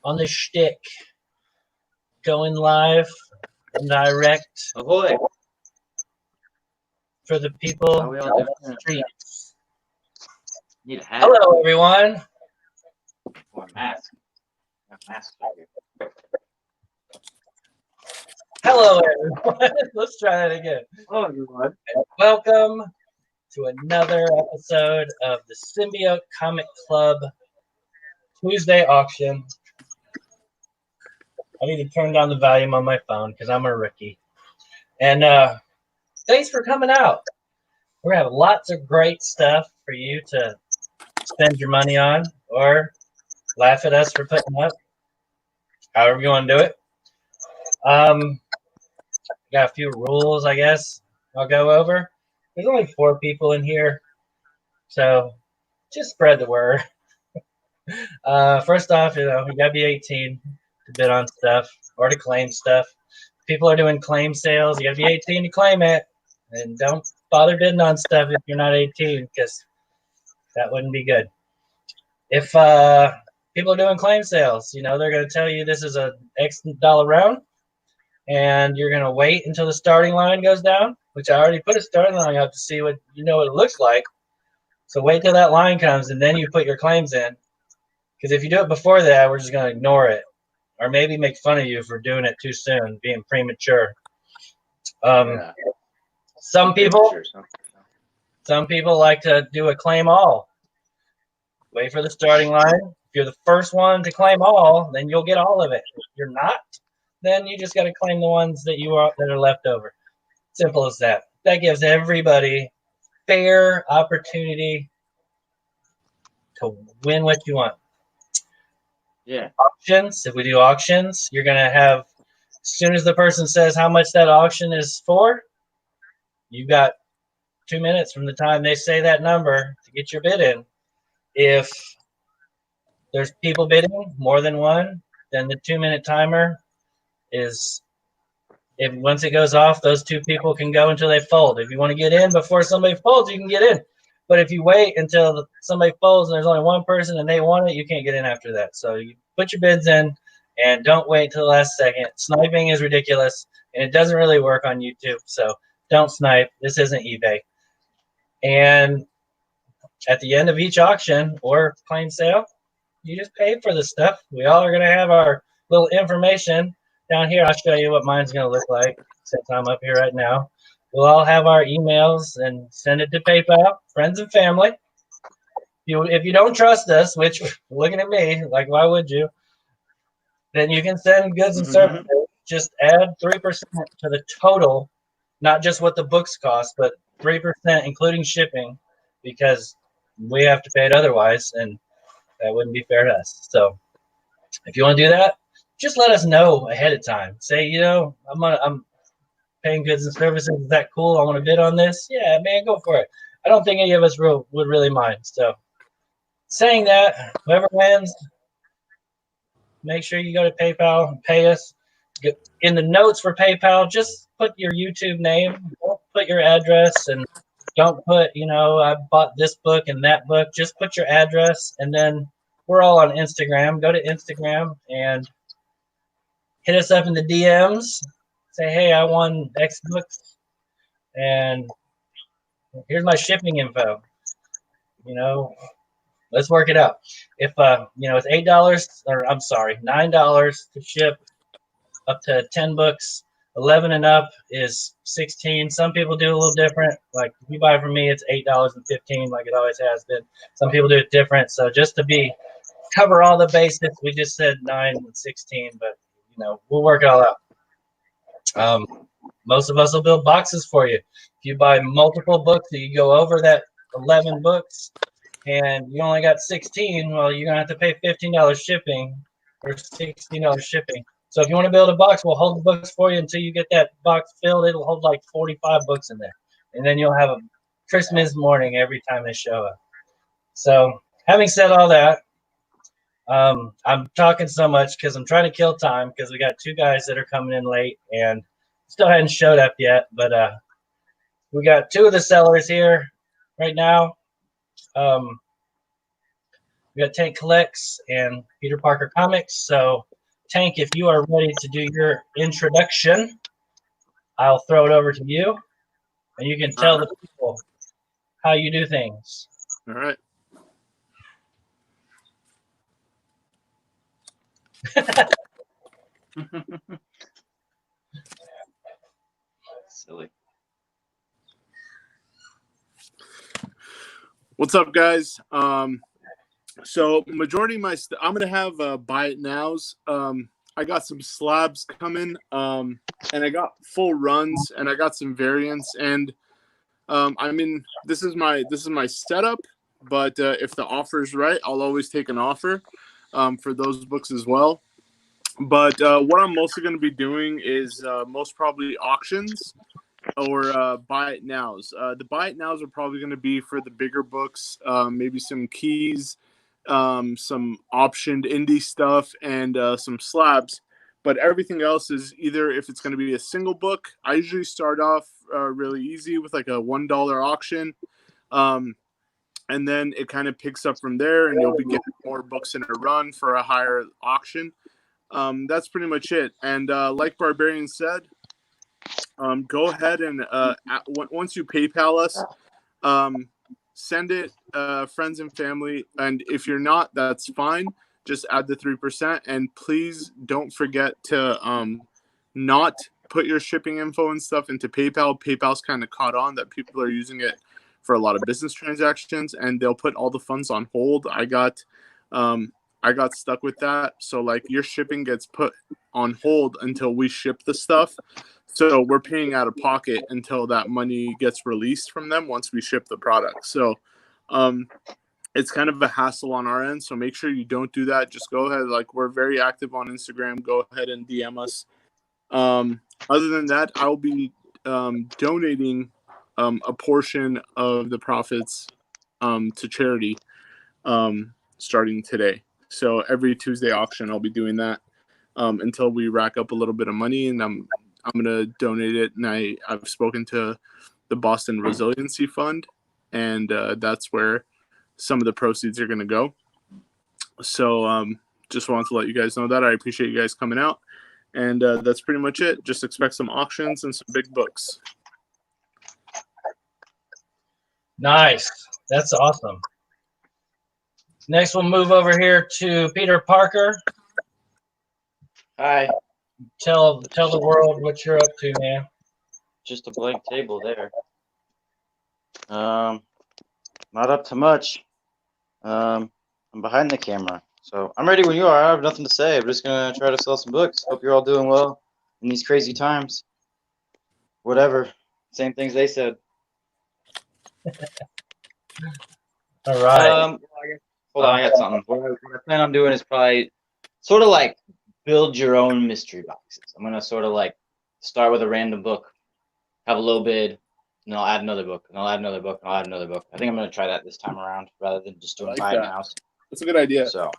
on the shtick, going live and direct. Ahoy! For the people How we all on the doing? streets. Need a hat. Hello, everyone. Or a mask. A mask right here. Hello, everyone. Let's try that again. Hello, everyone. And welcome to another episode of the Symbiote Comic Club Tuesday auction. I need to turn down the volume on my phone because I'm a rookie. And thanks for coming out. We're going to have lots of great stuff for you to spend your money on or laugh at us for putting up. However you want to do it. Got a few rules, I guess, I'll go over. There's only 4 people in here, so just spread the word. First off, you gotta be 18 to bid on stuff or to claim stuff. People are doing claim sales. You gotta be 18 to claim it, and don't bother bidding on stuff if you're not 18, because that wouldn't be good. If people are doing claim sales, they're gonna tell you this is a X dollar round, and you're gonna wait until the starting line goes down, which I already put a starting line up to see what it looks like. So wait till that line comes, and then you put your claims in. Because if you do it before that, we're just gonna ignore it, or maybe make fun of you for doing it too soon, being premature. Yeah. Some people like to do a claim all. Wait for the starting line. If you're the first one to claim all, then you'll get all of it. If you're not, then you just got to claim the ones that are left over. Simple as that. That gives everybody fair opportunity to win what you want. Yeah. Auctions. If we do auctions, you're gonna have, as soon as the person says how much that auction is for, you got 2 minutes from the time they say that number to get your bid in. If there's people bidding, more than one, then the 2-minute timer is, if once it goes off, those 2 people can go until they fold. If you want to get in before somebody folds, you can get in. But if you wait until somebody folds and there's only one person and they want it, you can't get in after that. So you put your bids in and don't wait until the last second. Sniping is ridiculous, and it doesn't really work on YouTube. So don't snipe. This isn't eBay. And at the end of each auction or claim sale, you just pay for the stuff. We all are going to have our little information down here. I'll show you what mine's going to look like since I'm up here right now. We'll all have our emails and send it to PayPal, friends and family. If you don't trust us, which, looking at me, like, why would you? Then you can send goods and services. Just add 3% to the total, not just what the books cost, but 3% including shipping, because we have to pay it otherwise, and that wouldn't be fair to us. So if you want to do that, just let us know ahead of time. Say, I'm paying goods and services. Is that cool? I want to bid on this. Yeah, man, go for it. I don't think any of us would really mind. So saying that, whoever wins, make sure you go to PayPal and pay us. In the notes for PayPal, just put your YouTube name. Don't put your address, and don't put, I bought this book and that book. Just put your address, and then we're all on Instagram. Go to Instagram and hit us up in the DMs. Say, hey, I won X books, and here's my shipping info. Let's work it out. If it's $8, or I'm sorry, $9 to ship up to 10 books. 11 and up is 16. Some people do a little different. Like if you buy from me, it's $8.15, like it always has been. Some people do it different. So just to cover all the basics, we just said 9 and 16, but we'll work it all out. Most of us will build boxes for you. If you buy multiple books, you go over that 11 books, and you only got 16. Well, you're gonna have to pay $15 shipping or $16 shipping. So if you want to build a box, we'll hold the books for you until you get that box filled. It'll hold like 45 books in there, and then you'll have a Christmas morning every time they show up. So having said all that, I'm talking so much because I'm trying to kill time, because we got 2 guys that are coming in late and still hadn't showed up yet. But we got 2 of the sellers here right now. We We got Tank Collects and Peter Parker Comics. So, Tank, if you are ready to do your introduction, I'll throw it over to you, and you can tell the people how you do things. All right. Silly. What's up, guys? So majority of my I'm gonna have buy it nows. I got some slabs coming, and I got full runs, and I got some variants, and I mean this is my setup. But if the offer is right, I'll always take an offer for those books as well. But what I'm mostly going to be doing is most probably auctions or buy it nows. The buy it nows are probably going to be for the bigger books, maybe some keys, some optioned indie stuff, and some slabs. But everything else is either if it's going to be a single book. I usually start off really easy with like a $1 auction. And then it kind of picks up from there, and you'll be getting more books in a run for a higher auction. That's pretty much it. And like Barbarian said, go ahead and once you PayPal us, send it friends and family. And if you're not, that's fine. Just add the 3%. And please don't forget to not put your shipping info and stuff into PayPal. PayPal's kind of caught on that people are using it for a lot of business transactions, and they'll put all the funds on hold. I got stuck with that. So like your shipping gets put on hold until we ship the stuff. So we're paying out of pocket until that money gets released from them once we ship the product. So it's kind of a hassle on our end. So make sure you don't do that. Just go ahead. Like, we're very active on Instagram. Go ahead and DM us. Other than that, I'll be donating a portion of the profits to charity starting today. So every Tuesday auction, I'll be doing that until we rack up a little bit of money, and I'm gonna donate it. And I've spoken to the Boston Resiliency Fund, and that's where some of the proceeds are gonna go. So just wanted to let you guys know that. I appreciate you guys coming out, and that's pretty much it. Just expect some auctions and some big books. Nice. That's awesome. Next, we'll move over here to Peter Parker. Hi. Tell the world what you're up to, man. Just a blank table there. Not up to much. I'm behind the camera. So I'm ready when you are. I have nothing to say. I'm just going to try to sell some books. Hope you're all doing well in these crazy times. Whatever. Same things they said. All right. Hold on, I got something. What I plan on doing is probably sort of like build your own mystery boxes. I'm going to sort of like start with a random book, have a low bid, and I'll add another book, and I'll add another book, and I'll add another book. I think I'm going to try that this time around rather than just doing buy it now. That's a good idea. So,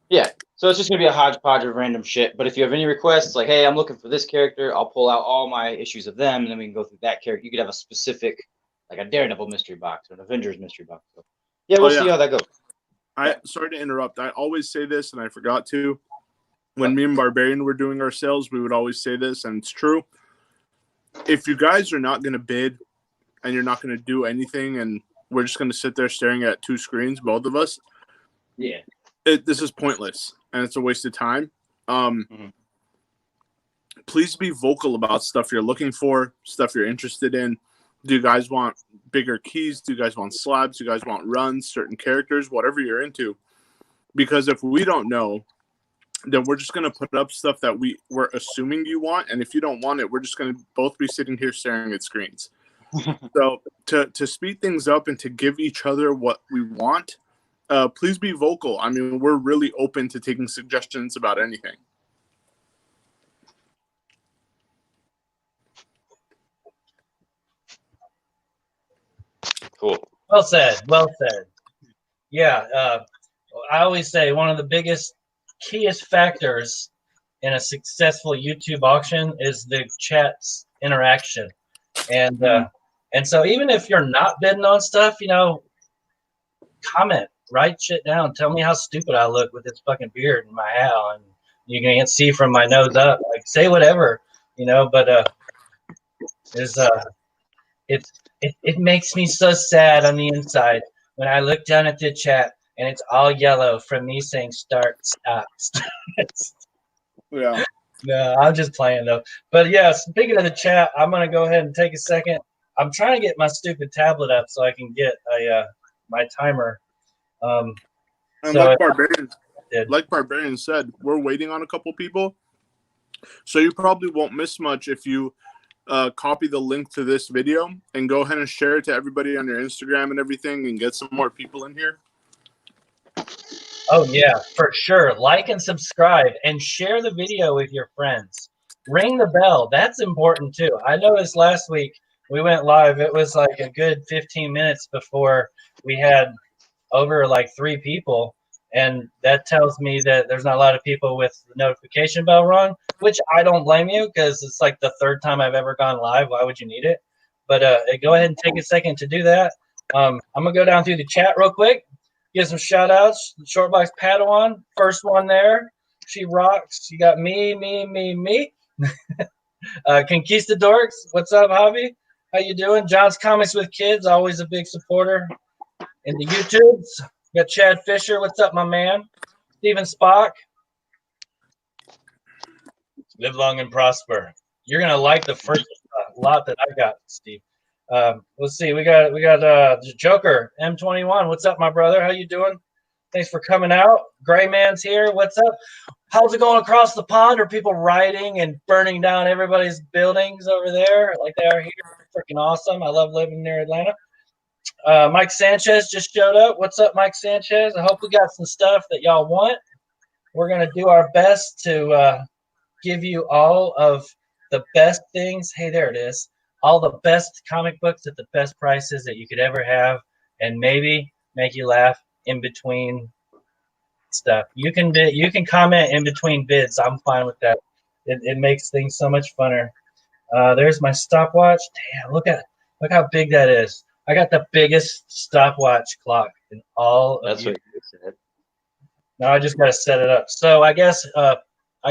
yeah. So it's just going to be a hodgepodge of random shit. But if you have any requests, like, hey, I'm looking for this character, I'll pull out all my issues of them, and then we can go through that character. You could have a specific, like a Daredevil mystery box or an Avengers mystery box. So, yeah, we'll see how that goes. Sorry to interrupt. I always say this, and I forgot to. When me and Barbarian were doing our sales, we would always say this, and it's true. If you guys are not going to bid and you're not going to do anything, and we're just going to sit there staring at two screens, both of us, yeah, this is pointless, and it's a waste of time. Please be vocal about stuff you're looking for, stuff you're interested in. Do you guys want bigger keys? Do you guys want slabs? Do you guys want runs, certain characters, whatever you're into? Because if we don't know, then we're just going to put up stuff that we're assuming you want. And if you don't want it, we're just going to both be sitting here staring at screens. So to speed things up and to give each other what we want, please be vocal. I mean, we're really open to taking suggestions about anything. Cool. Well said. Well said. Yeah. I always say one of the biggest, keyest factors in a successful YouTube auction is the chat's interaction. And so even if you're not bidding on stuff, comment, write shit down. Tell me how stupid I look with this fucking beard and my hat on. You can't see from my nose up. Like, say whatever, you know. But there's it makes me so sad on the inside when I look down at the chat and it's all yellow from me saying start, stop, start. Yeah. No, I'm just playing though. But yeah, speaking of the chat, I'm gonna go ahead and take a second. I'm trying to get my stupid tablet up so I can get a my timer. And So like Barbarian said, we're waiting on a couple people. So you probably won't miss much if you copy the link to this video and go ahead and share it to everybody on your Instagram and everything and get some more people in here. Oh yeah, for sure. Like and subscribe and share the video with your friends. Ring the bell. That's important too. I noticed last week we went live. It was like a good 15 minutes before we had over like 3 people. And that tells me that there's not a lot of people with the notification bell rung, which I don't blame you because it's like the 3rd time I've ever gone live. Why would you need it? But go ahead and take a second to do that. I'm going to go down through the chat real quick. Give some shout outs. Shortbox Padawan, first one there. She rocks. You got me. Conquistadorks, what's up, Javi? How you doing? John's Comics with Kids, always a big supporter. In the YouTubes, got Chad Fisher. What's up, my man? Steven Spock. Live long and prosper. You're gonna like the first lot that I got, Steve. Let's see. We got Joker M21. What's up, my brother? How you doing? Thanks for coming out. Gray Man's here. What's up? How's it going across the pond? Are people rioting and burning down everybody's buildings over there like they are here? Freaking awesome. I love living near Atlanta. Mike Sanchez just showed up. What's up, Mike Sanchez? I hope we got some stuff that y'all want. We're going to do our best to give you all of the best things. Hey, there it is. All the best comic books at the best prices that you could ever have, and maybe make you laugh in between stuff. You can comment in between bids. I'm fine with that. It makes things so much funner. There's my stopwatch. Damn, look how big that is. I got the biggest stopwatch clock in all of That's you. what you said. Now I just got to set it up. So I guess I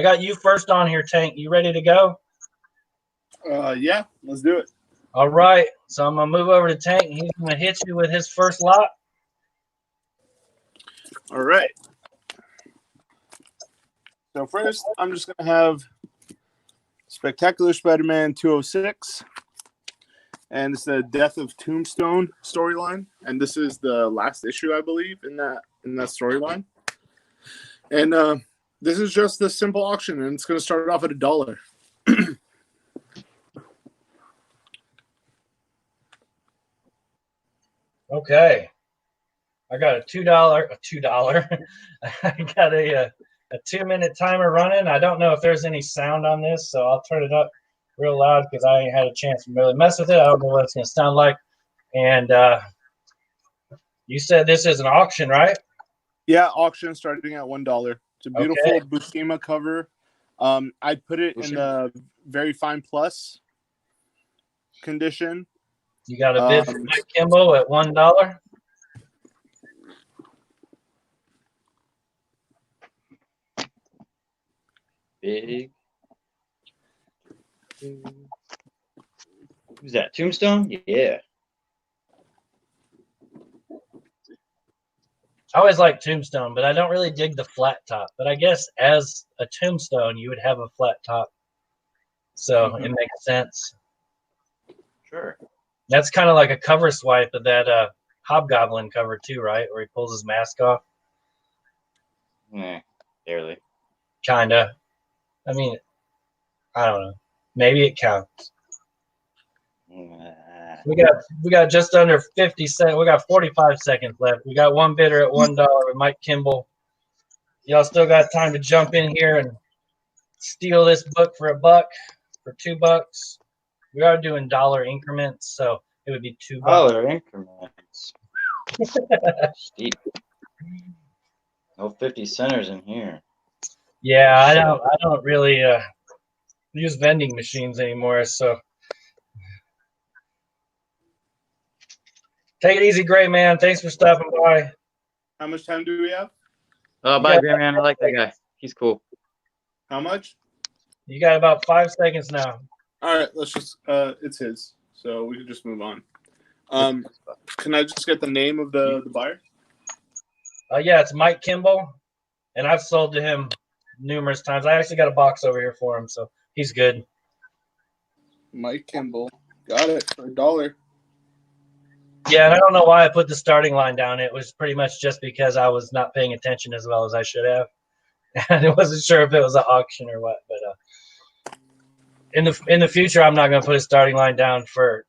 got you first on here, Tank. You ready to go? Yeah, let's do it. All right. So I'm going to move over to Tank. He's going to hit you with his first lot. All right. So first, I'm just going to have Spectacular Spider-Man 206. And it's the Death of Tombstone storyline. And this is the last issue, I believe, in that storyline. And this is just a simple auction, and it's going to start off at $1. Okay. I got a $2. I got a 2-minute timer running. I don't know if there's any sound on this, so I'll turn it up real loud because I ain't had a chance to really mess with it. I don't know what it's going to sound like. And you said this is an auction, right? Yeah, auction starting at $1. It's a beautiful Buscema cover. I'd put it in the very fine plus condition. You got a bid from Mike Kimball at $1. Big. Who's that? Tombstone? Yeah. I always like Tombstone, but I don't really dig the flat top. But I guess as a Tombstone, you would have a flat top. So it makes sense. Sure. That's kind of like a cover swipe of that Hobgoblin cover too, right? Where he pulls his mask off. Barely. Kinda. I mean, I don't know. Maybe it counts. We got just under 50 seconds. We got 45 seconds left. We got one bidder at $1 with Mike Kimball. Y'all still got time to jump in here and steal this book for $1, for $2. We are doing dollar increments, so it would be $2. Dollar increments. Steep. No 50 centers in here. Yeah, I don't really use vending machines anymore, so take it easy, Gray Man. Thanks for stopping by. How much time do we have? Bye, Grandman. I like that guy. He's cool. How much? You got about 5 seconds now. All right, let's just. It's his, so we can just move on. Can I just get the name of the buyer? Yeah, it's Mike Kimball, and I've sold to him numerous times. I actually got a box over here for him, so he's good. Mike Kimball. Got it for $1. Yeah, and I don't know why I put the starting line down. It was pretty much just because I was not paying attention as well as I should have. And I wasn't sure if it was an auction or what. But in the future, I'm not going to put a starting line down for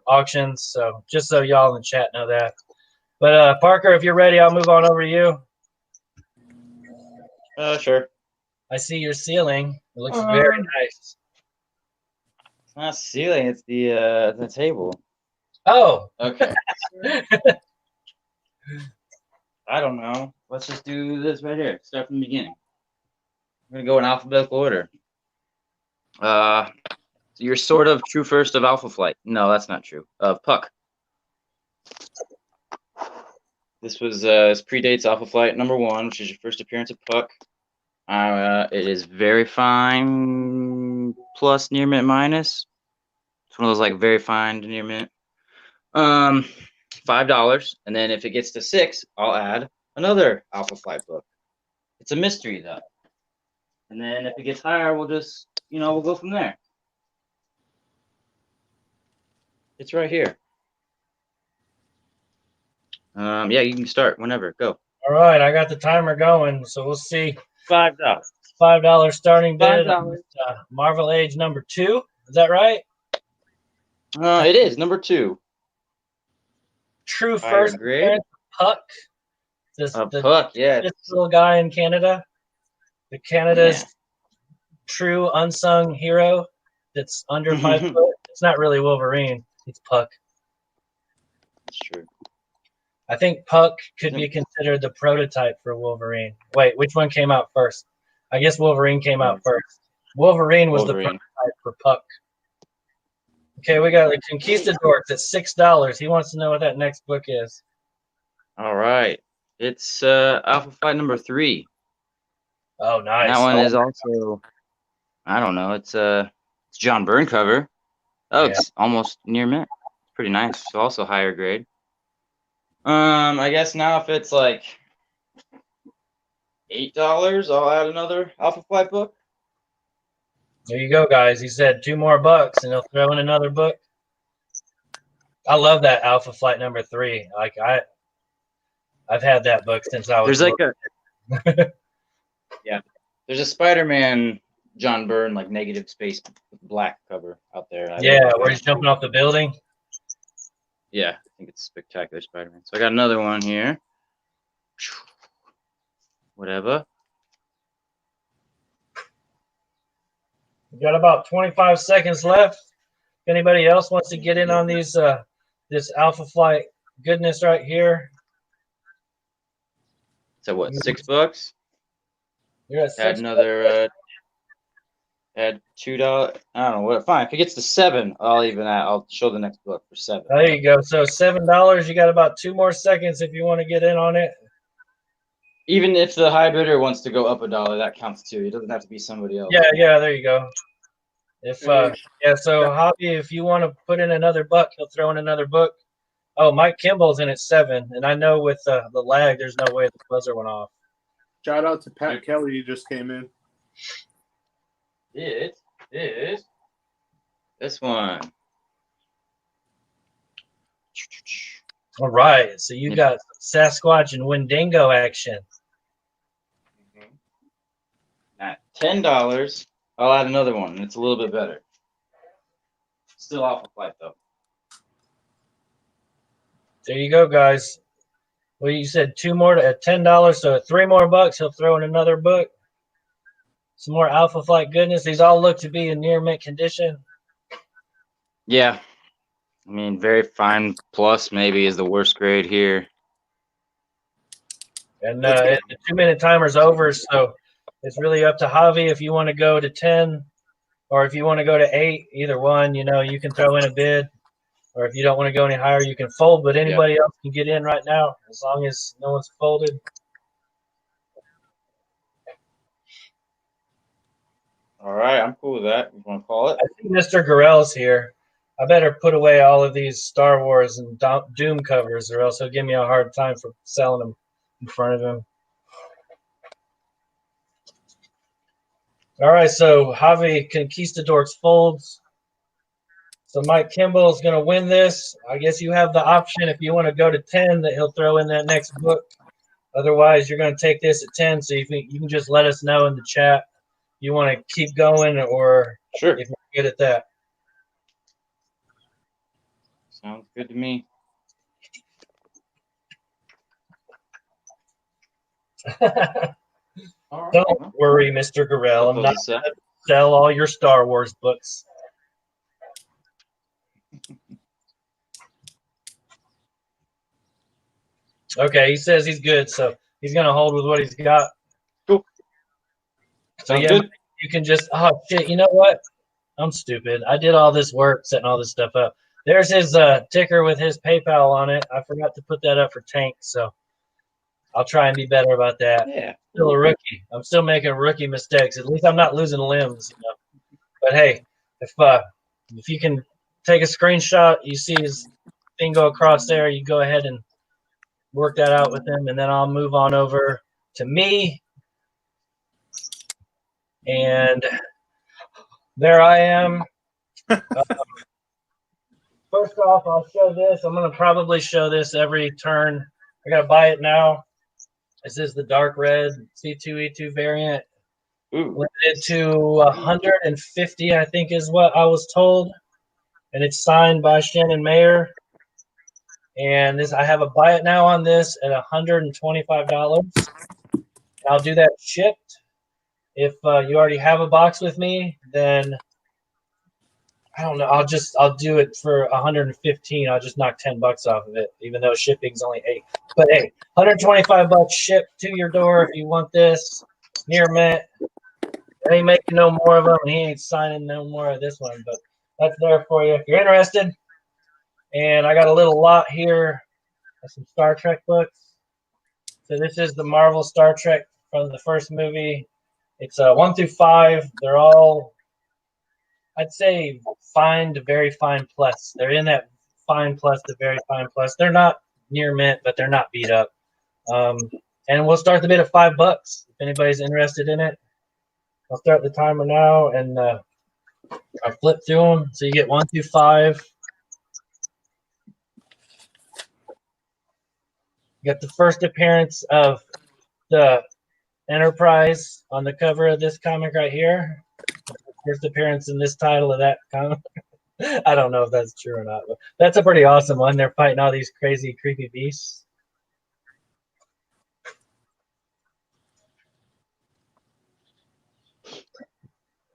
auctions. So just so y'all in the chat know that. But Parker, if you're ready, I'll move on over to you. Sure. I see your ceiling. It looks very nice. It's not ceiling. It's the table. Oh. Okay. I don't know. Let's just do this right here. Start from the beginning. I'm gonna go in alphabetical order. You're sort of true first of Alpha Flight. No, that's not true. Of Puck. This was this predates Alpha Flight #1, which is your first appearance of Puck. It is very fine plus near mint minus. It's one of those like very fine to near mint. $5, and then if it gets to 6, I'll add another Alpha Flight book. It's a mystery though, and then if it gets higher, we'll just we'll go from there. It's right here. Yeah, you can start whenever. Go. All right, I got the timer going, so we'll see. $5. $5 starting bid. $5. Marvel Age #2. Is that right? It is #2. True Higher first grade. appearance of Puck. Puck, yeah. This little guy in Canada. The Canada's true unsung hero that's under 5 foot. It's not really Wolverine. It's Puck. That's true. I think Puck could be considered the prototype for Wolverine. Wait, which one came out first? I guess Wolverine came out first. Wolverine was the prototype for Puck. Okay, we got the Conquistador. It's at $6. He wants to know what that next book is. All right. It's Alpha Flight #3. Oh, nice. And that one is also, I don't know. It's John Byrne cover. Oh, it's almost near mint. It's pretty nice. So also higher grade. I guess now if it's like $8, I'll add another Alpha Flight book. There you go, guys. He said $2 and he'll throw in another book. I love that Alpha Flight #3. Like I've had that book since I was. There's like a yeah. There's a SpiderMan John Byrne like negative space black cover out there. Yeah, where he's jumping off the building. Yeah, I think it's spectacular Spider-Man. So I got another one here. Whatever. We got about 25 seconds left. If anybody else wants to get in on these this Alpha Flight goodness right here. So what, $6? You're at Add $6. another add $2. I don't know what. Fine. If it gets to 7, I'll show the next book for 7. There you go. So $7. You got about 2 more seconds if you want to get in on it. Even if the high bidder wants to go up $1, that counts too. It doesn't have to be somebody else. Yeah, there you go. If so Javi, if you want to put in another buck, he'll throw in another book. Oh, Mike Kimball's in at 7, and I know with the lag, there's no way the buzzer went off. Shout out to Pat Kelly, he just came in. It is this one. All right, so you got Sasquatch and Wendigo action. At $10, I'll add another one. It's a little bit better. Still Alpha Flight though. There you go, guys. Well, you said 2 more at $10, so at $3 more, he'll throw in another book. Some more Alpha Flight goodness. These all look to be in near mint condition. Yeah. I mean, very fine plus maybe is the worst grade here. And the 2-minute timer's over, so it's really up to Javi if you want to go to 10 or if you want to go to 8, either one, you can throw in a bid. Or if you don't want to go any higher, you can fold, but anybody else can get in right now as long as no one's folded. All right, I'm cool with that. You want to call it? I think Mr. Gorell's here. I better put away all of these Star Wars and Doom covers, or else he'll give me a hard time for selling them in front of him. All right, so Javi Conquistadors folds. So Mike Kimball is going to win this. I guess you have the option if you want to go to 10 that he'll throw in that next book. Otherwise, you're going to take this at 10. So you can just let us know in the chat you want to keep going or Sure. if you're good at that. Sounds good to me. All right. Don't worry, Mr. Gorell. I'm not going to sell all your Star Wars books. Okay, he says he's good, so he's going to hold with what he's got. Cool. So, Sounds yeah, good. you can just, oh, shit, you know what? I'm stupid. I did all this work setting all this stuff up. There's his ticker with his PayPal on it. I forgot to put that up for Tank, so I'll try and be better about that. Yeah. Still a rookie. I'm still making rookie mistakes. At least I'm not losing limbs. You know? But hey, if you can take a screenshot, you see his thing go across there, you go ahead and work that out with him, and then I'll move on over to me. And there I am. First off, I'll show this. I'm going to probably show this every turn. I got to buy it now. This is the dark red C2E2 variant. Ooh. Limited to 150, I think is what I was told. And it's signed by Shannon Mayer. And this, I have a buy it now on this at $125. I'll do that shipped. If you already have a box with me, then I don't know. I'll do it for 115. I'll just knock $10 off of it, even though shipping's only $8. But hey, $125 shipped to your door if you want this. Near mint. I ain't making no more of them. He ain't signing no more of this one, but that's there for you if you're interested. And I got a little lot here of some Star Trek books. So this is the Marvel Star Trek from the first movie. It's 1 through 5. They're all, I'd say, fine to very fine plus. They're in that fine plus to very fine plus. They're not near mint, but they're not beat up. And we'll start the bid at $5 if anybody's interested in it. I'll start the timer now, and I'll flip through them. So you get 1 through 5. You got the first appearance of the Enterprise on the cover of this comic right here. First appearance in this title of that comic. I don't know if that's true or not, but that's a pretty awesome one. They're fighting all these crazy, creepy beasts.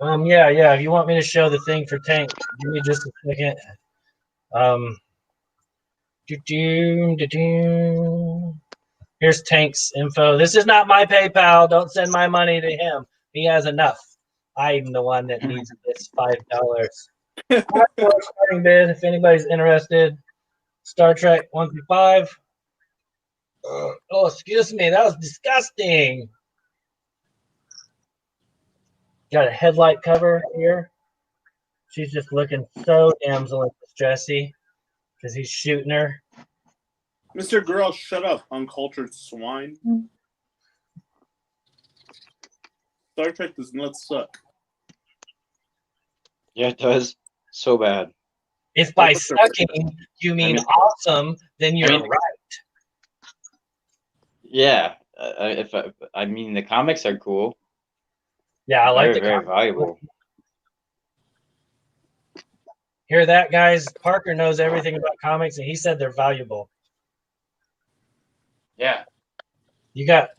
Yeah. If you want me to show the thing for Tank, give me just a second. Here's Tank's info. This is not my PayPal. Don't send my money to him. He has enough. I'm the one that needs this $5. Starting bid, if anybody's interested. Star Trek 1 through 5. Oh, excuse me. That was disgusting. Got a headlight cover here. She's just looking so damsel in distressy because he's shooting her. Mr. Girl, shut up, uncultured swine. Star Trek does not suck. Yeah, it does. So bad. If by sucking you mean awesome, then you're right. Yeah, I mean the comics are cool. Yeah, I like very valuable. Hear that, guys? Parker knows everything about comics, and he said they're valuable. Yeah. You got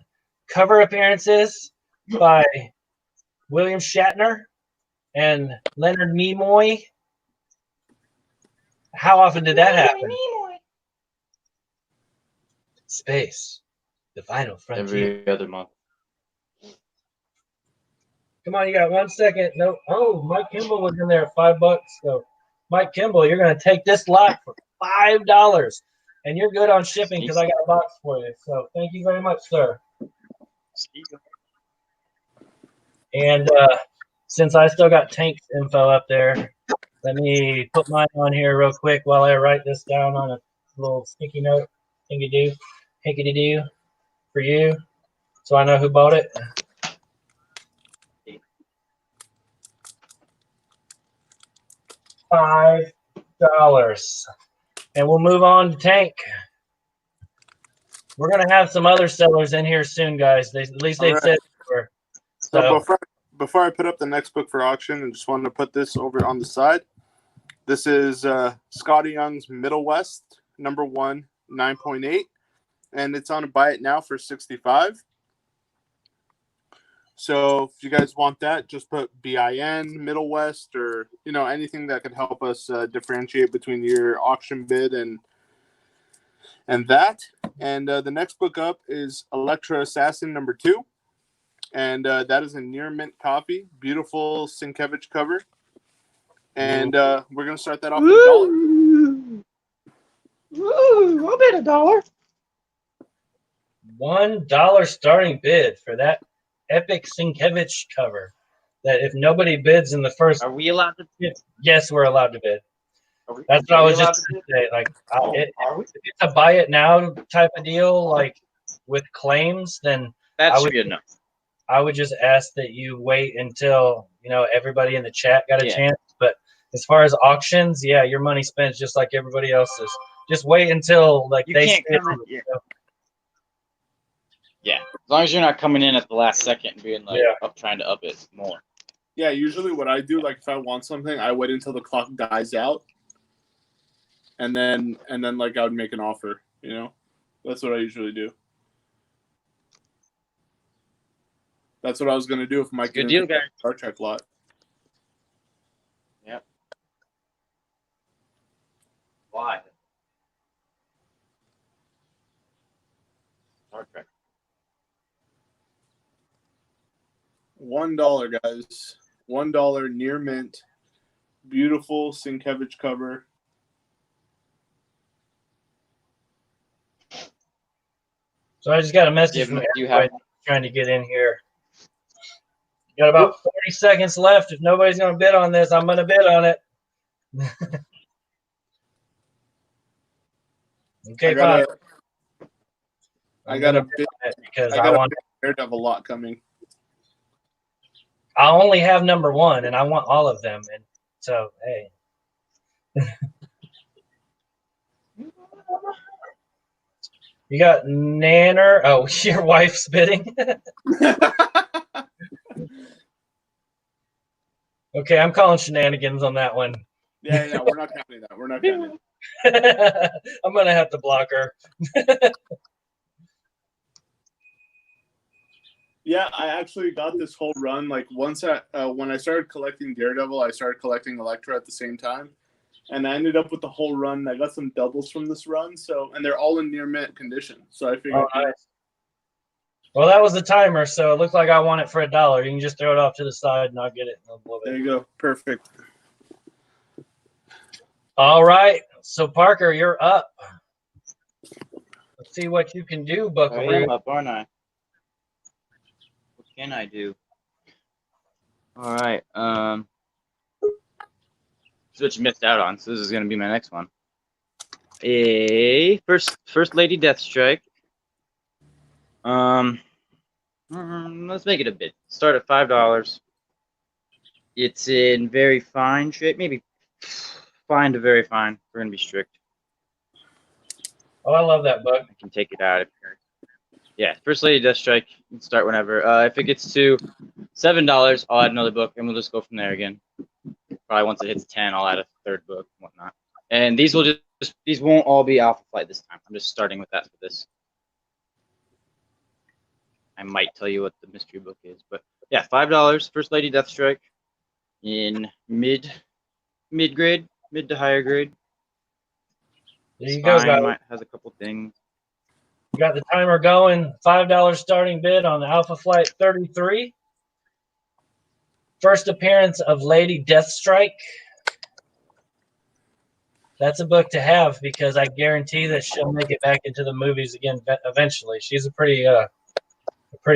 cover appearances by William Shatner and Leonard Nimoy. How often did that happen? Space, the final frontier. Every other month. Come on, you got 1 second. No, oh, Mike Kimball was in there at $5, so Mike Kimball, you're going to take this lot for $5. And you're good on shipping because I got a box for you. So thank you very much, sir. And since I still got Tank's info up there, let me put mine on here real quick while I write this down on a little sticky note. Hinkity-doo for you, so I know who bought it. $5. And we'll move on to Tank. We're going to have some other sellers in here soon, guys. At least they said they were. So before I put up the next book for auction, I just wanted to put this over on the side. This is Scotty Young's Middle West, number 1, 9.8. And it's on a buy it now for $65. So if you guys want that, just put BIN, Middle West, or anything that could help us differentiate between your auction bid and that. And the next book up is Electra Assassin number 2. And that is a near mint copy. Beautiful Sienkiewicz cover. And we're going to start that off at $1. Ooh, I'll bet $1. $1 starting bid for that epic Sienkiewicz cover. That if nobody bids in the first, are we allowed to bid? Yes, we're allowed to bid. That's what I was just going to say. Like, if it's a buy it now type of deal, like with claims, then that's good enough. I would just ask that you wait until everybody in the chat got a chance. But as far as auctions, yeah, your money spent just like everybody else's. Just wait until they. Yeah, as long as you're not coming in at the last second and being trying to up it more. Yeah, usually what I do, like if I want something, I wait until the clock dies out, and then like I would make an offer. That's what I usually do. That's what I was gonna do if Mike good deal, guys. Star Trek lot. Yep. Why? Star Trek. $1, guys. $1 near mint. Beautiful Sienkiewicz cover. So I just got a message from everybody trying to get in here. Got about 40 seconds left. If nobody's going to bid on this, I'm going to bid on it. Okay, fine. I got a bid because I want Daredevil lot coming. I only have number 1, and I want all of them. And so, hey. You got Nanner. Oh, your wife's bidding. Okay, I'm calling shenanigans on that one. Yeah, we're not counting that. We're not counting. I'm gonna have to block her. Yeah, I actually got this whole run. Like once when I started collecting Daredevil, I started collecting Elektra at the same time, and I ended up with the whole run. I got some doubles from this run, and they're all in near mint condition. So I figured. Oh, nice. Well, that was the timer, so it looked like I want it for $1. You can just throw it off to the side, and I'll get it in a little bit. There you go. Perfect. All right. So Parker, you're up. Let's see what you can do, Buckaroo. I am up, aren't I? What can I do? All right. This is what you missed out on. So this is gonna be my next one. First Lady Deathstrike. Let's make it a bid. Start at $5. It's in very fine shape, maybe fine to very fine. We're gonna be strict. Oh, I love that book. I can take it out. Yeah, First Lady Deathstrike. You can start whenever. If it gets to $7, I'll add another book, and we'll just go from there again. Probably once it hits 10, I'll add a third book and whatnot. And these won't all be Alpha Flight this time. I'm just starting with that for this. I might tell you what the mystery book is, but yeah, $5. First Lady Deathstrike in mid grade, mid to higher grade. There you go, guys. Has a couple things. You got the timer going. $5 starting bid on Alpha Flight 33. First appearance of Lady Deathstrike. that's a book to have because I guarantee that she'll make it back into the movies again eventually. She's a pretty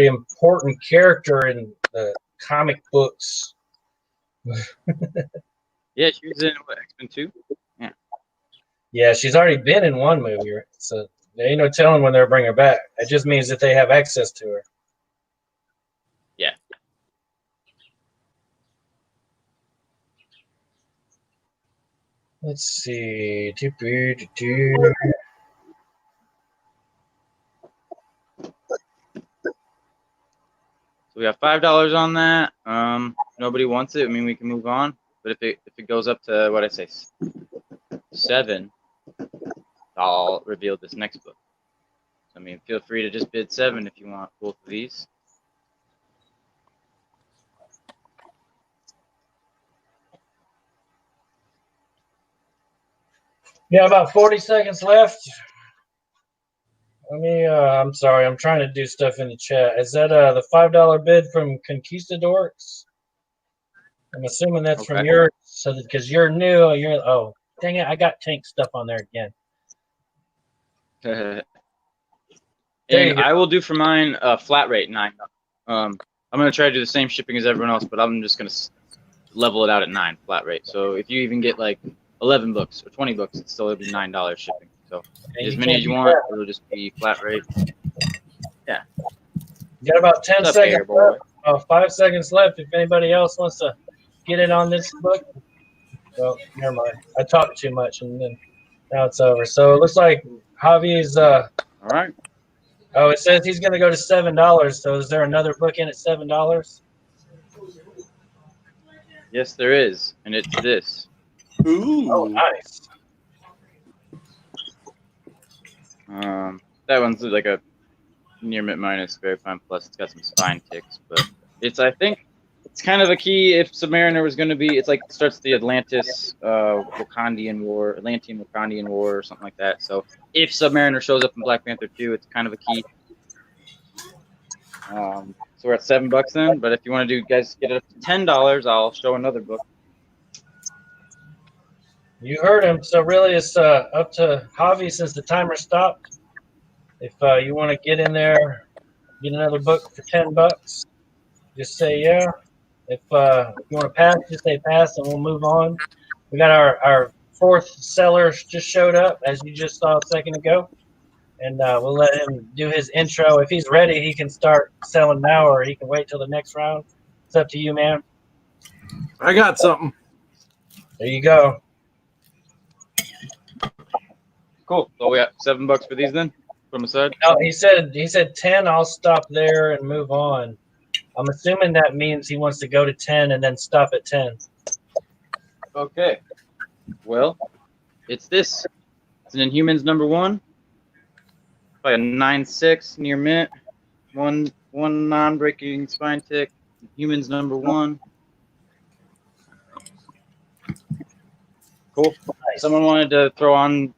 important character in the comic books. Yeah, she was in what, X-Men 2? Yeah. Yeah, she's already been in one movie, so there ain't no telling when they'll bring her back. It just means that they have access to her. Yeah. Let's see. So we have $5 on that. Nobody wants it. I mean, we can move on. But if it goes up to what I say, 7, I'll reveal this next book. I mean, feel free to just bid 7 if you want both of these. Yeah, about 40 seconds left. Let me. I'm sorry. I'm trying to do stuff in the chat. Is that the $5 bid from Conquistadors? I'm assuming that's from your. So because you're new, oh dang it! I got Tank stuff on there again. And I will do for mine flat rate 9. I'm gonna try to do the same shipping as everyone else, but I'm just gonna level it out at 9 flat rate. So if you even get like 11 books or 20 books, it's still be $9 shipping. So as many as you want, it'll just be flat rate. Yeah. You got about 10 seconds left. 5 seconds left. If anybody else wants to get in on this book, well, never mind. I talked too much, and then now it's over. So it looks like Javi's. All right. Oh, it says he's going to go to $7. So is there another book in at $7? Yes, there is, and it's this. Ooh. Oh, nice. That one's like a near mint minus, very fine plus. It's got some spine ticks, but I think it's kind of a key if Submariner was going to be. It's like starts the Atlantean Wakandian War or something like that. So if Submariner shows up in Black Panther 2, it's kind of a key. So we're at $7 then. But if you want to do, guys, get it up to $10, I'll show another book. You heard him. So really, it's up to Javi since the timer stopped. If you want to get in there, get another book for $10, just say yeah. If you want to pass, just say pass, and we'll move on. We got our 4th seller just showed up, as you just saw a second ago, and we'll let him do his intro. If he's ready, he can start selling now, or he can wait till the next round. It's up to you, man. I got something. There you go. Cool. So we got $7 for these then, from the side. No, he said 10. I'll stop there and move on. I'm assuming that means he wants to go to 10 and then stop at 10. Okay. Well, it's this. It's an Inhumans #1. By a 9/6 near mint. One non-breaking spine tick. Humans #1. Cool. Nice. Someone wanted to throw on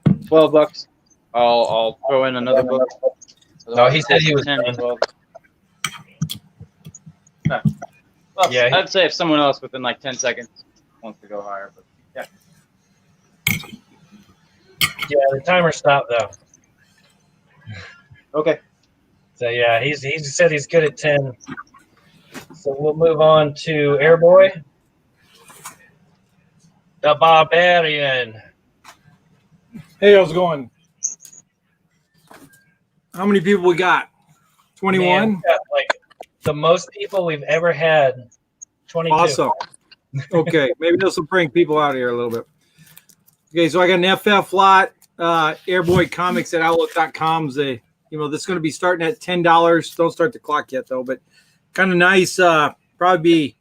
$12. I'll throw in another book. No, he said he was 10, 12. No. Well, yeah, I'd say if someone else within like 10 seconds wants to go higher, but yeah. Yeah, the timer stopped though. Okay. So yeah, he said he's good at 10. So we'll move on to Airboy, the Barbarian. Hey, how's it going? How many people we got? 21? Man, we got, like the most people we've ever had. 22. Awesome. Okay, maybe this will bring people out here a little bit. Okay, so I got an FF lot. Airboy Comics at Outlook.com. This is going to be starting at $10. Don't start the clock yet, though, but kind of nice. Probably be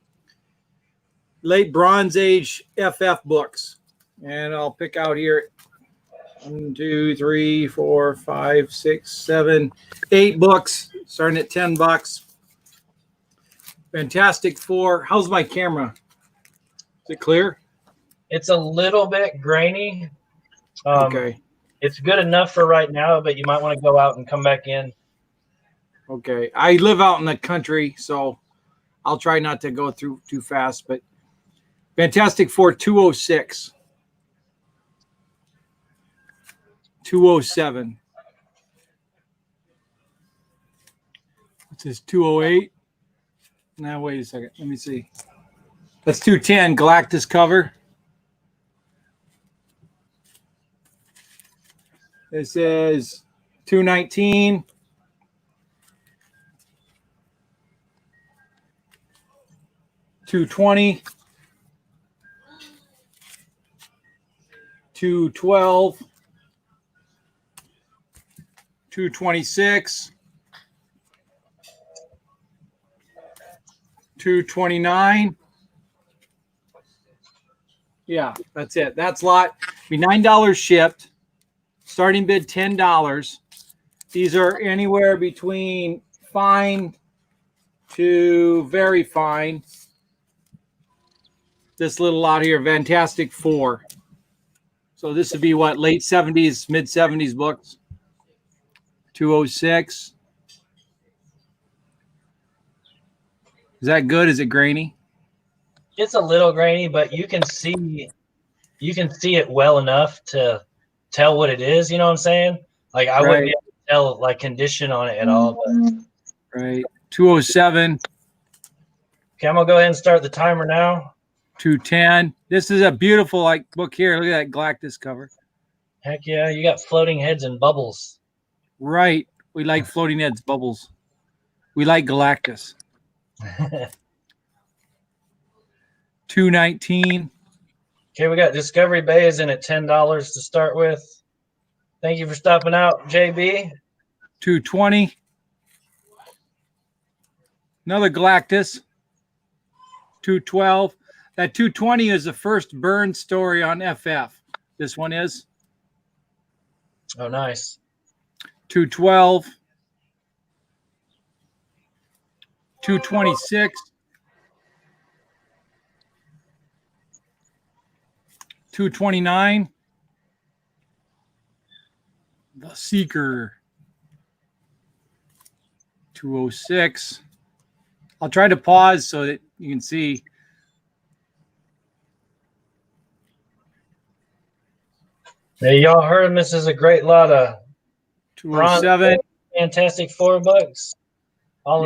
late Bronze Age FF books. And I'll pick out here 1, 2, 3, 4, 5, 6, 7, 8 books, starting at $10. Fantastic Four. How's my camera? Is it clear? It's a little bit grainy. Okay. It's good enough for right now, but you might want to go out and come back in. Okay. I live out in the country, so I'll try not to go through too fast. But Fantastic Four 206. 207. It says 208. Now, wait a second. Let me see. That's 210 Galactus cover. It says 219. 220. 212. 226. 229. Yeah, that's it. That's lot. Be $9 shipped. Starting bid $10. These are anywhere between fine to very fine. This little lot here, Fantastic Four. So this would be what, late 70s, mid 70s books. 206. Is that good? Is it grainy? It's a little grainy, but you can see it well enough to tell what it is. You know what I'm saying? Like I wouldn't be able to tell like condition on it at all. But. Right. 207. Okay, I'm gonna go ahead and start the timer now. 210. This is a beautiful like book here. Look at that Galactus cover. Heck yeah, you got floating heads and bubbles. Right. We like floating heads, bubbles. We like Galactus. 219. Okay, we got Discovery Bay is in at $10 to start with. Thank you for stopping out, JB. 220. Another Galactus. 212. That 220 is the first burn story on FF. This one is. Oh, nice. 212. 226. 229. The Seeker. 206. I'll try to pause so that you can see. Hey, y'all heard him. This is a great lot of 207. Fantastic $4.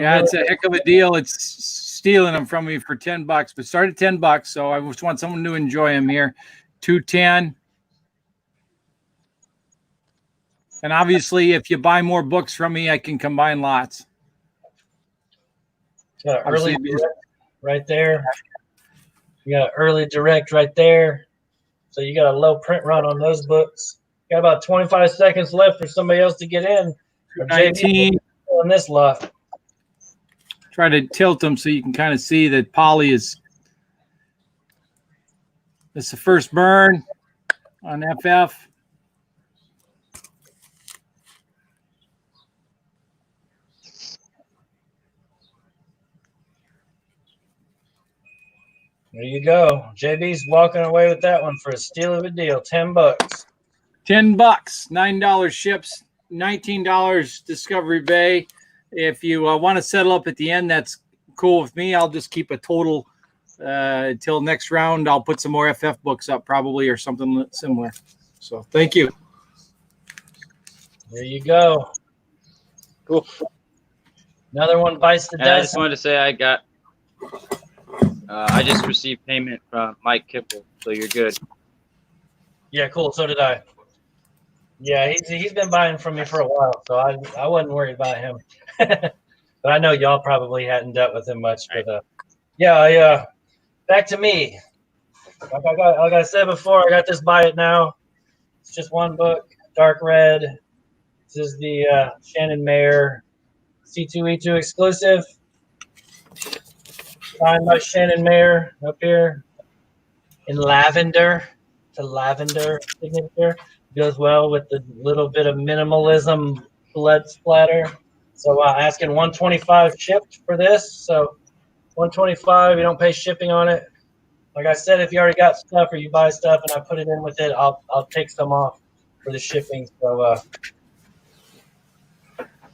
Yeah, it's a heck of a deal. It's stealing them from me for $10, but start at $10. So I just want someone to enjoy them here. 210. And obviously, if you buy more books from me, I can combine lots. Got an early direct right there. You got an early direct right there. So you got a low print run on those books. Got about 25 seconds left for somebody else to get in. 19 on this lot. Try to tilt them so you can kind of see that Polly is. It's the first burn on FF. There you go. JB's walking away with that one for a steal of a deal. $10. $10. $9 ships. $19 Discovery Bay. If you want to settle up at the end, that's cool with me. I'll just keep a total until next round. I'll put some more FF books up probably or something similar. So thank you. There you go. Cool. Another one bites the And I dust. just wanted to say I just received payment from Mike Kipple, so you're good. Yeah, cool. So did I. Yeah, he's been buying from me for a while, so I wasn't worried about him. But I know y'all probably hadn't dealt with him much. But yeah, back to me. Like I said before, I got this buy it now. It's just one book, dark red. This is the Shannon Mayer C2E2 exclusive. Signed by Shannon Mayer up here in lavender. The lavender signature goes well with the little bit of minimalism blood splatter. So asking $125 shipped for this. So $125, you don't pay shipping on it. Like I said, if you already got stuff or you buy stuff and I put it in with it, I'll take some off for the shipping. So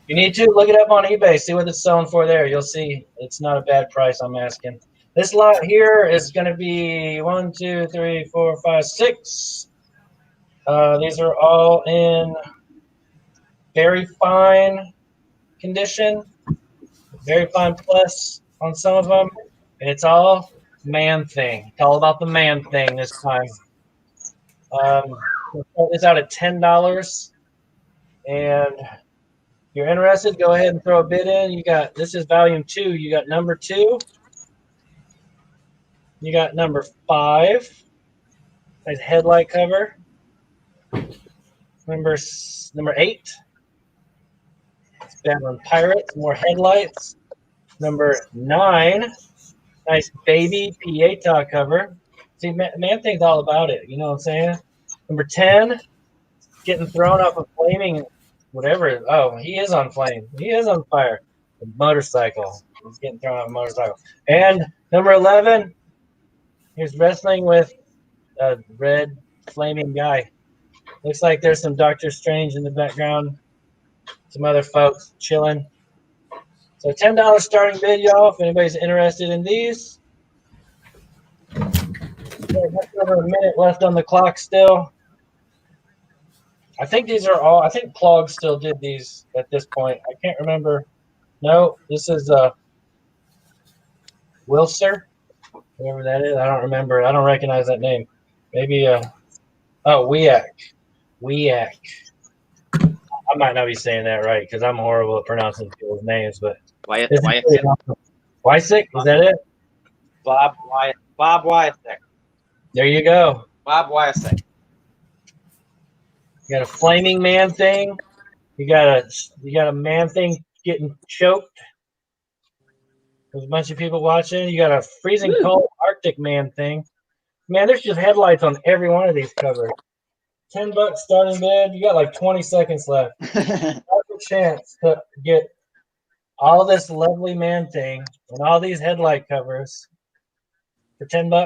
you need to look it up on eBay, see what it's selling for there. You'll see it's not a bad price I'm asking. This lot here is going to be 1, 2, 3, 4, 5, 6. These are all in very fine condition, very fine plus on some of them. And it's all Man Thing. It's all about the Man Thing this time. We'll start this out at $10. And if you're interested, go ahead and throw a bid in. This is volume 2. You got number 2. You got number 5. Nice headlight cover. Number 8. It's Batman Pirates, more headlights. Number 9. Nice baby Pieta cover. See, Man Thing's all about it. You know what I'm saying? Number 10. Getting thrown off a flaming whatever. Oh, he is on flame. He is on fire. A motorcycle. He's getting thrown off a motorcycle. And number 11. Here's wrestling with a red flaming guy. Looks like there's some Doctor Strange in the background. Some other folks chilling. So $10 starting bid, y'all. If anybody's interested in these. Just over a minute left on the clock still. I think these are all. I think Plog still did these at this point. I can't remember. No, this is Wilser, whoever that is. I don't remember. I don't recognize that name. Maybe Weak. I might not be saying that right because I'm horrible at pronouncing people's names. But Wyathick. Wysick, is that it? Bob Wyathick. There you go. Bob Wyathick. You got a flaming Man Thing. You got a Man Thing getting choked. There's a bunch of people watching. You got a freezing cold Arctic Man Thing. Man, there's just headlights on every one of these covers. $10 starting bid. You got like 20 seconds left. That's a chance to get all this lovely Man Thing and all these headlight covers for $10.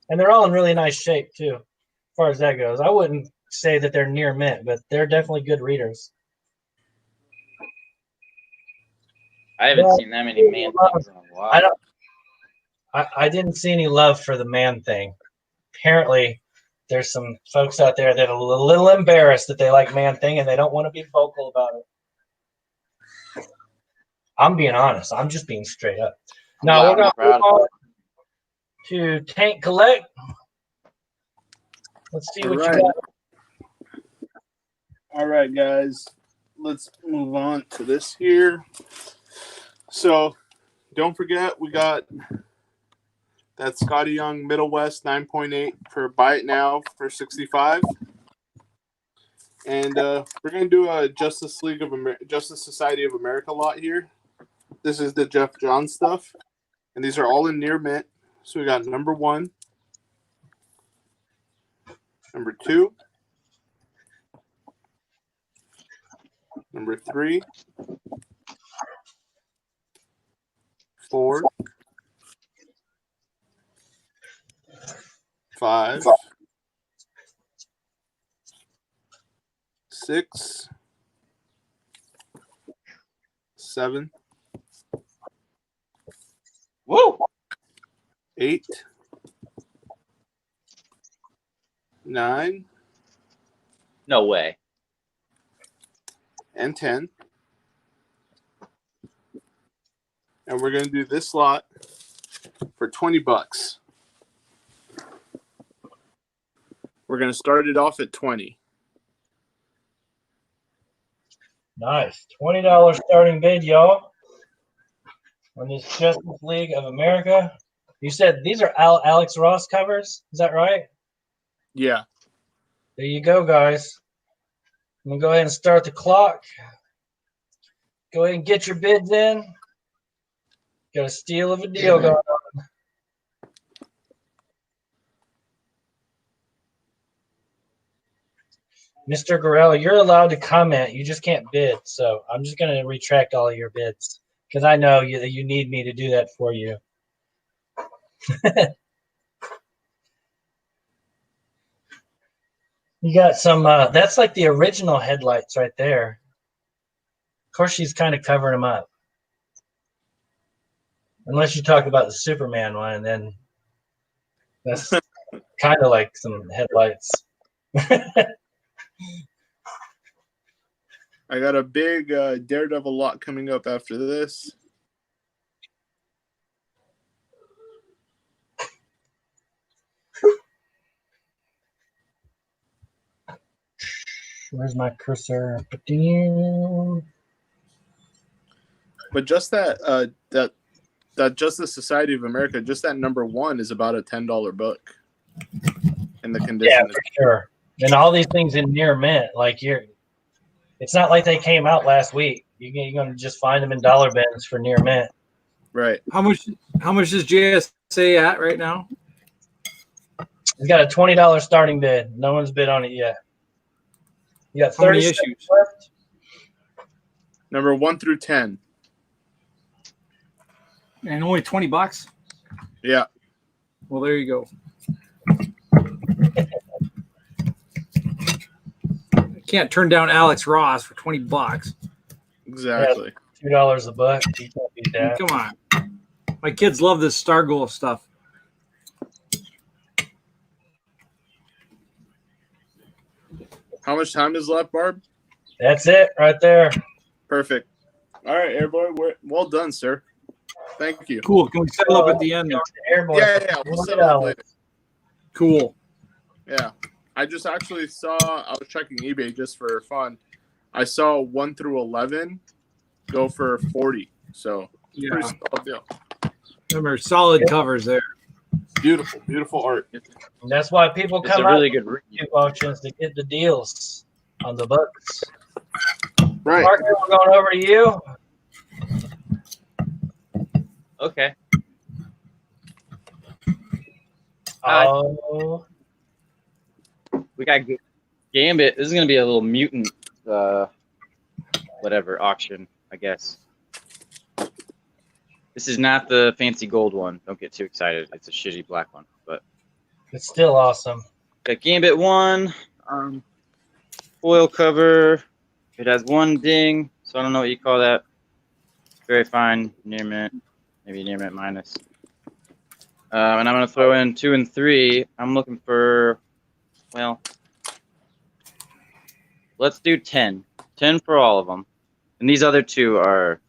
And they're all in really nice shape too, as far as that goes. I wouldn't say that they're near mint, but they're definitely good readers. I haven't seen that many Man Things in a while. I didn't see any love for the Man Thing. Apparently, there's some folks out there that are a little embarrassed that they like Man Thing and they don't want to be vocal about it. I'm being honest. I'm just being straight up. Now we're going to move on to Tank Collect. Let's see what you got. All right, guys. Let's move on to this here. So, don't forget, we got that Scotty Young Middle West 9.8 for buy it now for $65. And we're going to do a Justice Society of America lot here. This is the Jeff Johns stuff. And these are all in near mint. So we got number 1, number 2, number 3, 4, 5, 6, 7, Woo! 8, 9, No way. and 10. And we're going to do this lot for $20. We're going to start it off at 20. Nice. $20 starting bid, y'all. On this Justice League of America. You said these are Alex Ross covers? Is that right? Yeah. There you go, guys. I'm going to go ahead and start the clock. Go ahead and get your bids in. Got a steal of a deal going on. Mr. Gorella, you're allowed to comment. You just can't bid. So I'm just going to retract all of your bids because I know you need me to do that for you. You got some, that's like the original headlights right there. Of course, she's kind of covering them up. Unless you talk about the Superman one, and then that's kind of like some headlights. I got a big Daredevil lot coming up after this. Where's my cursor? But just that Justice Society of America, just that #1 is about a $10 book. And the condition Yeah, for sure. And all these things in near mint, like it's not like they came out last week. You're going to just find them in dollar bins for near mint. Right. How much is JSA at right now? It's got a $20 starting bid. No one's bid on it yet. You got How 30 many seconds issues? left. Number 1 through 10. And only $20? Yeah. Well, there you go. Can't turn down Alex Ross for $20. Exactly. Yeah, $2 a book. You can't beat that. Come on. My kids love this Stargirl stuff. How much time is left, Barb? That's it right there. Perfect. All right, Airboy. Well done, sir. Thank you. Cool. Can we settle up at the end? Airboy. Yeah. We'll settle up later. Cool. Yeah. I just actually saw, I was checking eBay just for fun. I saw 1 through 11 go for 40. So, Yeah. pretty solid deal. Remember, solid covers there. Beautiful, beautiful art. And that's why people It's come a really out good to read. YouTube auctions to get the deals on the books. Right. Parker, we're going over to you. Okay. Oh, We got Gambit. This is gonna be a little mutant, whatever auction, I guess. This is not the fancy gold one. Don't get too excited. It's a shitty black one, but it's still awesome. got Gambit 1, foil cover. It has 1 ding, so I don't know what you call that. Very fine, near mint, maybe near mint minus. And I'm gonna throw in 2 and 3. I'm looking for, well, let's do 10. 10 for all of them. And these other 2 are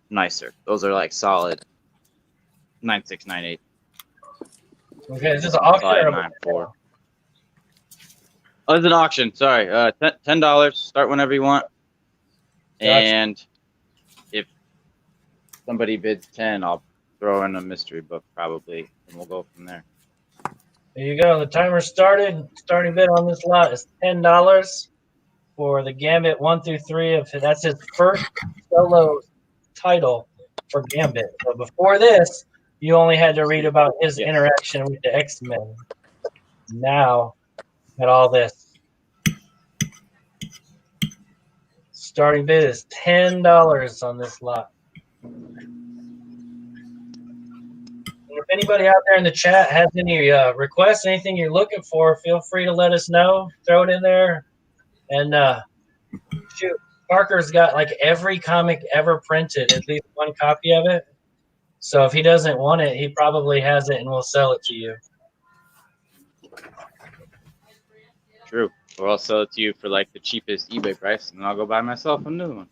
nicer. Those are like solid 9.6, 9.8. Okay, is this an auction Solid or 9.4. Oh, it's an auction. Sorry. $10. Start whenever you want. Gotcha. And if somebody bids 10, I'll throw in a mystery book probably, and we'll go from there. There you go. The timer started. Starting bid on this lot is $10 for the Gambit 1 through 3. That's his first solo title for Gambit. So before this, you only had to read about his interaction with the XMen. Now, at all this. Starting bid is $10 on this lot. If anybody out there in the chat has any requests, anything you're looking for, feel free to let us know. Throw it in there. And shoot, Parker's got like every comic ever printed, at least 1 copy of it. So if he doesn't want it, he probably has it and we'll sell it to you. True. Or I'll sell it to you for like the cheapest eBay price, and I'll go buy myself a new one.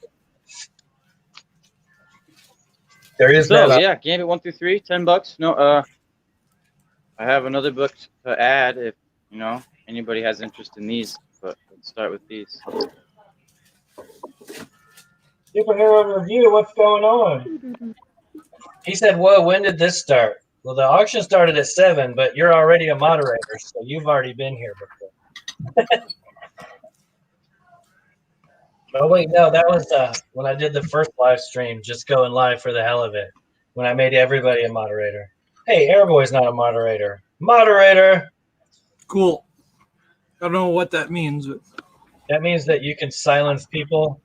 There is So that. yeah, Gambit 1 through 3, $10. No, I have another book to add if anybody has interest in these, but let's start with these. Superhero review, what's going on? He said, "Whoa, when did this start?" Well, the auction started at 7, but you're already a moderator, so you've already been here before. Oh wait, no, that was when I did the first live stream, just going live for the hell of it. When I made everybody a moderator. Hey, Airboy's not a moderator. Moderator. Cool. I don't know what that means, but That means that you can silence people,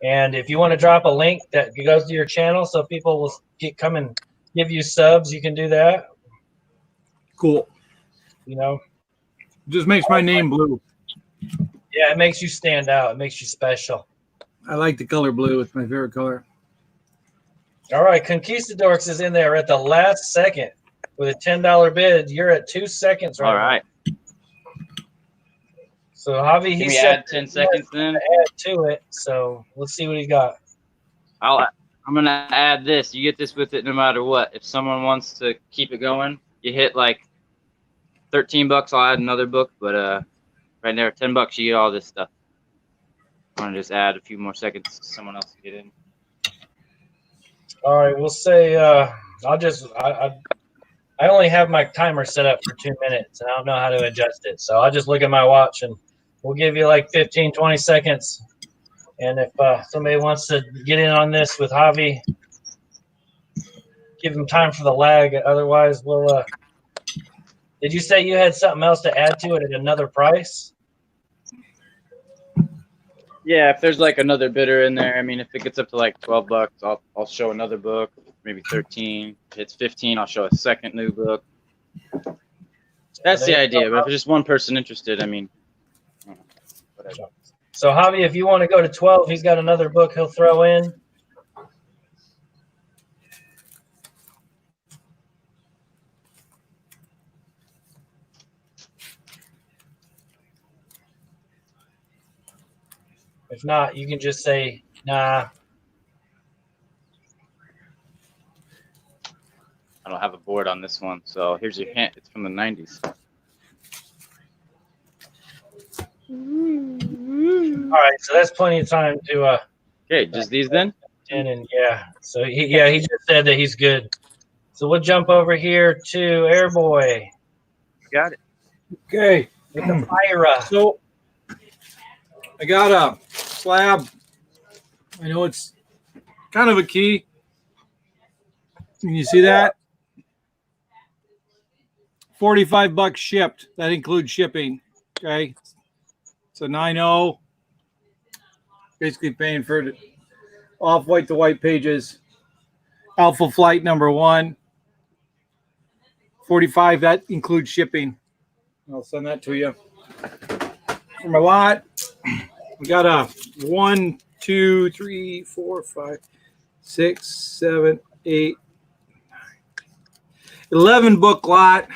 and if you want to drop a link that goes to your channel, so people will come and give you subs, you can do that. cool. It Just makes my name blue. Yeah, it makes you stand out. It makes you special. I like the color blue. It's my favorite color. All right, Conquistadorks is in there at the last second with a $10 bid. You're at 2 seconds All right. So Javi, Can he we said add 10 seconds then? add to it. So let's see what he got. I'm gonna add this. You get this with it no matter what. If someone wants to keep it going, you hit like $13. I'll add another book, but right there, $10. You get all this stuff. I'm gonna just add a few more seconds so someone else can get in. All right, we'll say I only have my timer set up for 2 minutes, and I don't know how to adjust it. So I'll just look at my watch, and we'll give you like 15, 20 seconds. And if somebody wants to get in on this with Javi, give them time for the lag. Otherwise, we'll. Did you say you had something else to add to it at another price? Yeah, if there's like another bidder in there, I mean, if it gets up to like $12, I'll show another book, maybe 13. If it's 15, I'll show a second new book. That's the idea. But if there's just one person interested, I mean, whatever. So Javi, if you want to go to 12, he's got another book he'll throw in. If not, you can just say, nah. I don't have a board on this one, so here's your hint. It's from the 90s. All right, so that's plenty of time to Okay, just these then? and yeah. So he just said that he's good. So we'll jump over here to Airboy Got it. Okay. with the Pyra. So I got a slab. I know it's kind of a key. Can you see that? $45 shipped. That includes shipping. Okay. So 9.0. Basically paying for the off-white to white pages. Alpha flight number 1. 45. That includes shipping. I'll send that to you. For my lot, we got a 1, 2, 3, 4, 5, 6, 7, 8, 11 book lot.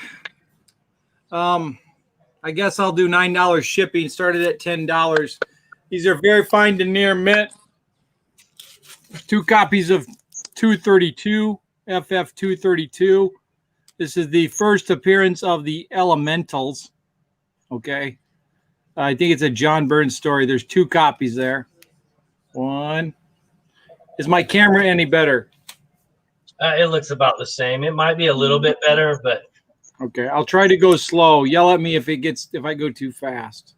I guess I'll do $9 shipping. Started at $10. These are very fine to near mint. 2 copies of 232, FF 232. This is the first appearance of the Elementals. Okay. I think it's a John Burns story. There's 2 copies there. 1. Is my camera any better? It looks about the same. It might be a little bit better, but Okay, I'll try to go slow. Yell at me if I go too fast.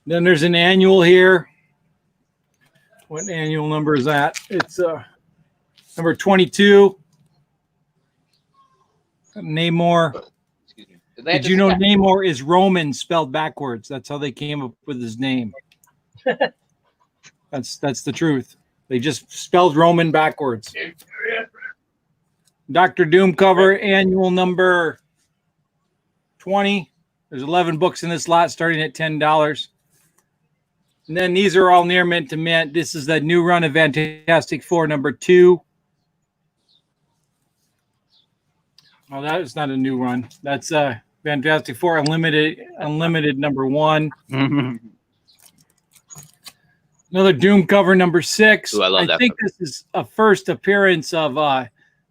Then there's an annual here. What annual number is that? It's number 22. Namor. Excuse me. Did you know Namor is Roman spelled backwards? That's how they came up with his name. That's the truth. They just spelled Roman backwards. Dr. Doom cover, annual number 20. There's 11 books in this lot starting at $10. And then these are all near mint to mint. This is the new run of Fantastic Four number 2. Oh, that is not a new run. That's Fantastic Four Unlimited number 1. Another Doom cover number 6. Ooh, I love that think cover. this is a first appearance of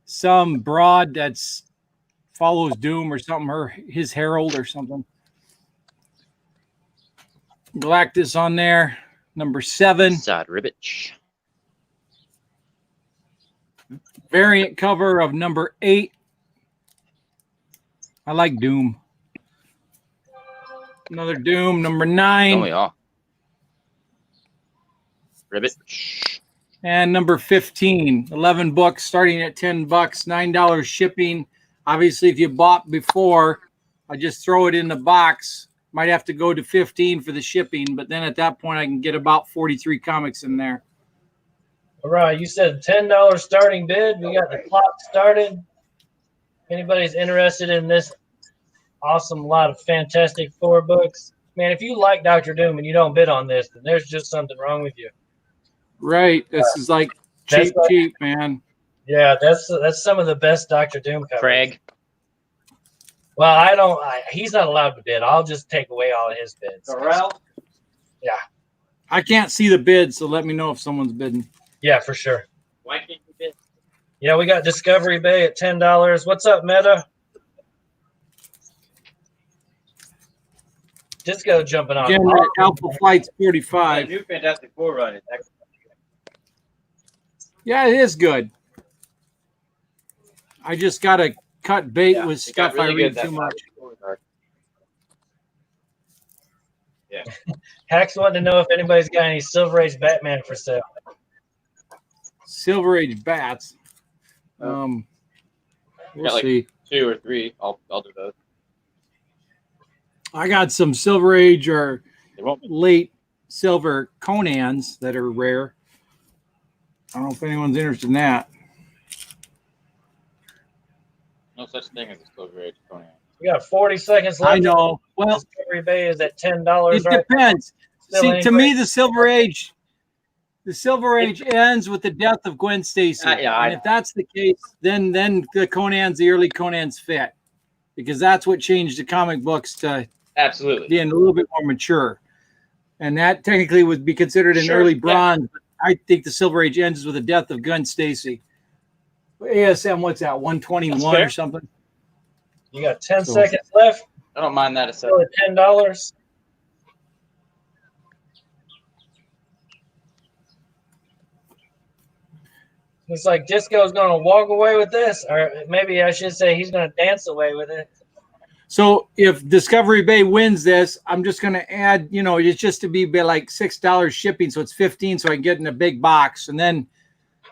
some broad that's follows Doom or something, or his herald or something. Galactus on there, number 7. Side ribbage. Variant cover of number 8. I like Doom. Another Doom, number 9. Don't we all? Ribbit. And number 15, 11 books starting at $10, $9 shipping. Obviously, if you bought before, I just throw it in the box. Might have to go to 15 for the shipping, but then at that point, I can get about 43 comics in there. all right, you said $10 starting bid. We got the clock started. If anybody's interested in this awesome lot of Fantastic Four books, man, if you like Dr. Doom and you don't bid on this, then there's just something wrong with you. Right. This is like That's like- cheap, man. Yeah, that's some of the best Dr. Doom covers. Craig. Well, I don't. He's not allowed to bid. I'll just take away all of his bids. I can't see the bid, so let me know if someone's bidding. Yeah, for sure. Why can't you bid? Yeah, we got Discovery Bay at $10. What's up, Meta? Disco jumping on. Again, Alpha Flight's The 45. new Fantastic Four run is excellent. Yeah, it is good. I just got to cut bait Yeah, with it got stuff I really read good, too that much. Yeah. Hacks wanting to know if anybody's got any Silver Age Batman for sale. Silver Age bats. We'll got, like, see. 2 or 3. I'll do those. I got some Silver Age or They won't be. late silver Conans that are rare. I don't know if anyone's interested in that. No such thing as a Silver Age Conan. We got 40 seconds left. I know. Well, Discovery Bay is at $10 it right now. depends. Still See, ain't to great. me, the Silver Age ends with the death of Gwen Stacy. Yeah, I and if that's the case, then the Conan's, the early Conan's fit, because that's what changed the comic books to Absolutely. being a little bit more mature. And that technically would be considered an Sure, early yeah. bronze. But I think the Silver Age ends with the death of Gwen Stacy. ASM, what's that? 121 That's fair. or something? You got 10 So- seconds left. I don't mind that. Still at $10. Looks like Disco's going to walk away with this, or maybe I should say he's going to dance away with it. So if Discovery Bay wins this, I'm just going to add, it's just to be like $6 shipping. So it's 15. So I can get in a big box, and then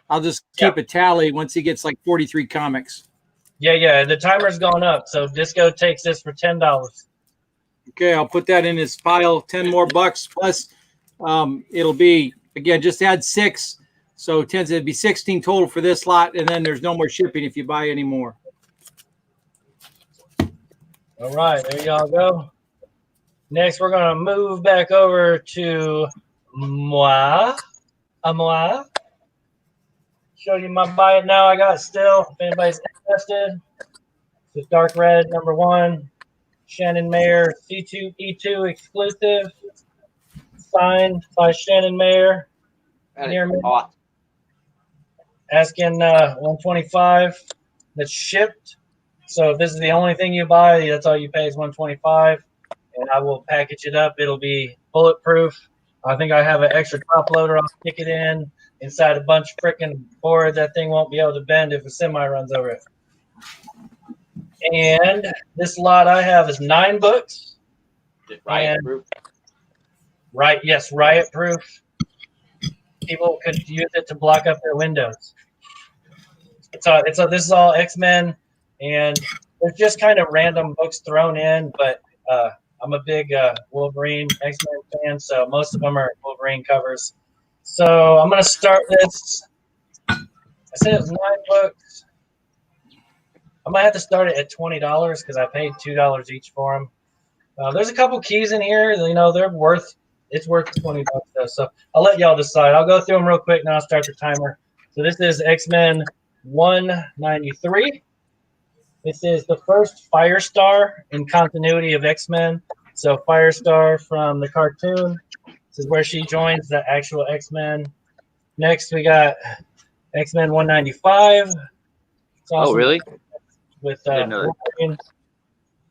I'll just keep a tally once he gets like 43 comics. Yeah. The timer's gone up, so Disco takes this for $10. Okay. I'll put that in his pile. 10 more bucks plus it'll be, again, just add 6. So it'd be 16 total for this lot. And then there's no more shipping if you buy any more. All right, there y'all go. Next, we're going to move back over to moi. Show you my buy it now I got still, if anybody's interested. It's Dark Red, #1. Shannon Mayer, C2E2 exclusive. Signed by Shannon Mayer. Near me. Hot. Asking $125. That's shipped. So if this is the only thing you buy, that's all you pay is $125, and I will package it up. It'll be bulletproof. I think I have an extra top loader. I'll stick it inside a bunch of freaking boards. That thing won't be able to bend if a semi runs over it. And this lot I have is 9 books. Riot And- proof. Yes, riot proof. People could use it to block up their windows. This is all X-Men. And there's just kind of random books thrown in, but I'm a big Wolverine X-Men fan, so most of them are Wolverine covers. So I'm going to start this. I said it was 9 books. I might have to start it at $20 because I paid $2 each for them. There's a couple keys in here. It's worth $20 though. So I'll let y'all decide. I'll go through them real quick, and I'll start the timer. So this is X-Men 193. This is the first Firestar in continuity of X-Men. So Firestar from the cartoon. This is where she joins the actual X-Men. Next, we got X-Men 195. It's Oh, awesome. really? With Didn't know that. Wolverine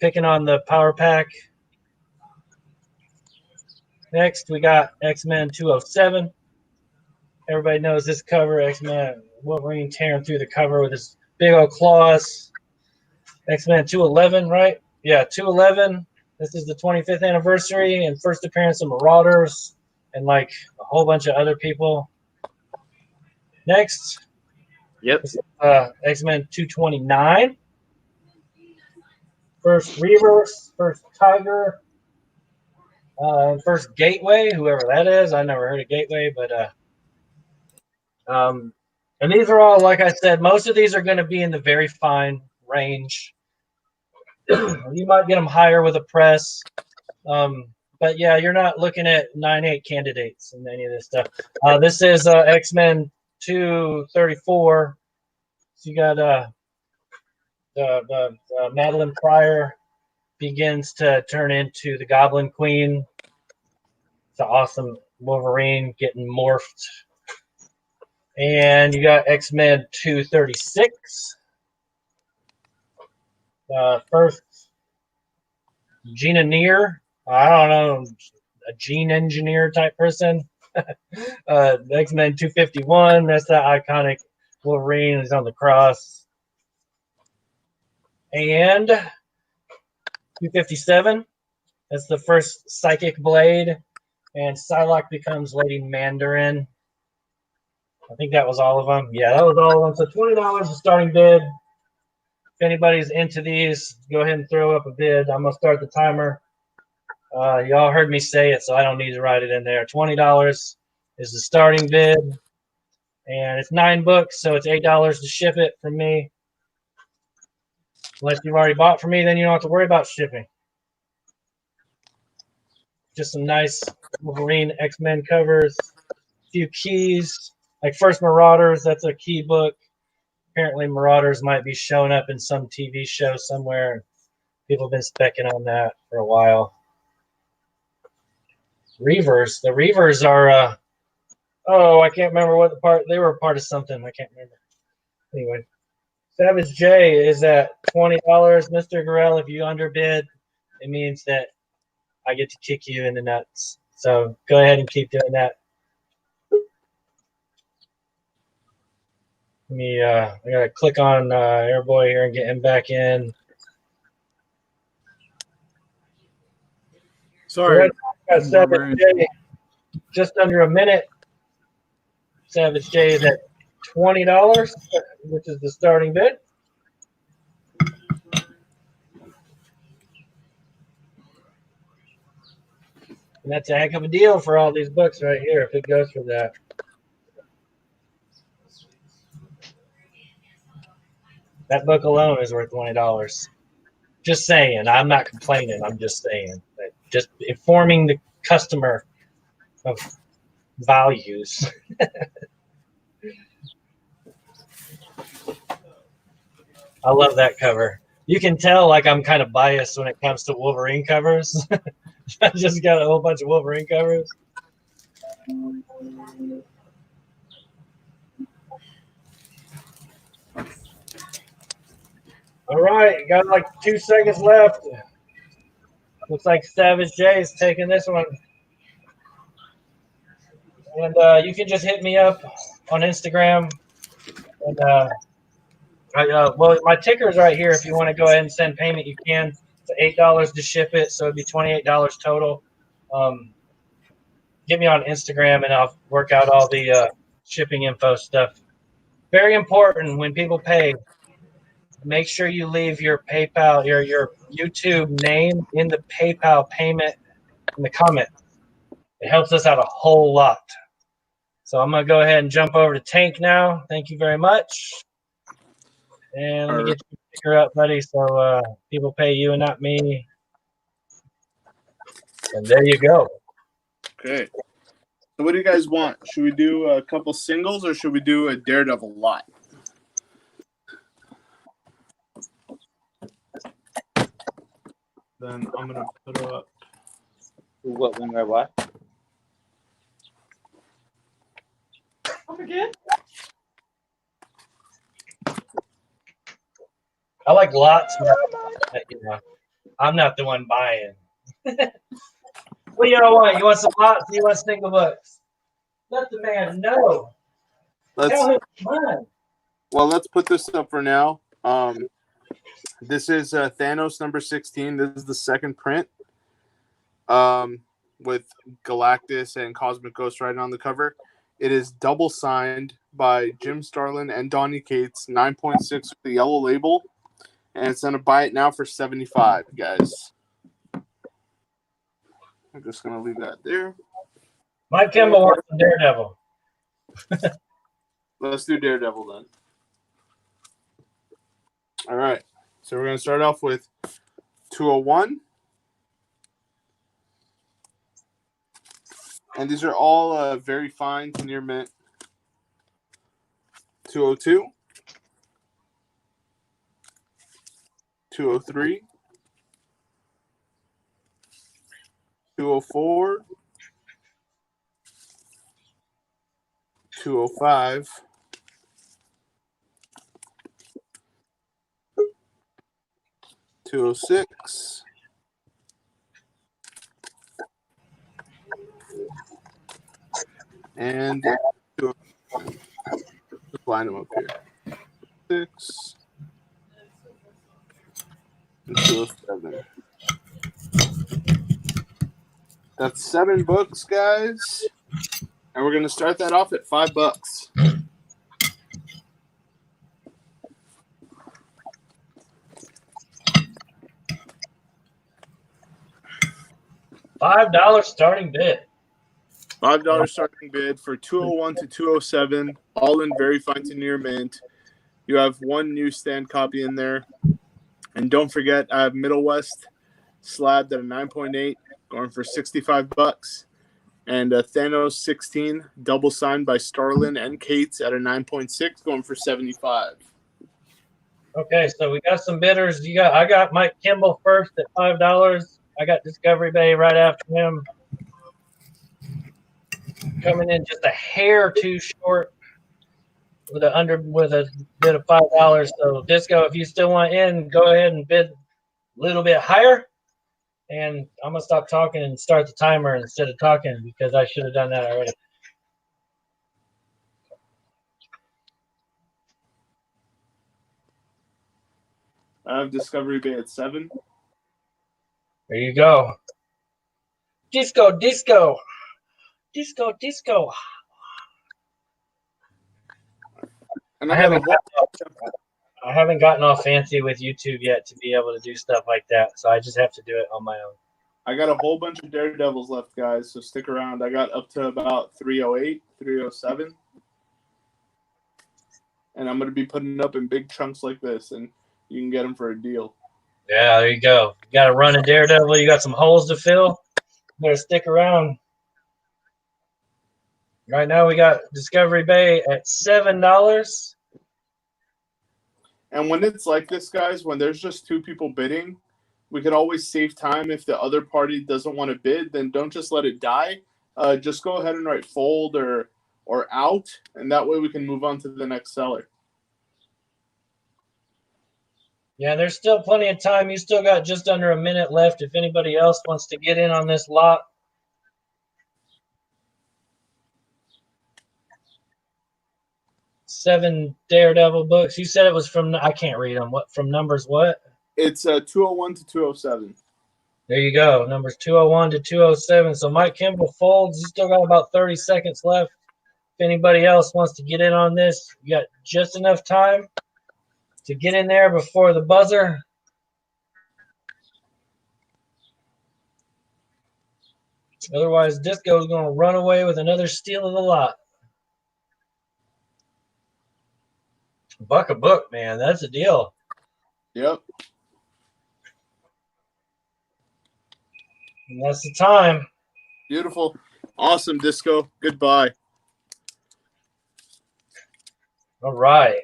picking on the power pack. Next, we got X-Men 207. Everybody knows this cover. X-Men Wolverine tearing through the cover with his big old claws. X-Men 211, right? Yeah, 211. This is the 25th anniversary and first appearance of Marauders and like a whole bunch of other people. Next, Yep. X-Men 229. First Reavers, first Tiger, first Gateway, whoever that is. I never heard of Gateway, but and these are all, like I said, most of these are going to be in the very fine range. You might get them higher with a press, but yeah, you're not looking at 9.8 candidates and any of this stuff. This is X-Men 234. So you got the Madeline Pryor begins to turn into the Goblin Queen. It's an awesome Wolverine getting morphed. And you got X-Men 236. First, Gina Neer. I don't know, a gene engineer type person. X-Men 251. That's that iconic Wolverine. He's on the cross. And 257. That's the first Psychic Blade. And Psylocke becomes Lady Mandarin. I think that was all of them. Yeah, that was all of them. So $20 is starting bid. If anybody's into these, go ahead and throw up a bid. I'm going to start the timer. Y'all heard me say it, so I don't need to write it in there. $20 is the starting bid. And it's 9 books, so it's $8 to ship it from me. Unless you've already bought from me, then you don't have to worry about shipping. Just some nice Wolverine X-Men covers. A few keys. Like First Marauders, that's a key book. Apparently Marauders might be showing up in some TV show somewhere. People have been specking on that for a while. Reavers. The Reavers are, I can't remember what the part, they were a part of something. I can't remember. Anyway, Savage J is at $20. Mr. Gorell, if you underbid, it means that I get to kick you in the nuts. So go ahead and keep doing that. Let me, I gotta click on Airboy here and get him back in. Sorry. Got Savage J just under a minute. Savage J is at $20, which is the starting bid. And that's a heck of a deal for all these books right here if it goes for that. That book alone is worth $20. Just saying. I'm not complaining. I'm just saying. Just informing the customer of values. I love that cover. You can tell like I'm kind of biased when it comes to Wolverine covers. I just got a whole bunch of Wolverine covers. All right, got like 2 seconds left. Looks like Savage J is taking this one. And you can just hit me up on Instagram. And well, my ticker's right here. If you want to go ahead and send payment, you can. It's $8 to ship it, so it'd be $28 total. Get me on Instagram, and I'll work out all the shipping info stuff. Very important when people pay. Make sure you leave your PayPal, your YouTube name in the PayPal payment in the comment. It helps us out a whole lot. So I'm going to go ahead and jump over to Tank now. Thank you very much. And let me get your sticker up, buddy, so people pay you and not me. And there you go. Okay. So what do you guys want? Should we do a couple singles or should we do a Daredevil lot? Then I'm going to put up. What, when, where, what? Come again? I like lots more. You know, I'm not the one buying. What do y'all want? You want some lots? Do you want single books? Let the man know. Tell him, come on. Well, let's put this up for now. This is Thanos number 16. This is the second print with Galactus and Cosmic Ghost Rider on the cover. It is double signed by Jim Starlin and Donny Cates, 9.6 with the yellow label. And it's going to buy it now for $75, guys. I'm just going to leave that there. Mike Kimball wants some Daredevil. Let's do Daredevil then. All right. So we're going to start off with 201. And these are all very fine to near mint. 202. 203. 204, 205, 206, and just line them up here. 6 and 207. That's 7 books, guys. And we're gonna start that off at $5. $5 starting bid. $5 starting bid for 201 to 207, all in very fine to near mint. You have 1 newsstand copy in there. And don't forget, I have Middle West slabbed at a 9.8, going for $65. And Thanos 16, double signed by Starlin and Cates at a 9.6, going for $75. Okay, so we got some bidders. I got Mike Kimball first at $5. I got Discovery Bay right after him. Coming in just a hair too short with a bid of $5. So Disco, if you still want in, go ahead and bid a little bit higher. And I'm gonna stop talking and start the timer instead of talking because I should have done that already. I have Discovery Bay at 7. There you go. Disco, disco, disco, disco. And I haven't gotten all fancy with YouTube yet to be able to do stuff like that, so I just have to do it on my own. I got a whole bunch of Daredevils left, guys, so stick around. I got up to about 308, 307. And I'm going to be putting up in big chunks like this, and you can get them for a deal. Yeah, there you go. You got to run a Daredevil. You got some holes to fill. You better stick around. Right now we got Discovery Bay at $7. And when it's like this, guys, when there's just 2 people bidding, we could always save time. If the other party doesn't want to bid, then don't just let it die. Just go ahead and write fold or out, and that way we can move on to the next seller. Yeah, there's still plenty of time. You still got just under a minute left if anybody else wants to get in on this lot. Seven Daredevil books. You said it was from, I can't read them. What, from numbers what? It's 201 to 207. There you go. Numbers 201 to 207. So Mike Kimball folds. You still got about 30 seconds left. If anybody else wants to get in on this, you got just enough time to get in there before the buzzer. Otherwise, Disco is going to run away with another steal of the lot. $1 a book, man. That's a deal. Yep. And that's the time. Beautiful. Awesome, Disco. Goodbye. All right.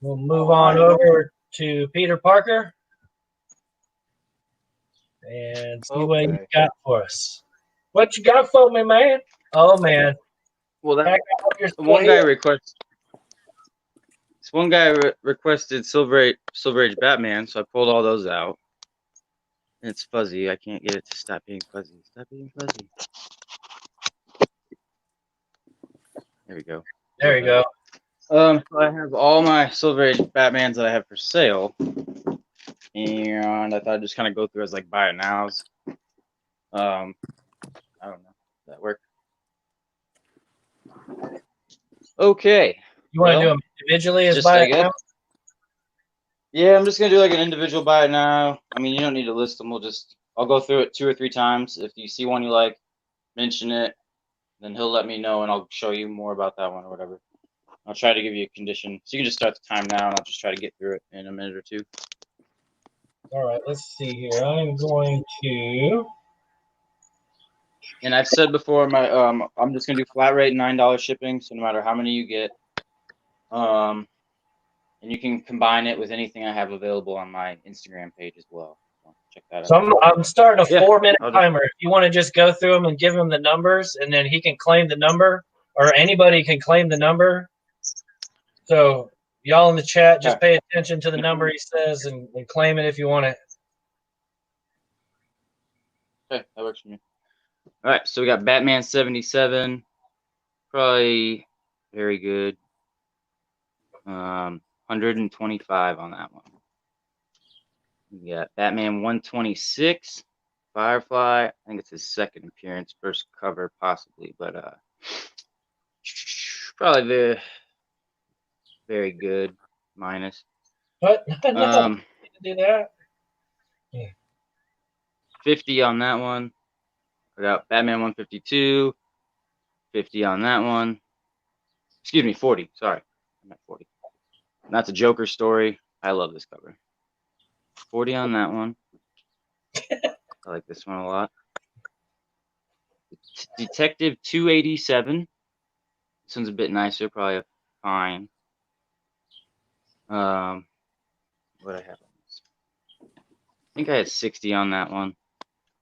We'll move on over to Peter Parker and see what you got for us. What you got for me, man? Oh, man. Well, that one guy requested Silver Age Batman, so I pulled all those out. And it's fuzzy. I can't get it to stop being fuzzy. Stop being fuzzy. There we go. There you go. So I have all my Silver Age Batmans that I have for sale, and I thought I'd just kind of go through as like buy it nows. I don't know. Does that work? Okay. You want to do them individually as just, buy I it guess. now? Yeah, I'm just gonna do like an individual buy it now. I mean, you don't need to list them. I'll go through it 2 or 3 times. If you see one you like, mention it. Then he'll let me know, and I'll show you more about that one or whatever. I'll try to give you a condition. So you can just start the time now, and I'll just try to get through it in a minute or 2. All right, let's see here. I'm going to. And I've said before, I'm just gonna do flat rate $9 shipping. So no matter how many you get, and you can combine it with anything I have available on my Instagram page as well. So check that So out. I'm starting a Yeah, 4-minute I'll do- timer. If you want to just go through them and give him the numbers, and then he can claim the number, or anybody can claim the number. So y'all in the chat, just pay attention to the number he says and claim it if you want it. Okay, that works for me. All right, so we got Batman 77, probably very good. 125 on that one. We got Batman 126, Firefly. I think it's his second appearance, first cover possibly, but probably very good. Minus. What? No, do that. 50 on that one. We got Batman 152, 50 on that one. Excuse me, 40. Sorry, I'm at 40. And that's a Joker story. I love this cover. 40 on that one. I like this one a lot. Detective 287. This one's a bit nicer, probably a fine. What I have on this? I think I had 60 on that one.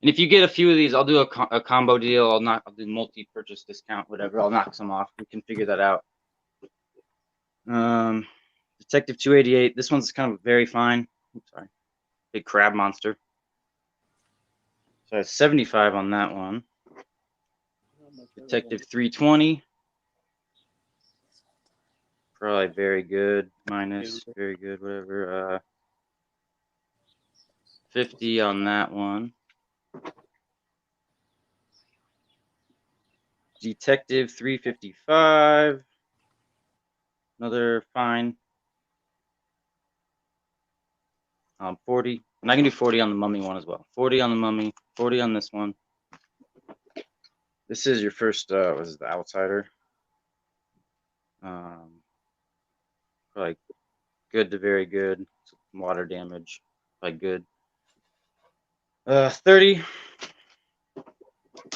And if you get a few of these, I'll do a combo deal. I'll do multi-purchase discount, whatever. I'll knock some off. We can figure that out. Detective 288. This one's kind of very fine. Oops, sorry. Big crab monster. So I have 75 on that one. Detective 320. Probably very good. Minus very good, whatever. 50 on that one. Detective 355. Another fine. 40. And I can do 40 on the Mummy one as well. 40 on the Mummy. 40 on this one. This is your first, what is it, the Outsider. Probably good to very good. Water damage. Probably good. 30.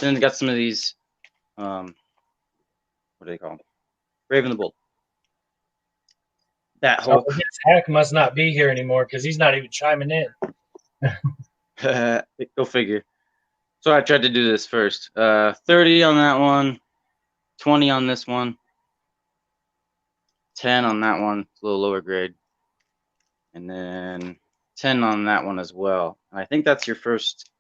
Then got some of these, what do they call them? Raven the Bold. That Oh, Hulk. his hack must not be here anymore because he's not even chiming in. Go figure. So I tried to do this first. 30 on that one. 20 on this one. 10 on that one. It's a little lower grade. And then 10 on that one as well. And I think that's your first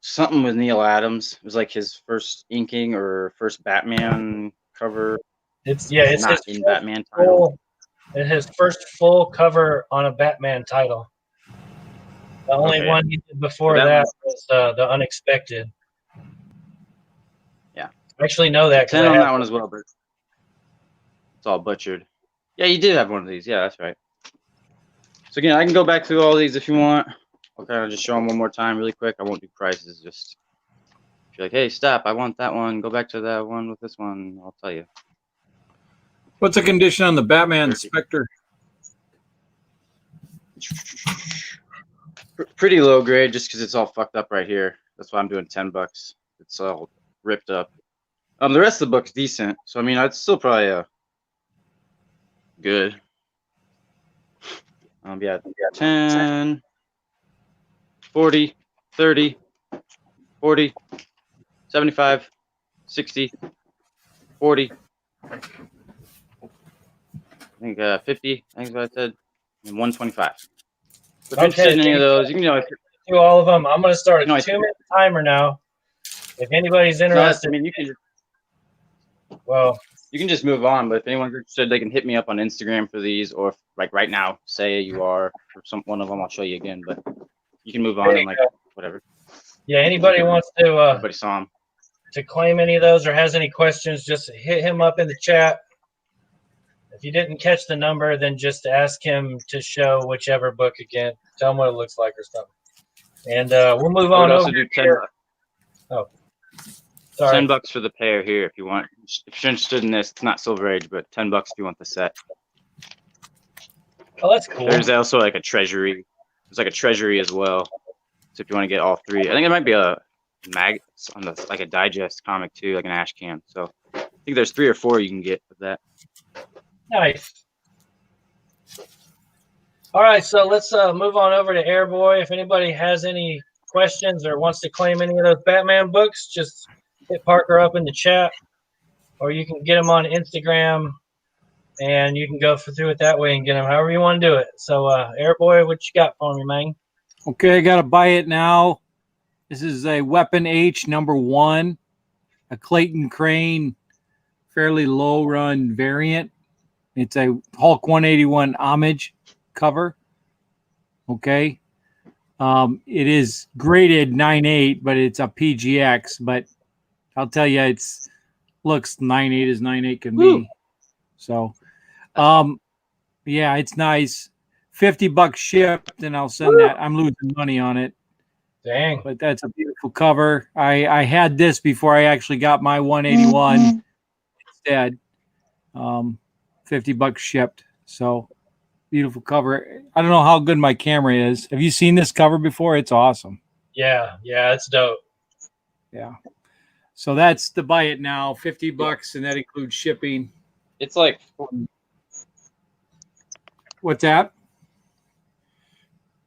something with Neil Adams. It was like his first inking or first Batman cover. It's not his in Batman title. It's his first full cover on a Batman title. The only one he did before that was The Unexpected. Yeah. I actually know that. 10 on that one as well, but it's all butchered. Yeah, you did have one of these. Yeah, that's right. So again, I can go back through all these if you want. I'll kind of just show them one more time really quick. I won't do prices. Just if you're like, hey, stop, I want that one. Go back to that one with this one. I'll tell you. What's the condition on the Batman Spectre? Pretty low grade just because it's all fucked up right here. That's why I'm doing $10. It's all ripped up. The rest of the book's decent. So, I mean, I'd still probably good. Yeah, 10, 40, 30, 40, 75, 60, 40. I think 50, I think is what I said, and 125. So if you're interested in any of those, you can do all of them. I'm going to start a 2-minute timer now. If anybody's interested, I mean, you can. Well, you can just move on. But if anyone's interested, they can hit me up on Instagram for these, or if, like right now, say you are for one of them. I'll show you again, but you can move on and like whatever. Yeah, anybody wants to everybody saw them. To claim any of those or has any questions, just hit him up in the chat. If you didn't catch the number, then just ask him to show whichever book again. Tell him what it looks like or something. And we'll move on over do here. Oh, sorry. $10 for the pair here if you want. If you're interested in this, it's not Silver Age, but $10 if you want the set. Oh, that's cool. There's also like a treasury. There's like a treasury as well. So if you want to get all three, I think it might be a on the like a digest comic too, like an ash can. So I think there's 3 or 4 you can get with that. Nice. All right, so let's move on over to Airboy. If anybody has any questions or wants to claim any of those Batman books, just hit Parker up in the chat, or you can get them on Instagram, and you can go through it that way and get them however you want to do it. So, Airboy, what you got for me, man? Okay, I got to buy it now. This is a Weapon H #1, a Clayton Crane, fairly low run variant. It's a Hulk 181 homage cover. Okay. It is graded 9.8, but it's a PGX. But I'll tell you, it's looks 9.8 as 9.8 can be. So, yeah, it's nice. $50 shipped, and I'll send that. I'm losing money on it. Dang. But that's a beautiful cover. I had this before I actually got my 181 instead. $50 shipped. So beautiful cover. I don't know how good my camera is. Have you seen this cover before? It's awesome. Yeah, it's dope. Yeah. So that's the buy it now, $50, and that includes shipping. It's like What's that?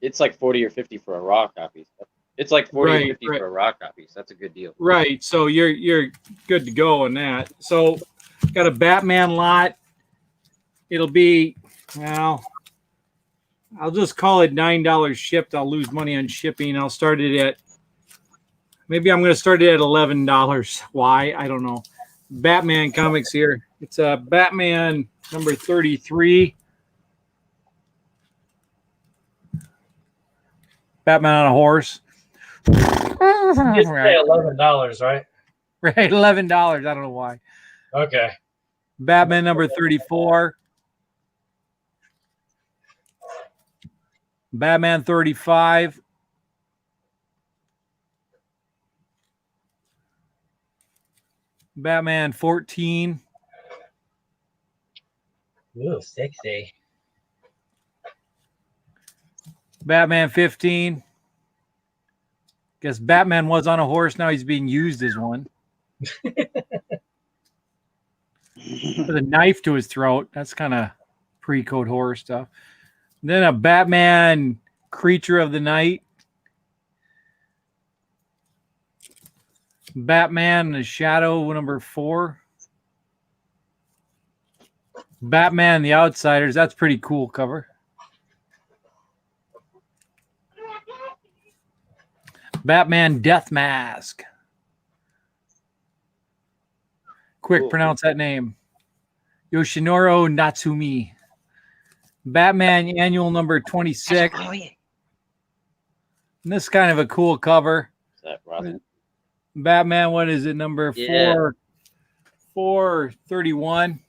it's like 40 or 50 for a raw copy. It's like 40 Right, or 50 right. for a raw copy. So that's a good deal. Right. So you're good to go on that. So got a Batman lot. It'll be, well, I'll just call it $9 shipped. I'll lose money on shipping. I'll start it at, maybe I'm going to start it at $11. Why? I don't know. Batman comics here. It's a Batman number 33. Batman on a horse. You just say $11, right? Right, $11. I don't know why. Okay. Batman number 34. Batman 35. Batman 14. Ooh, sexy. Batman 15. Guess Batman was on a horse. Now he's being used as one. With a knife to his throat. That's kind of pre-code horror stuff. Then a Batman Creature of the Night. Batman the Shadow number 4. Batman the Outsiders. That's pretty cool cover. Batman Death Mask. Quick, Cool. pronounce that name. Yoshinoro Natsumi. Batman Annual number 26. Oh yeah. And this is kind of a cool cover. Is that Robin? Batman, what is it? Number Yeah. 431.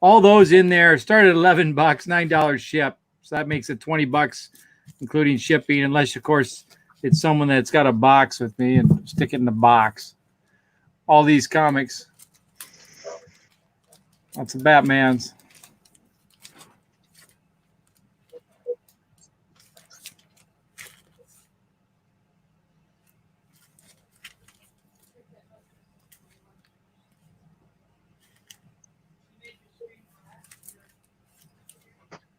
All those in there start at $11, $9 ship. So that makes it $20, including shipping, unless of course it's someone that's got a box with me and stick it in the box. All these comics. Lots of Batmans.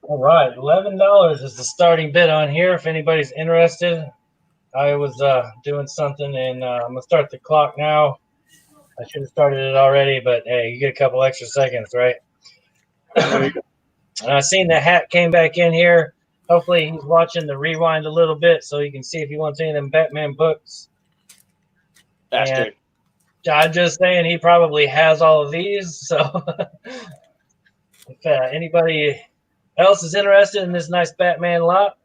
All right, $11 is the starting bid on here. If anybody's interested, I was doing something, and I'm gonna start the clock now. I should have started it already, but hey, you get a couple extra seconds, right? And I seen the hat came back in here. Hopefully, he's watching the rewind a little bit so he can see if he wants any of them Batman books. Bastard. I'm just saying he probably has all of these. So if anybody else is interested in this nice Batman lot,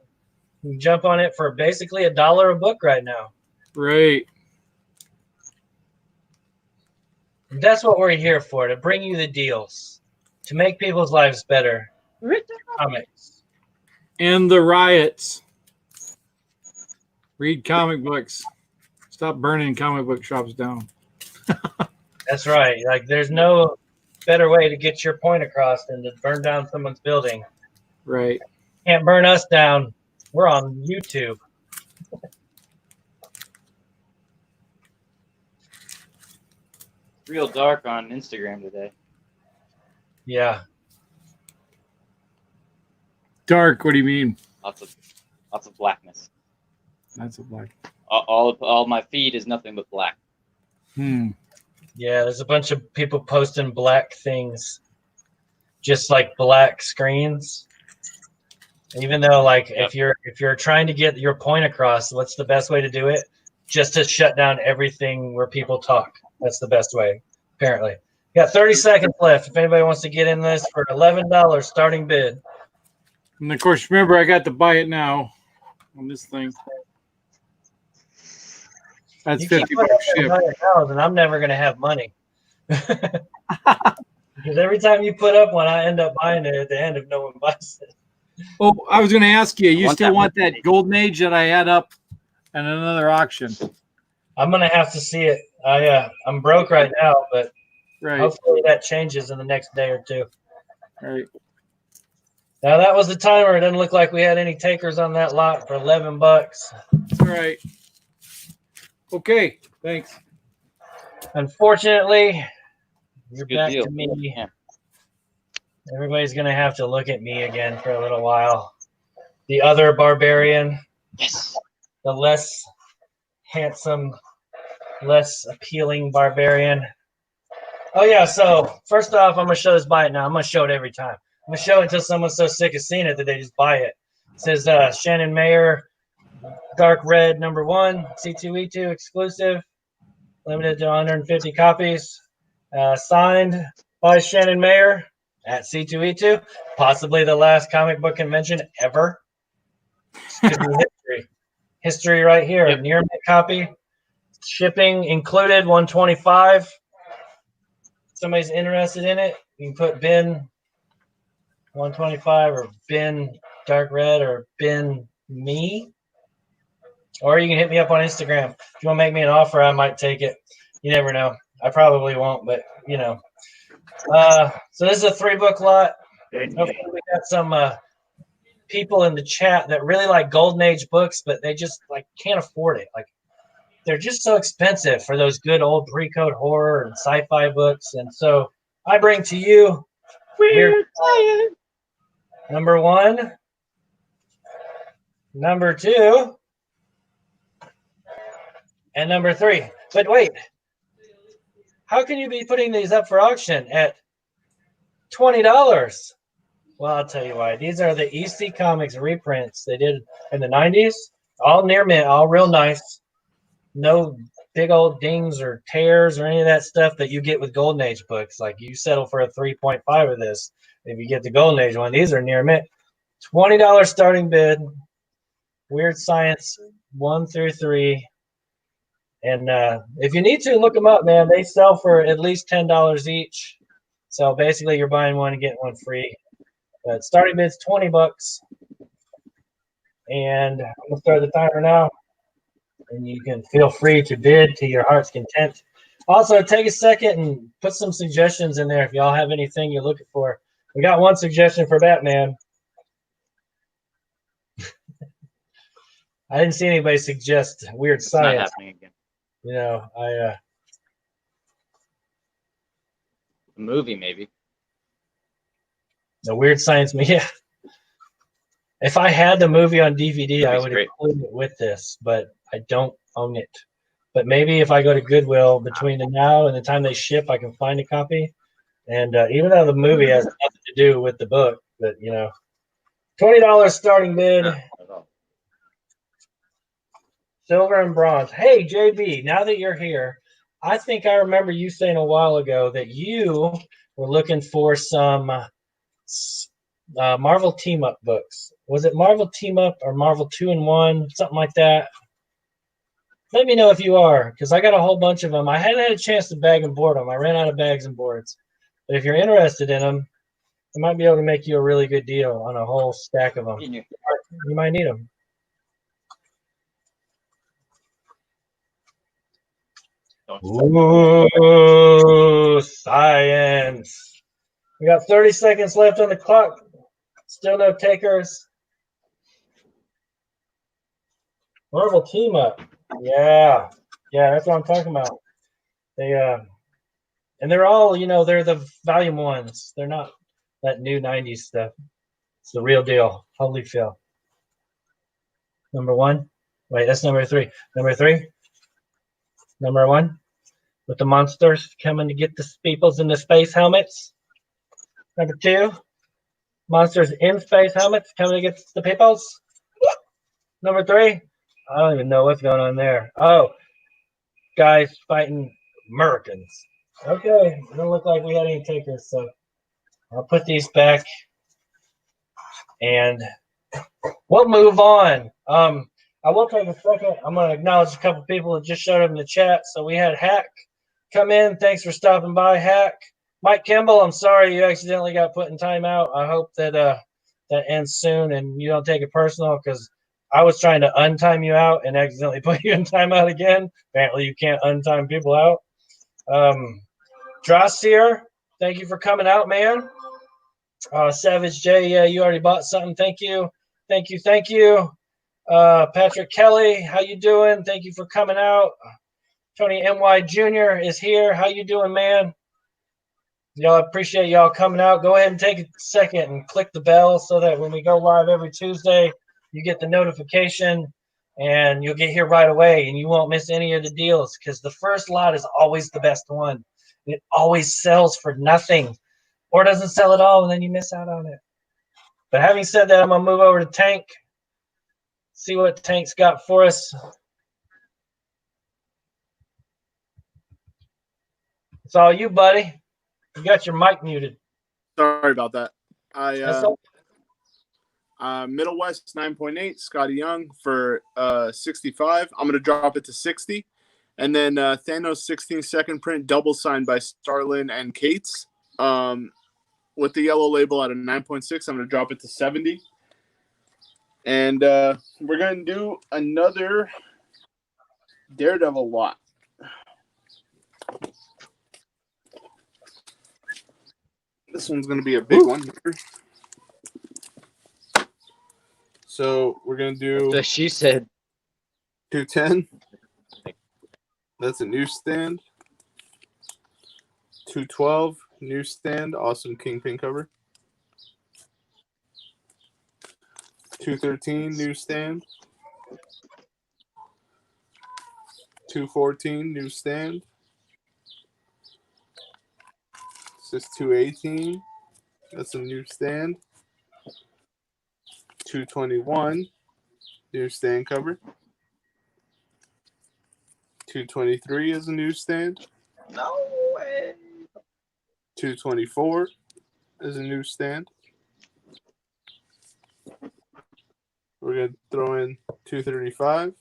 you can jump on it for basically $1 a book right now. Right. That's what we're here for, to bring you the deals, to make people's lives better. Comics. And the riots. Read comic books. Stop burning comic book shops down. That's right. Like, there's no better way to get your point across than to burn down someone's building. Right. Can't burn us down. We're on YouTube. Real dark on Instagram today. Yeah. Dark. What do you mean? Lots of blackness. That's a black. All my feed is nothing but black. Hmm. Yeah, there's a bunch of people posting black things, just like black screens. Even though, like, if you're trying to get your point across, what's the best way to do it? Just to shut down everything where people talk. That's the best way, apparently. Got 30 seconds left. If anybody wants to get in this for $11 starting bid. And of course, remember, I got to buy it now on this thing. That's You keep $50 putting up ship. $100, and I'm never going to have money. Because every time you put up one, I end up buying it at the end if no one buys it. Oh, I was going to ask you. You want still that want that golden age that I had up at another auction? I'm going to have to see it. I'm broke right now, but Right. hopefully that changes in the next day or two. Right. Now that was the timer. It doesn't look like we had any takers on that lot for $11. All right. Okay. Thanks. Unfortunately, you're Good back deal. to me. Yeah. Everybody's going to have to look at me again for a little while. The other barbarian, Yes. the less handsome, less appealing barbarian. Oh, yeah. So, first off, I'm going to show this buy it now. I'm going to show it every time. I'm going to show it until someone's so sick of seeing it that they just buy it. It says Shannon Mayer, dark red, #1, C2E2 exclusive, limited to 150 copies. Signed by Shannon Mayer at C2E2, possibly the last comic book convention ever. Could be history. History right here. Yep. Near mint copy. Shipping included, $125. Somebody's interested in it, you can put bin 125 or bin dark red or bin me. Or you can hit me up on Instagram. If you want to make me an offer, I might take it. You never know. I probably won't, but you know. So this is a 3-book lot. Hopefully we got some people in the chat that really like Golden Age books, but they just like can't afford it. Like they're just so expensive for those good old pre-code horror and sci-fi books. And so I bring to you Weird Science. #1, #2, and #3. But wait, how can you be putting these up for auction at $20? Well, I'll tell you why. These are the EC Comics reprints they did in the 90s. All near mint, all real nice. No big old dings or tears or any of that stuff that you get with Golden Age books. Like you settle for a 3.5 of this if you get the Golden Age one. These are near mint. $20 starting bid. Weird Science 1 through 3. And if you need to, look them up, man. They sell for at least $10 each. So basically, you're buying one and getting one free. But starting bid's $20. And I'm going to start the timer now. And you can feel free to bid to your heart's content. Also, take a second and put some suggestions in there if y'all have anything you're looking for. We got one suggestion for Batman. I didn't see anybody suggest Weird It's Science. not happening again. You know, The movie, maybe. the Weird Science, yeah. If I had the movie on DVD, I would include it with this, but I don't own it. But maybe if I go to Goodwill between the now and the time they ship, I can find a copy. And even though the movie has nothing to do with the book, but you know, $20 starting bid. Not at all. Silver and bronze. Hey, JB, now that you're here, I think I remember you saying a while ago that you were looking for some Marvel team-up books. Was it Marvel Team-Up or Marvel 2-in-1, something like that? Let me know if you are, because I got a whole bunch of them. I hadn't had a chance to bag and board them. I ran out of bags and boards. But if you're interested in them, I might be able to make you a really good deal on a whole stack of them. You might need them. Ooh, science. We got 30 seconds left on the clock. Still no takers. Marvel team up. Yeah. Yeah, that's what I'm talking about. They and they're all, you know, they're the volume ones. They're not that new 90s stuff. It's the real deal. Holy Phil. Number 1. Wait, that's number 3. Number 3. Number 1. With the monsters coming to get the peoples in the space helmets. Number 2. Monsters in space helmets coming to get the peoples. Number 3. I don't even know what's going on there. Oh, guys fighting Americans. Okay, it don't look like we had any takers, so I'll put these back and we'll move on. I will take a second. I'm going to acknowledge a couple people that just showed up in the chat. So we had Hack come in. Thanks for stopping by, Hack. Mike Kimball, I'm sorry you accidentally got put in timeout. I hope that that ends soon and you don't take it personal, because I was trying to untime you out and accidentally put you in timeout again. Apparently you can't untime people out. Drossier, thank you for coming out, man. Savage J, yeah, you already bought something. Thank you. Thank you. Thank you. Patrick Kelly, how you doing? Thank you for coming out. Tony MY Jr. is here. How you doing, man? Y'all, appreciate y'all coming out. Go ahead and take a second and click the bell so that when we go live every Tuesday, you get the notification and you'll get here right away and you won't miss any of the deals, because the first lot is always the best one. It always sells for nothing or doesn't sell at all, and then you miss out on it. But having said that, I'm going to move over to Tank, see what Tank's got for us. It's all you, buddy. You got your mic muted. Sorry about that. That's all. Middle West 9.8, Scotty Young for 65. I'm going to drop it to 60. And then Thanos 16 second print, double signed by Starlin and Cates. With the yellow label at a 9.6, I'm going to drop it to 70. And we're going to do another Daredevil lot. This one's going to be a big one here. So we're going to do... So she said 210. That's a newsstand. 212 newsstand, awesome Kingpin cover. 213 newsstand. 214 newsstand. This is 218. That's a newsstand. 221 newsstand cover. 223 is a newsstand. no way. 224 is a newsstand. We're going to throw in 235.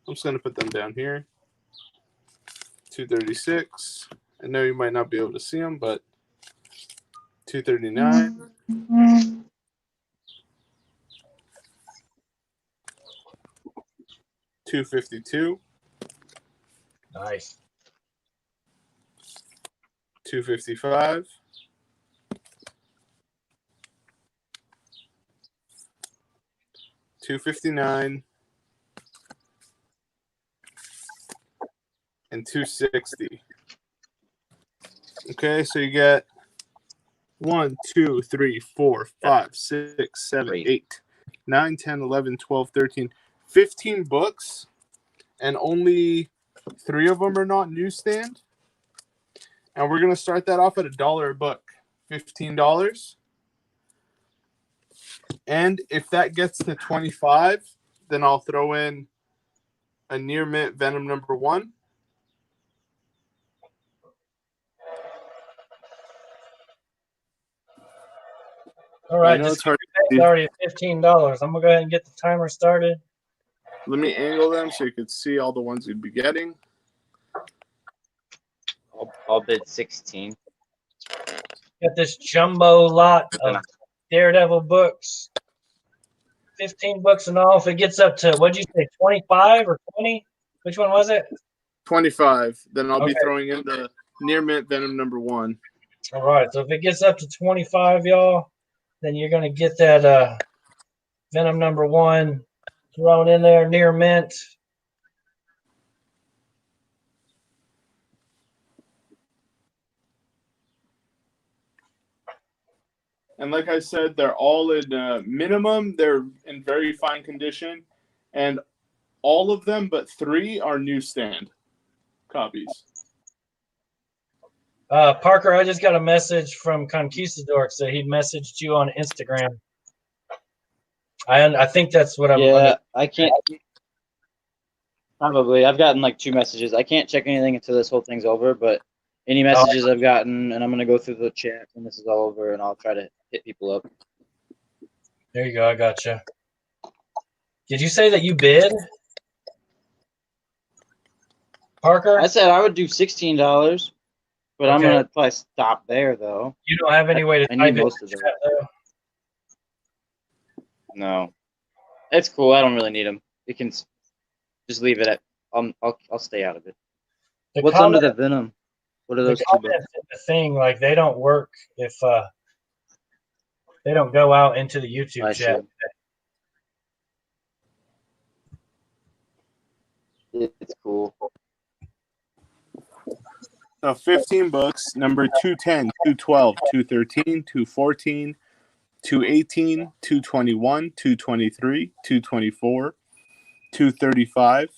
I'm just going to put them down here. 236. I know you might not be able to see them, but 239. 252. Nice. 255. 259. And 260. Okay, so you get 1, 2, 3, 4, 5, 6, 7, 8, 9, 10, 11, 12, 13, 15 books, and only 3 of them are not newsstand. And we're going to start that off at $1 a book, $15. And if that gets to 25, then I'll throw in a near mint Venom number 1. All right, I know just it's hard to it's see. already at $15. I'm gonna go ahead and get the timer started. Let me angle them so you can see all the ones you'd be getting. I'll bid 16. Got this jumbo lot of Daredevil books. 15 books in all. If it gets up to, what'd you say, 25 or 20? Which one was it? 25. Then I'll be Okay. throwing in the near mint Venom number 1. All right, so if it gets up to 25, y'all, then you're gonna get that Venom number 1 thrown in there near mint. And like I said, they're all in minimum. They're in very fine condition. And all of them but 3 are newsstand copies. Parker, I just got a message from Conquistador that he messaged you on Instagram. I think that's what I'm. Yeah, I can't. Probably. I've gotten like 2 messages. I can't check anything until this whole thing's over, but any messages I've gotten, and I'm going to go through the chat when this is all over, and I'll try to hit people up. There you go. I gotcha. Did you say that you bid, Parker? I said I would do $16, but I'm going to probably stop there, though. You don't have any way to I need most of them. though? No. It's cool. I don't really need them. You can just leave it at. I'll stay out of it. What's under the Venom? What are those the 2 comments books? in the thing, like they don't work if they don't go out into the YouTube I chat. It's cool. So 15 books, number 210, 212, 213, 214, 218, 221, 223, 224, 235,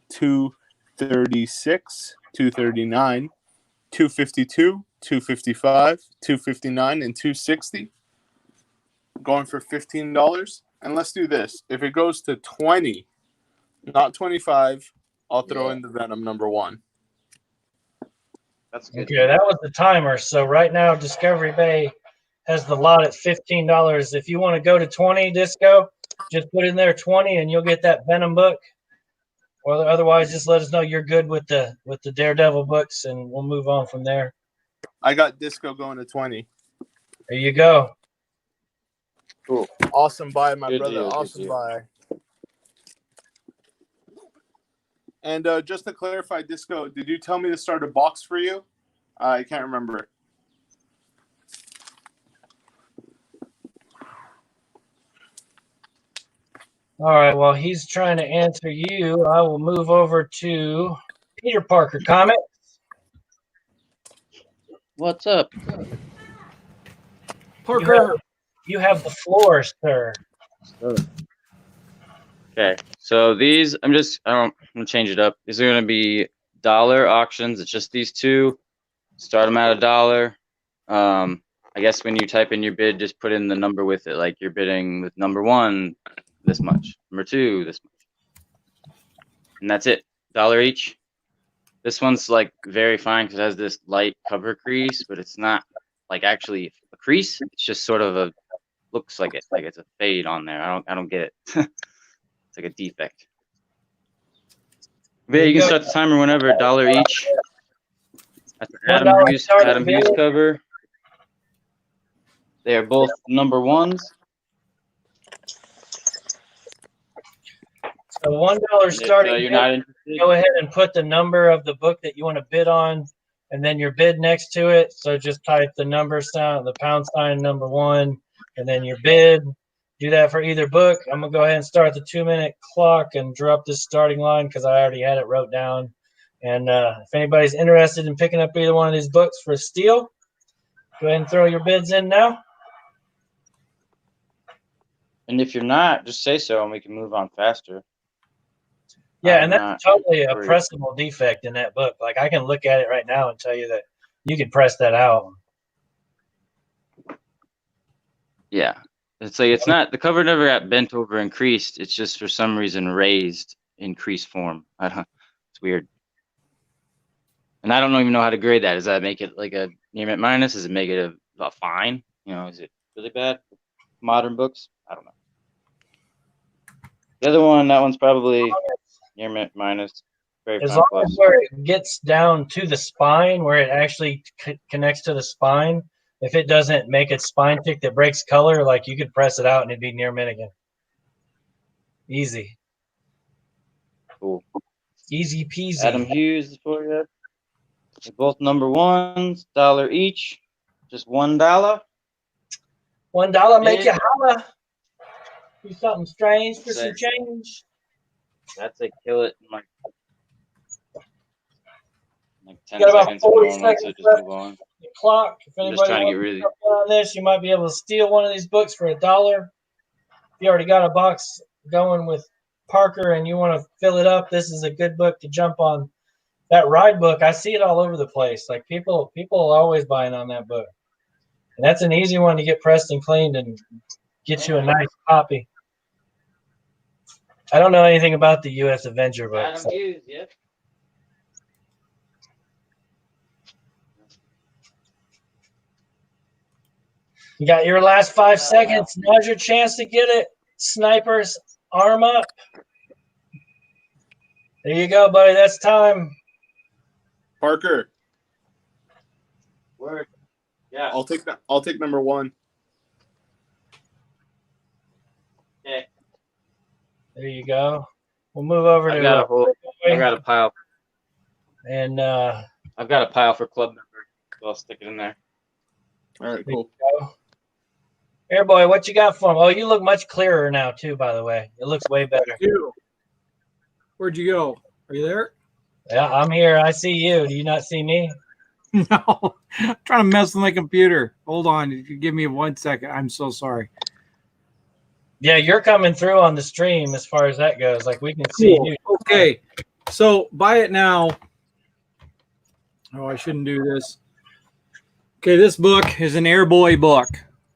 236, 239, 252, 255, 259, and 260. Going for $15. And let's do this. If it goes to 20, not 25, I'll throw in the Venom number 1. That's good. Okay, that was the timer. So right now, Discovery Bay has the lot at $15. If you want to go to 20, Disco, just put in there 20, and you'll get that Venom book. Or otherwise, just let us know you're good with the Daredevil books, and we'll move on from there. I got Disco going to 20. There you go. Cool. Awesome buy, my Good brother. deal, good Awesome deal. buy. And just to clarify, Disco, did you tell me to start a box for you? I can't remember. All right, while he's trying to answer you, I will move over to Peter Parker Comics. What's up? Parker. You have the floor, sir. Okay, so these I'm gonna change it up. These are gonna be dollar auctions. It's just these 2. Start them at $1. I guess when you type in your bid, just put in the number with it. Like you're bidding with number 1, this much. Number 2, this much. And that's it. $1 each. This one's like very fine because it has this light cover crease, but it's not like actually a crease. It's just sort of looks like it's a fade on there. I don't get it. It's like a defect. But yeah, you can start the timer whenever. $1 each. That's the Adam Hughes cover. They are both number 1s. So $1 starting. You're not interested? Go ahead and put the number of the book that you want to bid on, and then your bid next to it. So just type the number sign, the pound sign number 1, and then your bid. Do that for either book. I'm gonna go ahead and start the 2-minute clock and drop this starting line because I already had it wrote down. And if anybody's interested in picking up either one of these books for a steal, go ahead and throw your bids in now. And if you're not, just say so, and we can move on faster. Yeah, and that's totally a pressable defect in that book. Like I can look at it right now and tell you that you can press that out. Yeah. It's like it's not the cover never got bent over and creased. It's just for some reason raised in crease form. It's weird. And I don't even know how to grade that. Does that make it like a near mint minus? Does it make it a fine? You know, is it really bad? Modern books? I don't know. The other one, that one's probably near mint minus. Very as long as where it gets down to the spine, where it actually connects to the spine. If it doesn't make a spine tick that breaks color, like you could press it out and it'd be near mint again. Easy. Cool. Easy peasy. Adam Hughes is for you. They're both number 1s, $1 each. Just $1. $1 make you holla. Do something strange for some change. That's a kill it in like 10 got about seconds. 40 so seconds just left. move on. the clock. If I'm anybody just trying to wants get really. jump in on this, you might be able to steal one of these books for $1. If you already got a box going with Parker and you want to fill it up, this is a good book to jump on. That ride book, I see it all over the place. Like people are always buying on that book. And that's an easy one to get pressed and cleaned and get you a nice copy. I don't know anything about the U.S. Avenger books. So. Yep. You got your last 5 seconds. Now's your chance to get it. Snipers, arm up. There you go, buddy. That's time. Parker, Word. Yeah. I'll take that. I'll take number 1. Okay. There you go. We'll move over to. I got a pile. And I've got a pile for club member. So I'll stick it in there. All right, cool. Airboy, what you got for him? Oh, you look much clearer now too. By the way, it looks way better. Where'd you go? Are you there? Yeah, I'm here. I see you. Do you not see me? No, I'm trying to mess with my computer. Hold on. If you give me 1 second, I'm so sorry. Yeah, you're coming through on the stream as far as that goes. Like we can see you. Okay, so buy it now. Oh, I shouldn't do this. Okay, this book is an Airboy book.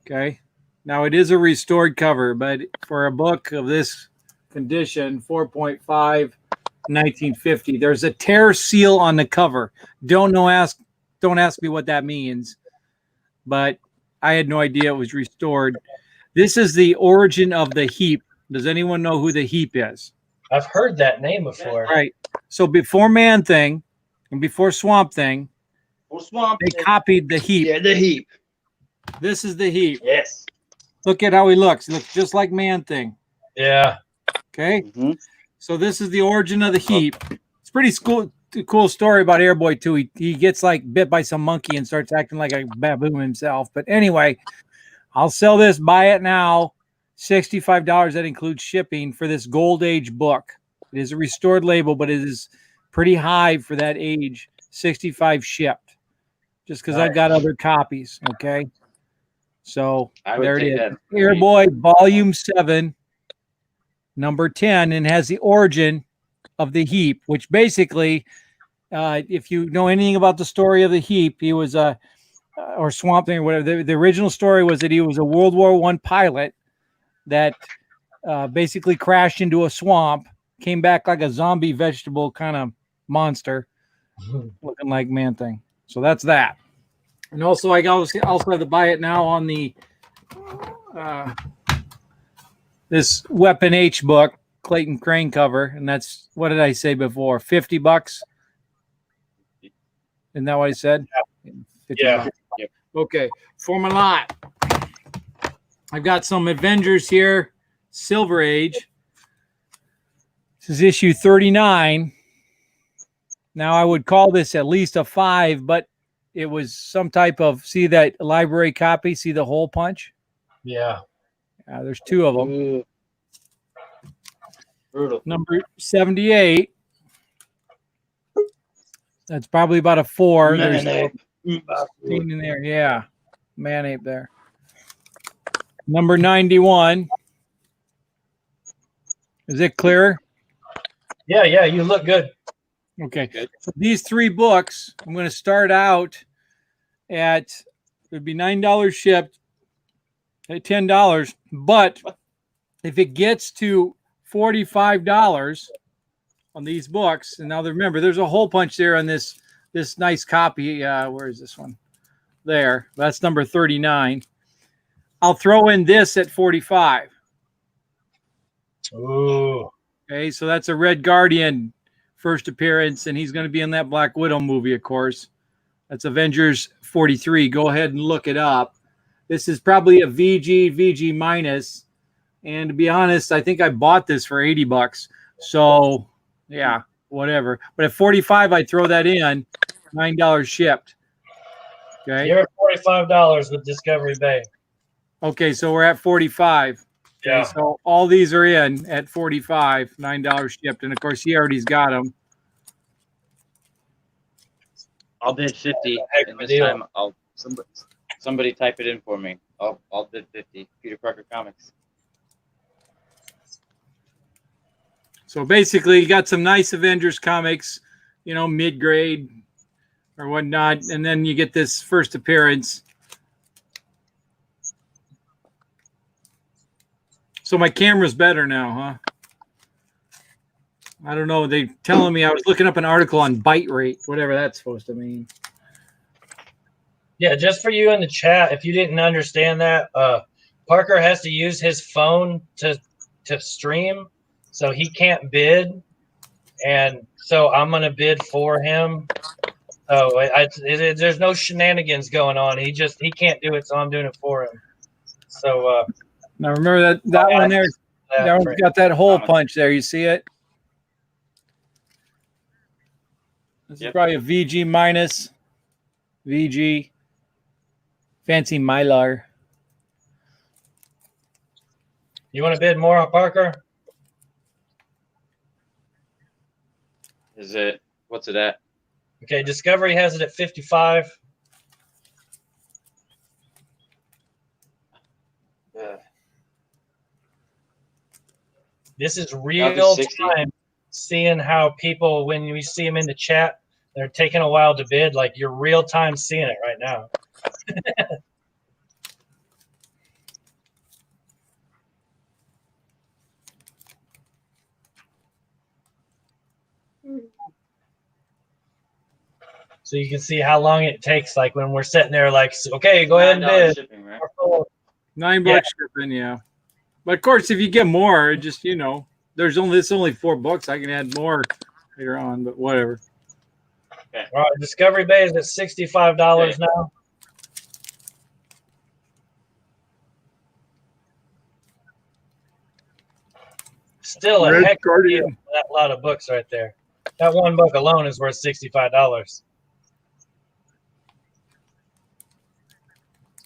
Okay, now it is a restored cover, but for a book of this condition, 4.5, 1950, there's a tear seal on the cover. Don't ask me what that means, but I had no idea it was restored. This is the origin of the heap. Does anyone know who the heap is? I've heard that name before. Right. So before Man Thing and before Swamp Thing, they copied the heap. Yeah, the heap. This is the heap. Yes. Look at how he looks. He looks just like Man Thing. Yeah. Okay. Mm-hmm. So this is the origin of the heap. It's pretty cool story about Airboy too. He gets like bit by some monkey and starts acting like a baboon himself. But anyway, I'll sell this. Buy it now. $65. That includes shipping for this Gold Age book. It is a restored label, but it is pretty high for that age. 65 shipped. Just because I've got other copies. Okay. So there it is. Airboy Volume 7, number 10, and has the origin of the heap, which basically, if you know anything about the story of the heap, he was or Swamp Thing or whatever. The original story was that he was a World War I pilot that basically crashed into a swamp, came back like a zombie vegetable kind of monster, looking like Man Thing. So that's that. And also, I also have to buy it now on the this Weapon H book, Clayton Crane cover, and that's, what did I say before? $50. Isn't that what I said? Yeah. Yep. Okay, for my lot, I've got some Avengers here, Silver Age. This is issue 39. Now, I would call this at least a 5, but it was some type of, see that library copy? See the hole punch? Yeah. There's 2 of them. Ooh. Brutal. Number 78. That's probably about a 4. There's in there. Yeah. Man-ape there. Number 91. Is it clear? Yeah, you look good. Okay. So these 3 books, I'm going to start out at, it would be $9 shipped at $10. But if it gets to $45 on these books, and now remember, there's a hole punch there on this nice copy. Where is this one? There. That's number 39. I'll throw in this at 45. Ooh. Okay, so that's a Red Guardian first appearance, and he's going to be in that Black Widow movie, of course. That's Avengers 43. Go ahead and look it up. This is probably a VG minus. And to be honest, I think I bought this for $80. So, yeah, whatever. But at 45, I'd throw that in. $9 shipped. Okay. You're at $45 with Discovery Bay. Okay, so we're at 45. Yeah. Okay, so all these are in at 45, $9 shipped. And, of course, he already got them. I'll bid 50, Heck of and a this deal. time somebody type it in for me. I'll bid 50. Peter Parker Comics. So basically, you got some nice Avengers comics, you know, mid-grade or whatnot, and then you get this first appearance. So my camera's better now, huh? I don't know. They telling me I was looking up an article on bite rate, whatever that's supposed to mean. Yeah, just for you in the chat, if you didn't understand that, Parker has to use his phone to stream, so he can't bid, and so I'm gonna bid for him. So there's no shenanigans going on. He can't do it, so I'm doing it for him. So Now remember that one there. That one's got that hole punch there. You see it? This is probably a VG minus. VG. Fancy Mylar. You want to bid more on Parker? What's it at? Okay, Discovery has it at 55. This is real time seeing how people, when we see them in the chat, they're taking a while to bid. Like you're real time seeing it right now. So you can see how long it takes. Like when we're sitting there, like, okay, go ahead and bid. Shipping, right? $9 shipping, yeah. But of course, if you get more, just there's only $4. I can add more later on, but whatever. Okay. All right, Discovery Bay is at $65 now. Still a heck of a deal for that lot of books right there. That one book alone is worth $65.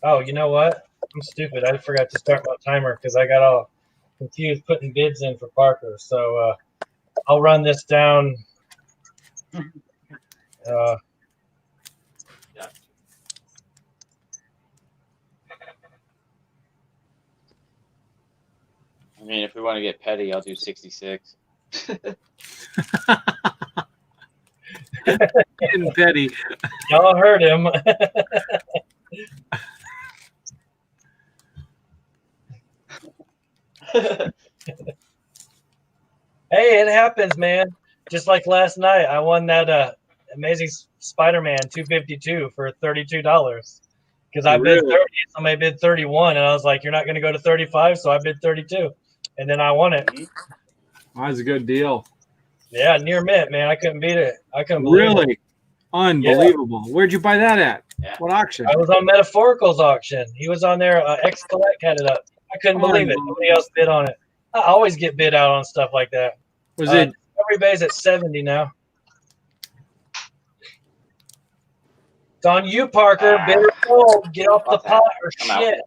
Oh, you know what? I'm stupid. I forgot to start my timer because I got all confused putting bids in for Parker. So I'll run this down. I mean, if we want to get petty, I'll do 66. Getting petty. Y'all heard him. Hey, it happens, man. Just like last night, I won that Amazing SpiderMan 252 for $32 because I bid 30. Somebody bid 31, and I was like, "You're not going to go to 35," so I bid 32, and then I won it. That was a good deal. Yeah, near mint, man. I couldn't beat it. I couldn't believe it. Unbelievable. Yeah. Where'd you buy that at? Yeah. What auction? I was on Metaphorical's auction. He was on there. X Collect had it up. I couldn't believe it. Nobody else bid on it. I always get bid out on stuff like that. Was it? Everybody's at 70 now. It's on you, Parker. Bid or sold. Get off the pot or shit.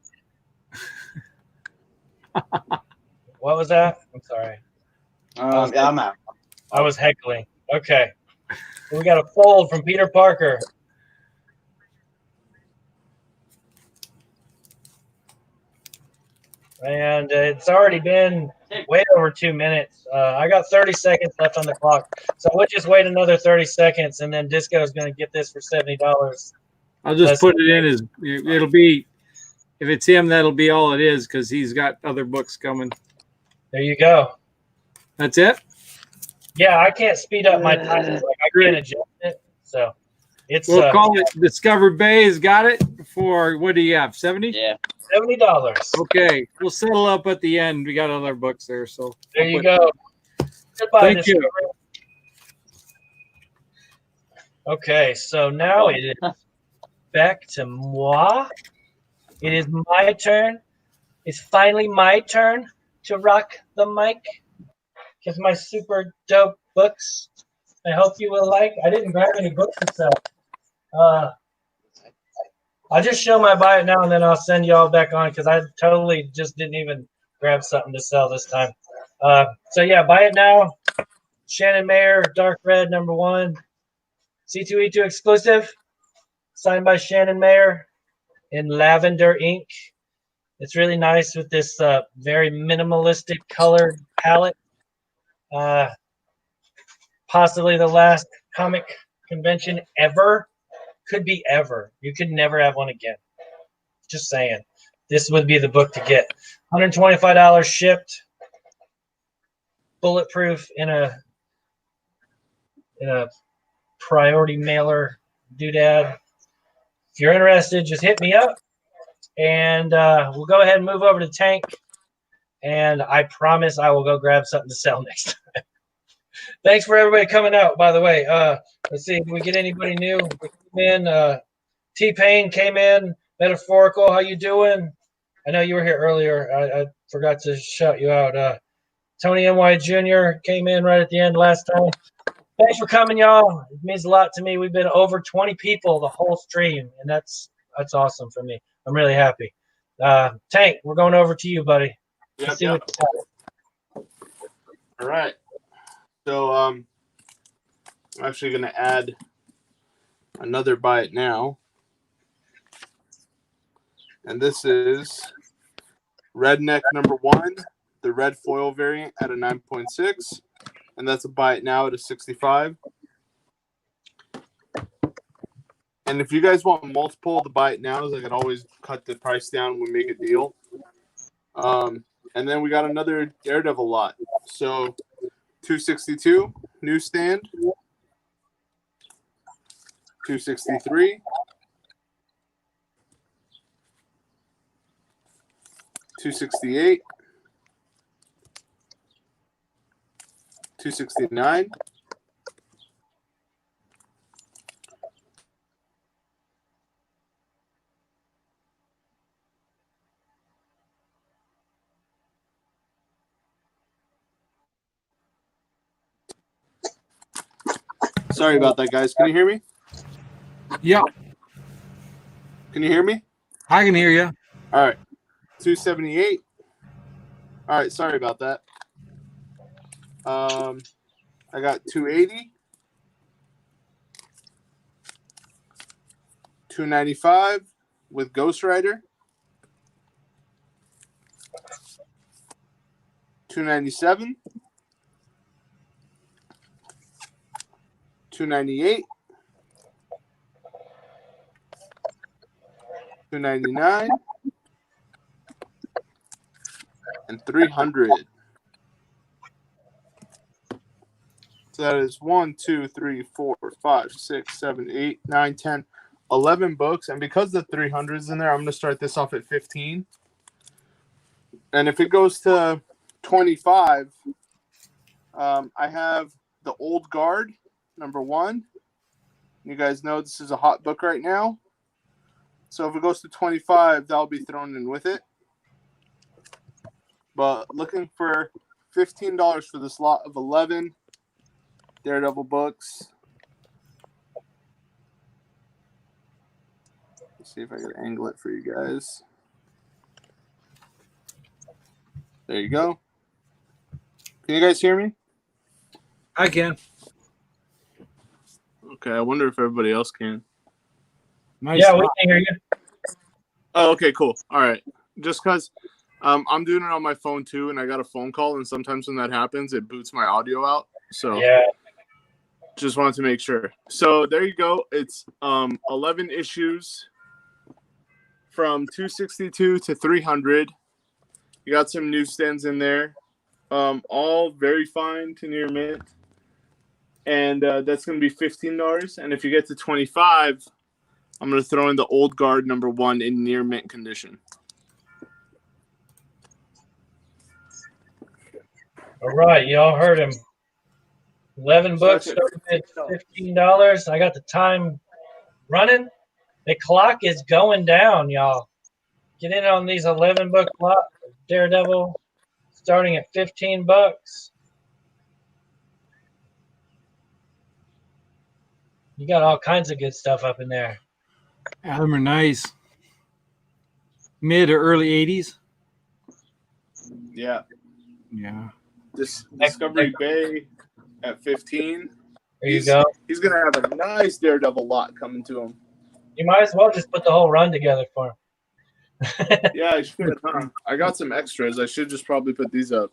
What was that? I'm sorry. Yeah, I'm out. I was heckling. Okay. So we got a fold from Peter Parker. And it's already been way over 2 minutes. I got 30 seconds left on the clock. So we'll just wait another 30 seconds, and then Disco is going to get this for $70. I'll just put it in as it'll be. If it's him, that'll be all it is because he's got other books coming. There you go. That's it? Yeah, I can't speed up my time. Like, I can't adjust it. So it's we'll call it Discover Bay's got it for what do you have? 70? Yeah. $70. Okay. We'll settle up at the end. We got other books there. So there you go. Goodbye, thank Discovery. you. Okay, so now it is back to moi. It is my turn. It's finally my turn to rock the mic. Because my super dope books, I hope you will like. I didn't grab any books to sell. I'll just show my buy it now, and then I'll send you all back on because I totally just didn't even grab something to sell this time. So, yeah, buy it now. Shannon Mayer, Dark Red, #1. C2E2 exclusive. signed by Shannon Mayer in lavender ink. It's really nice with this very minimalistic color palette. Possibly the last comic convention ever. Could be ever. You could never have one again. Just saying. This would be the book to get. $125 shipped. Bulletproof in a priority mailer doodad. If you're interested, just hit me up. And we'll go ahead and move over to Tank. And I promise I will go grab something to sell next time. Thanks for everybody coming out, by the way. Let's see if we get anybody new. T-Pain came in. Metaphorical, how you doing? I know you were here earlier. I forgot to shout you out. Tony NY Jr. came in right at the end last time. Thanks for coming, y'all. It means a lot to me. We've been over 20 people the whole stream, and that's awesome for me. I'm really happy. Tank, we're going over to you, buddy. Yep. All right. So I'm actually going to add another buy it now. And this is Redneck number 1, the red foil variant at a 9.6. And that's a buy it now at a 65. And if you guys want multiple of the buy it nows, I can always cut the price down when we make a deal. And then we got another Daredevil lot. So 262 newsstand, 263, 268, 269, 269. Sorry about that, guys. Can you hear me? Yeah, Can you hear me? I can hear you. All right. 278. All right. Sorry about that. I got 280. 295 with Ghost Rider. 297. 298. 299. And 300. So that is 1, 2, 3, 4, 5, 6, 7, 8, 9, 10, 11 books. And because the 300's in there, I'm going to start this off at 15. And if it goes to 25, I have the Old Guard, number 1. You guys know this is a hot book right now. So if it goes to 25, that'll be thrown in with it. But looking for $15 for this lot of 11 Daredevil books. Let's see if I can angle it for you guys. There you go. Can you guys hear me? I can. Okay, I wonder if everybody else can. Nice. Yeah, we can hear you. Oh, okay, cool. All right. Just because I'm doing it on my phone too, and I got a phone call, and sometimes when that happens, it boots my audio out. So Yeah. just wanted to make sure. So there you go. It's 11 issues from 262 to 300. You got some newsstands in there, all very fine to near mint, and that's going to be $15. And if you get to 25, I'm going to throw in the Old Guard number 1 in near mint condition. All right, y'all heard him. 11 books starting at $15. I got the time running. The clock is going down, y'all. Get in on these 11 book lot Daredevil starting at $15. You got all kinds of good stuff up in there. Yeah, them are nice. Mid or early 80s. Yeah. Yeah. Discovery Bay at 15. There you go. He's going to have a nice Daredevil lot coming to him. You might as well just put the whole run together for him. Yeah, I should. Huh? I got some extras. I should just probably put these up.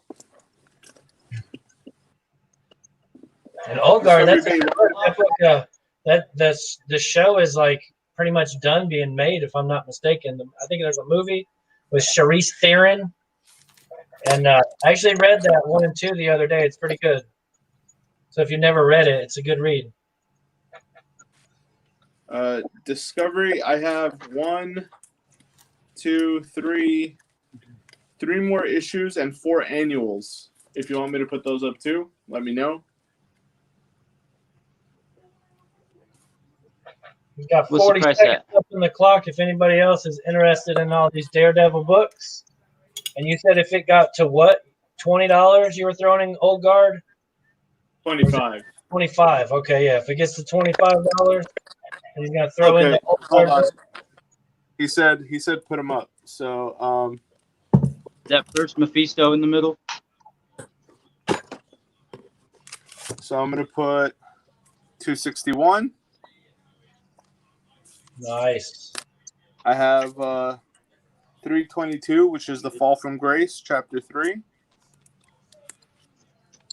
And Olgar, Discovery that's Bay- the show is like pretty much done being made, if I'm not mistaken. I think there's a movie with Charlize Theron, and I actually read that 1 and 2 the other day. It's pretty good. So if you never read it, it's a good read. Discovery, I have 1, 2, 3 more issues and 4 annuals. If you want me to put those up too, let me know. We've got What's the 40 price seconds at? left on the clock if anybody else is interested in all these Daredevil books. And you said if it got to what? $20 you were throwing in Old Guard? 25. 25. Okay, yeah. If it gets to $25, he's gonna throw in Okay, the Old hold Guard. on. He said put them up. So That first Mephisto in the middle. so I'm gonna put 261. Nice. I have 322, which is the Fall from Grace, Chapter 3.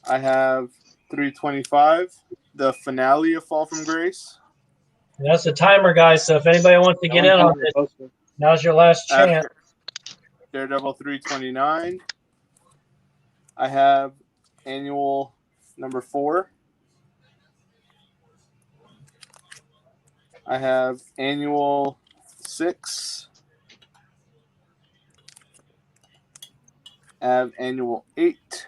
I have 325, the finale of Fall from Grace. And that's the timer, guys. So if anybody wants to get in on this, now's your last chance. After Daredevil 329. I have annual number 4. I have annual 6. I have annual 8.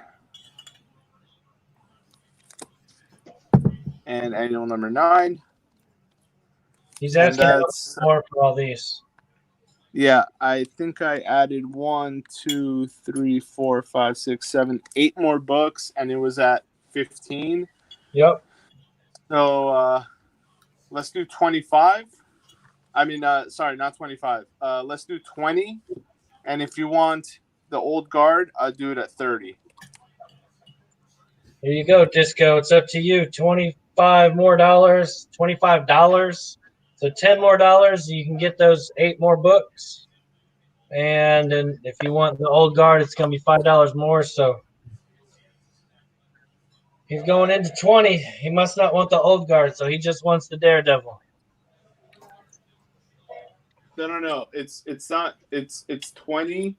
And annual number 9. He's asking And more for all these. Yeah, I think I added 1, 2, 3, 4, 5, 6, 7, 8 more books, and it was at 15. Yep. So let's do 25. I mean, sorry, not 25. Let's do 20. And if you want the Old Guard, I'll do it at 30. Here you go, Disco. It's up to you. $25 more. $25. So $10 more. You can get those 8 more books. And then if you want the Old Guard, it's going to be $5 more. So he's going into 20. He must not want the Old Guard, so he just wants the Daredevil. No. It's not. It's 20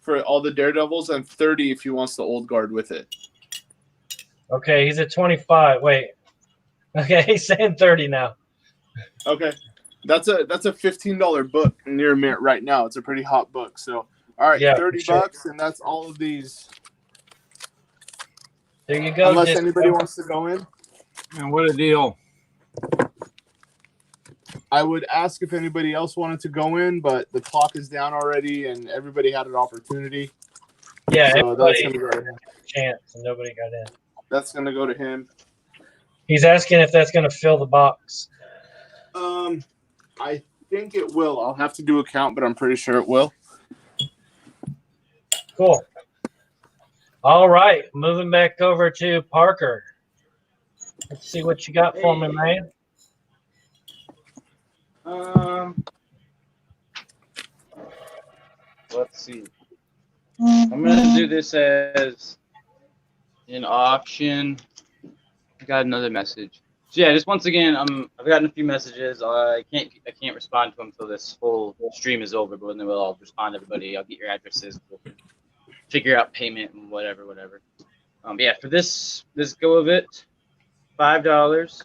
for all the Daredevils and 30 if he wants the Old Guard with it. Okay, he's at 25. Wait. Okay, he's saying 30 now. Okay. That's a $15 book near mint right now. It's a pretty hot book. So all right, Yeah, 30 sure. bucks, and that's all of these. There you go. Unless Disco. anybody wants to go in. And what a deal. I would ask if anybody else wanted to go in, but the clock is down already, and everybody had an opportunity. Yeah, So that's everybody gonna go to him. had a chance, and nobody got in. That's gonna go to him. He's asking if that's going to fill the box. I think it will. I'll have to do a count, but I'm pretty sure it will. Cool. All right, moving back over to Parker. Let's see what you got for me, man. Let's see. I'm gonna do this as an auction. I got another message. So yeah, just once again, I've gotten a few messages. I can't respond to them until this full stream is over. But then I'll respond to everybody. I'll get your addresses. We'll figure out payment and whatever. But yeah, for this go of it, $5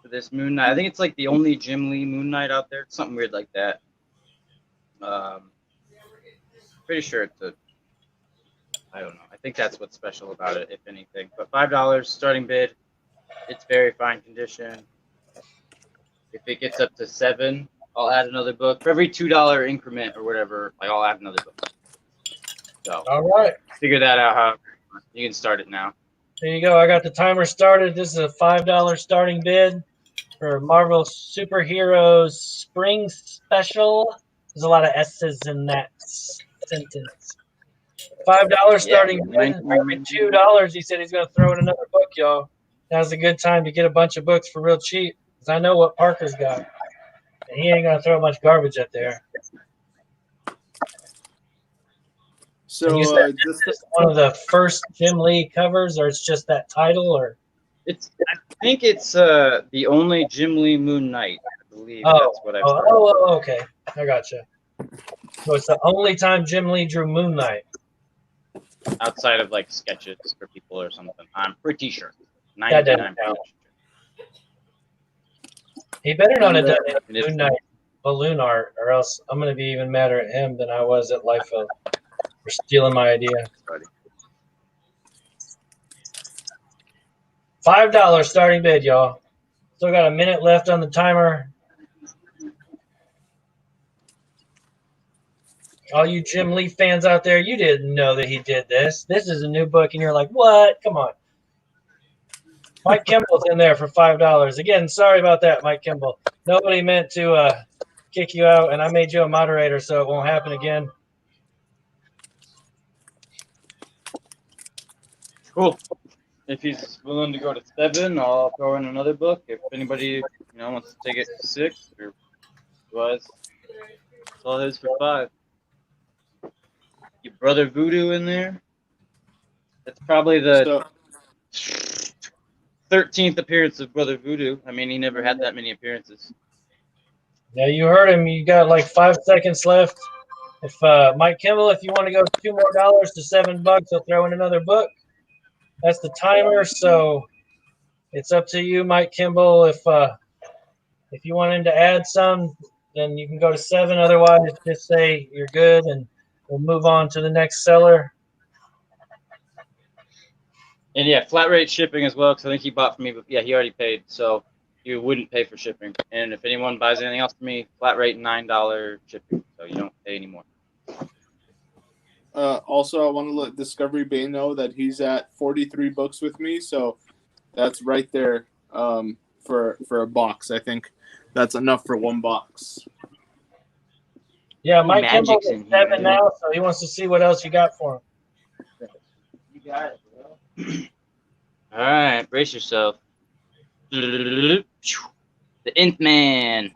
for this Moon Knight. I think it's like the only Jim Lee Moon Knight out there. It's something weird like that. Pretty sure it's I don't know. I think that's what's special about it, if anything. But $5 starting bid. It's very fine condition. If it gets up to 7, I'll add another book. For every $2 increment or whatever, like I'll add another book. So All right. figure that out. How you can start it now. There you go. I got the timer started. This is a $5 starting bid for Marvel Superheroes Spring Special. There's a lot of S's in that sentence. $5 starting bid. For every $2, he said he's going to throw in another book, y'all. Now's a good time to get a bunch of books for real cheap, because I know what Parker's got. And he ain't gonna throw much garbage up there. So And you said this is one of the first Jim Lee covers, or it's just that title, or I think it's the only Jim Lee Moon Knight. I believe that's what I've heard. Okay, I gotcha. So it's the only time Jim Lee drew Moon Knight. Outside of like sketches for people or something. I'm pretty sure. That doesn't count. He better not have done any Moon Knight balloon art, or else I'm gonna be even madder at him than I was at Liefeld for stealing my idea. $5 starting bid, y'all. Still got a minute left on the timer. All you Jim Lee fans out there, you didn't know that he did this. This is a new book, and you're like, what? Come on. Mike Kimball's in there for $5. Again, sorry about that, Mike Kimball. Nobody meant to kick you out, and I made you a moderator, so it won't happen again. Cool. If he's willing to go to 7, I'll throw in another book. If anybody wants to take it to 6, or otherwise, that's all it is for 5. Your Brother Voodoo in there. That's probably the 13th appearance of Brother Voodoo. I mean, he never had that many appearances. Yeah, you heard him. You got like 5 seconds left. If Mike Kimball, if you want to go $2 more to $7, he'll throw in another book. That's the timer, so it's up to you, Mike Kimball. If you want him to add some, then you can go to 7. Otherwise, just say you're good, and we'll move on to the next seller. And yeah, flat rate shipping as well, because I think he bought from me, but yeah, he already paid, so you wouldn't pay for shipping. And if anyone buys anything else from me, flat rate $9 shipping, so you don't pay anymore. Also, I want to let Discovery Bay know that he's at 43 books with me, so that's right there for a box. I think that's enough for 1 box. Yeah, Mike Kimball's at 7 now, so he wants to see what else you got for him. You got it, bro. All right, brace yourself. The Nth Man,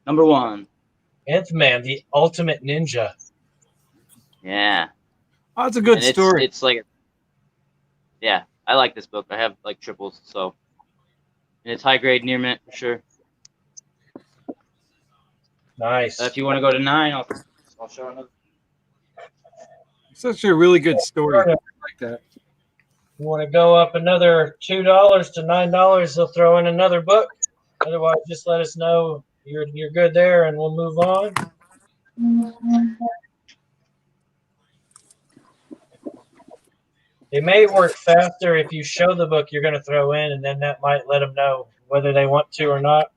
number 1. Nth Man, the ultimate ninja. Yeah. Oh, that's a good story. It's like, yeah, I like this book. I have like triples, so. And it's high grade near mint for sure. Nice. If you want to go to 9, I'll show another. It's actually a really good story. I like that. You want to go up another $2 to $9, he'll throw in another book. Otherwise, just let us know you're good there, and we'll move on. It may work faster if you show the book you're going to throw in, and then that might let them know whether they want to or not.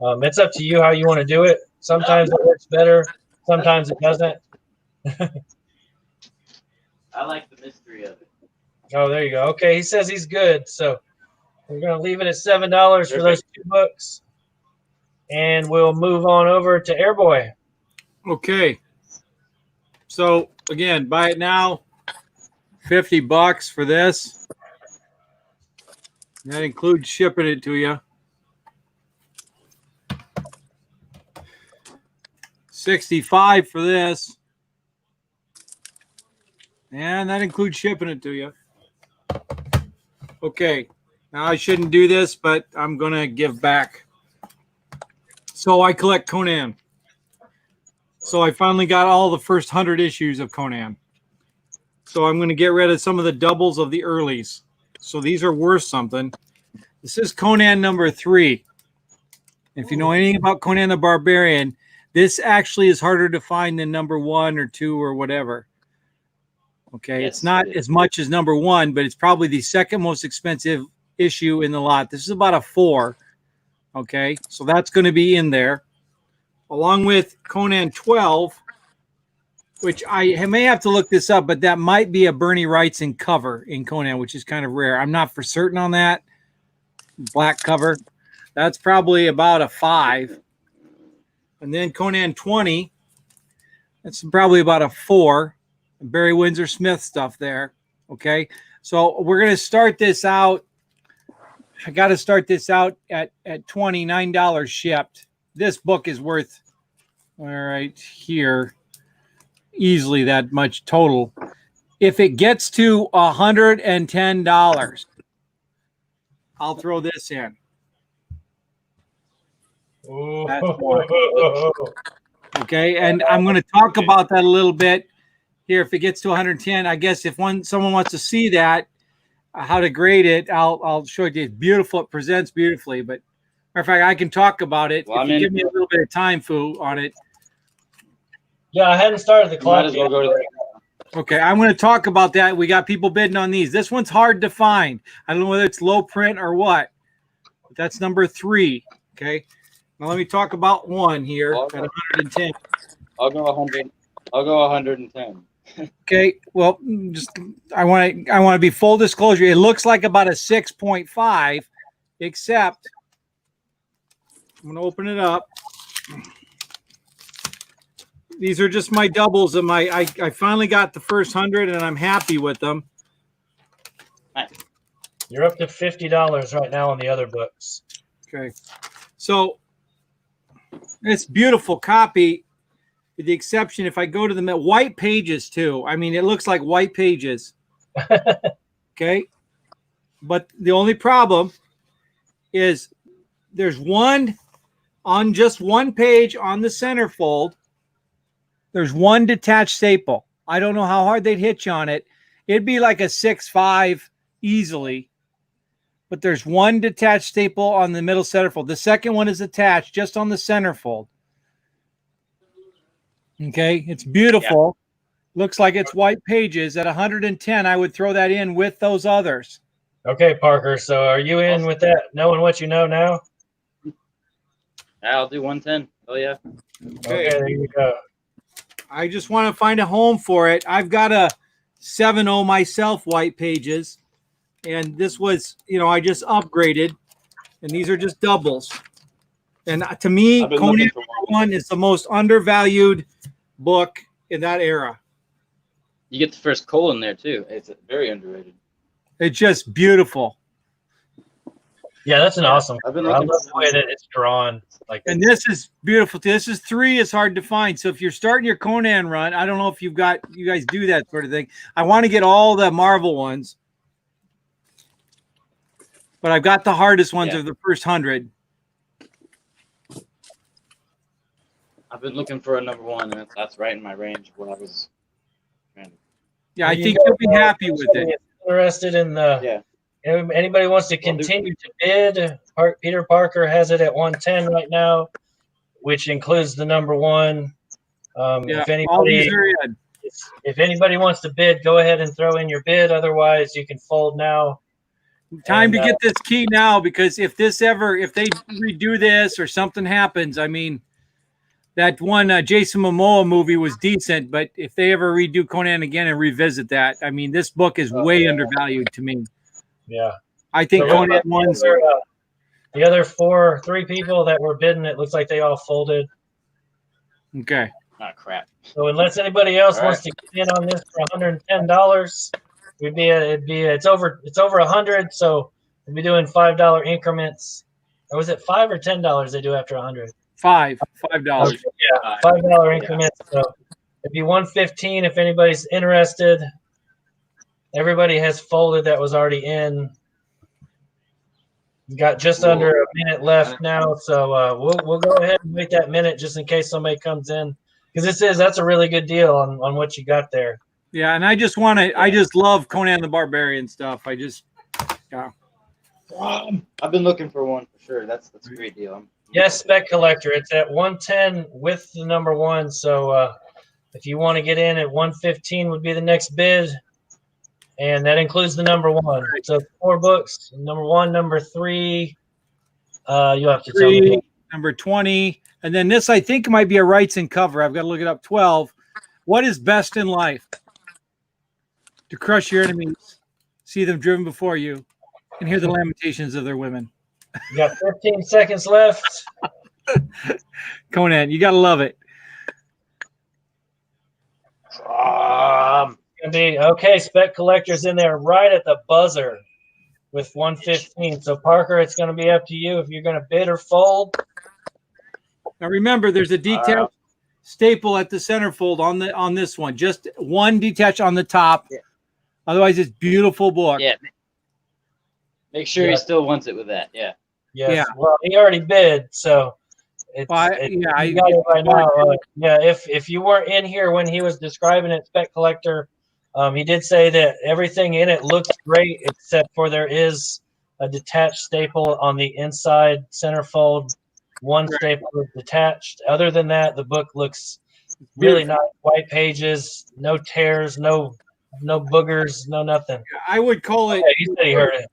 It's up to you how you want to do it. Sometimes it works better. Sometimes it doesn't. I like the mystery of it. Oh, there you go. Okay, he says he's good. So we're going to leave it at $7 for those 2 books. And we'll move on over to Airboy. Okay. So, again, buy it now. $50 for this. That includes shipping it to you. $65 for this. And that includes shipping it to you. Okay. Now I shouldn't do this, but I'm going to give back. So I collect Conan. So I finally got all the first 100 issues of Conan. So I'm going to get rid of some of the doubles of the earlies. So these are worth something. This is Conan number 3. If you know anything about Conan the Barbarian, this actually is harder to find than number 1 or 2 or whatever. Okay, Yes, it's not as much as number 1, but it's probably the second most expensive issue in the lot. This is about a 4. Okay, so that's going to be in there. Along with Conan 12, which I may have to look this up, but that might be a Bernie Wrightson cover in Conan, which is kind of rare. I'm not for certain on that. Black cover. That's probably about a 5. And then Conan 20, that's probably about a 4. Barry Windsor Smith stuff there. Okay, so we're going to start this out. I got to start this out at $29 shipped. this book is worth, all right, here, easily that much total. If it gets to $110, I'll throw this in. That's one. Okay, and I'm going to talk about that a little bit here. If it gets to 110, I guess if someone wants to see that, how to grade it, I'll show it to you. It's beautiful. It presents beautifully. But matter of fact, I can talk about it. Well, if you give me a little bit of time, Fu, on it. Yeah, I hadn't started the clock. Might as well go to Okay, I'm going to talk about that. We got people bidding on these. This one's hard to find. I don't know whether it's low print or what. But that's number 3. Okay. Now let me talk about one here at 110. I'll go 100. I'll go 110. Okay. Well, just I want to be full disclosure. It looks like about a 6.5, except I'm going to open it up. These are just my doubles of my. I finally got the first 100, and I'm happy with them. You're up to $50 right now on the other books. Okay, so it's beautiful copy, with the exception if I go to the white pages too. I mean, it looks like white pages. Okay, but the only problem is there's one on just one page on the centerfold. There's one detached staple. I don't know how hard they'd hit you on it. It'd be like a 6.5 easily. But there's one detached staple on the middle centerfold. The second one is attached just on the centerfold. Okay, it's beautiful. Yeah. Looks like it's white pages. At 110, I would throw that in with those others. Okay, Parker. So are you in with that, knowing what you know now? Yeah, I'll do 110. Oh, yeah. Okay, there you go. I just want to find a home for it. I've got a 7.0 myself, white pages. And this was, I just upgraded. And these are just doubles. And to me, Conan #1 is the most undervalued book in that era. You get the first colon there, too. It's very underrated. It's just beautiful. Yeah, that's an awesome. I love the way that it's drawn. And this is beautiful. This is 3 is hard to find. So if you're starting your Conan run, I don't know if you guys do that sort of thing. I want to get all the Marvel ones, but I've got the hardest ones of the first 100. I've been looking for a #1, and that's right in my range of what I was. Yeah, I think you'll be happy with it. Interested in the anybody wants to continue to bid? Peter Parker has it at 110 right now, which includes the #1. If anybody wants to bid, go ahead and throw in your bid. Otherwise, you can fold now. Time to get this key now, because if they redo this or something happens, I mean, that one Jason Momoa movie was decent, but if they ever redo Conan again and revisit that, I mean, this book is way undervalued to me. Yeah, I think Conan one's the other 3 people that were bidding. It looks like they all folded. Okay. Oh, crap. So unless anybody else wants to get in on this for $110, it's over 100. So we'll be doing $5 increments. Or was it $5 or $10 they do after 100? $5. Okay, yeah, $5 increments. So it'd be 115 if anybody's interested. Everybody has folded that was already in. We got just under a minute left now, so we'll go ahead and wait that minute just in case somebody comes in, because that's a really good deal on what you got there. Yeah, and I just love Conan the Barbarian stuff. I've been looking for one for sure. That's a great deal. Yes, Spec Collector. It's at 110 with the #1. So if you want to get in at 115 would be the next bid. And that includes the #1. So 4 books, #1, #3. You'll have to tell me. Number 20. And then this, I think, might be a rights and cover. I've got to look it up. 12. What is best in life? To crush your enemies, see them driven before you, and hear the lamentations of their women. You got 15 seconds left. Conan, you got to love it. Okay, Spec Collector's in there right at the buzzer with 115. So Parker, it's going to be up to you if you're going to bid or fold. Now remember, there's a detached staple at the centerfold on this one. Just one detached on the top. Yeah. Otherwise, it's beautiful book. Yeah. Make sure he still wants it with that. Yeah. Yes. Yeah. Well, he already bid, so it's, Well, you got it right now. Yeah. If you weren't in here when he was describing it, Spec Collector, he did say that everything in it looks great except for there is a detached staple on the inside centerfold. One staple is detached. Other than that, the book looks really nice. White pages, no tears, no boogers, no nothing. I would call it. He said he heard it.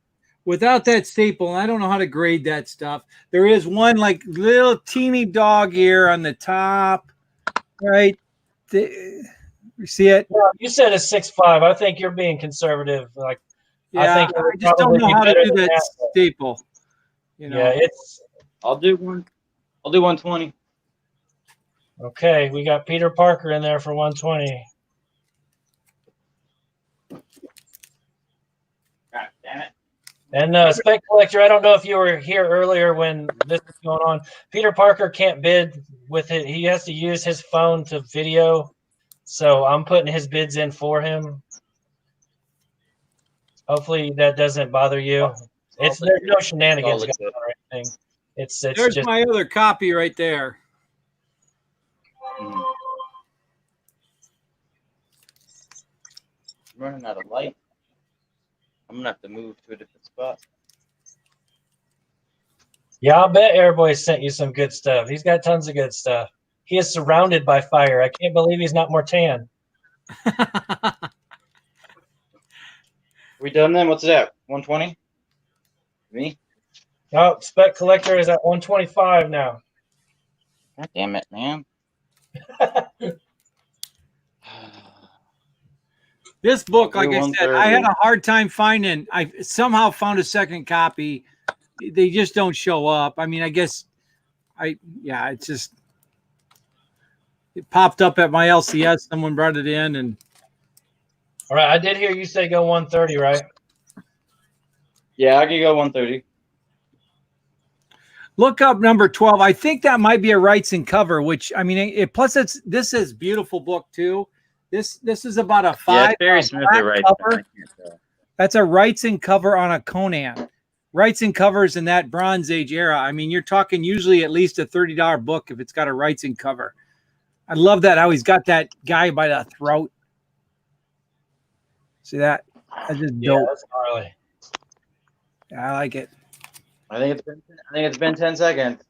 Without that staple, and I don't know how to grade that stuff. There is one like little teeny dog ear on the top, right? You see it? Well, you said it's 6'5". I think you're being conservative. Like, Yeah, I think I just don't know how to do that staple. You know? Yeah, it's I'll do 120. okay. We got Peter Parker in there for 120. God damn it. And Spec Collector, I don't know if you were here earlier when this was going on. Peter Parker can't bid with it. He has to use his phone to video. So I'm putting his bids in for him. Hopefully that doesn't bother you. There's no shenanigans going on or anything. It's There's just my other copy right there. I'm running out of light. I'm gonna have to move to a different spot. yeah, I'll bet Airboy sent you some good stuff. He's got tons of good stuff. He is surrounded by fire. I can't believe he's not more tan. We done then? What's that? 120? Me? Oh, Spec Collector is at 125 now. God damn it, man. This book, like I said, I had a hard time finding. I somehow found a second copy. They just don't show up. I mean, I guess it's just it popped up at my LCS. Someone brought it in, and all right, I did hear you say go 130, right? Yeah, I can go 130. look up number 12. I think that might be a rights and cover, which I mean, this is beautiful book too. This is about a 5. Barry Smith right cover. That's a rights and cover on a Conan. Rights and covers in that Bronze Age era. I mean, you're talking usually at least a $30 book if it's got a rights and cover. I love that how he's got that guy by the throat. See that? That's just dope. That's gnarly. I like it. I think it's been 10 seconds.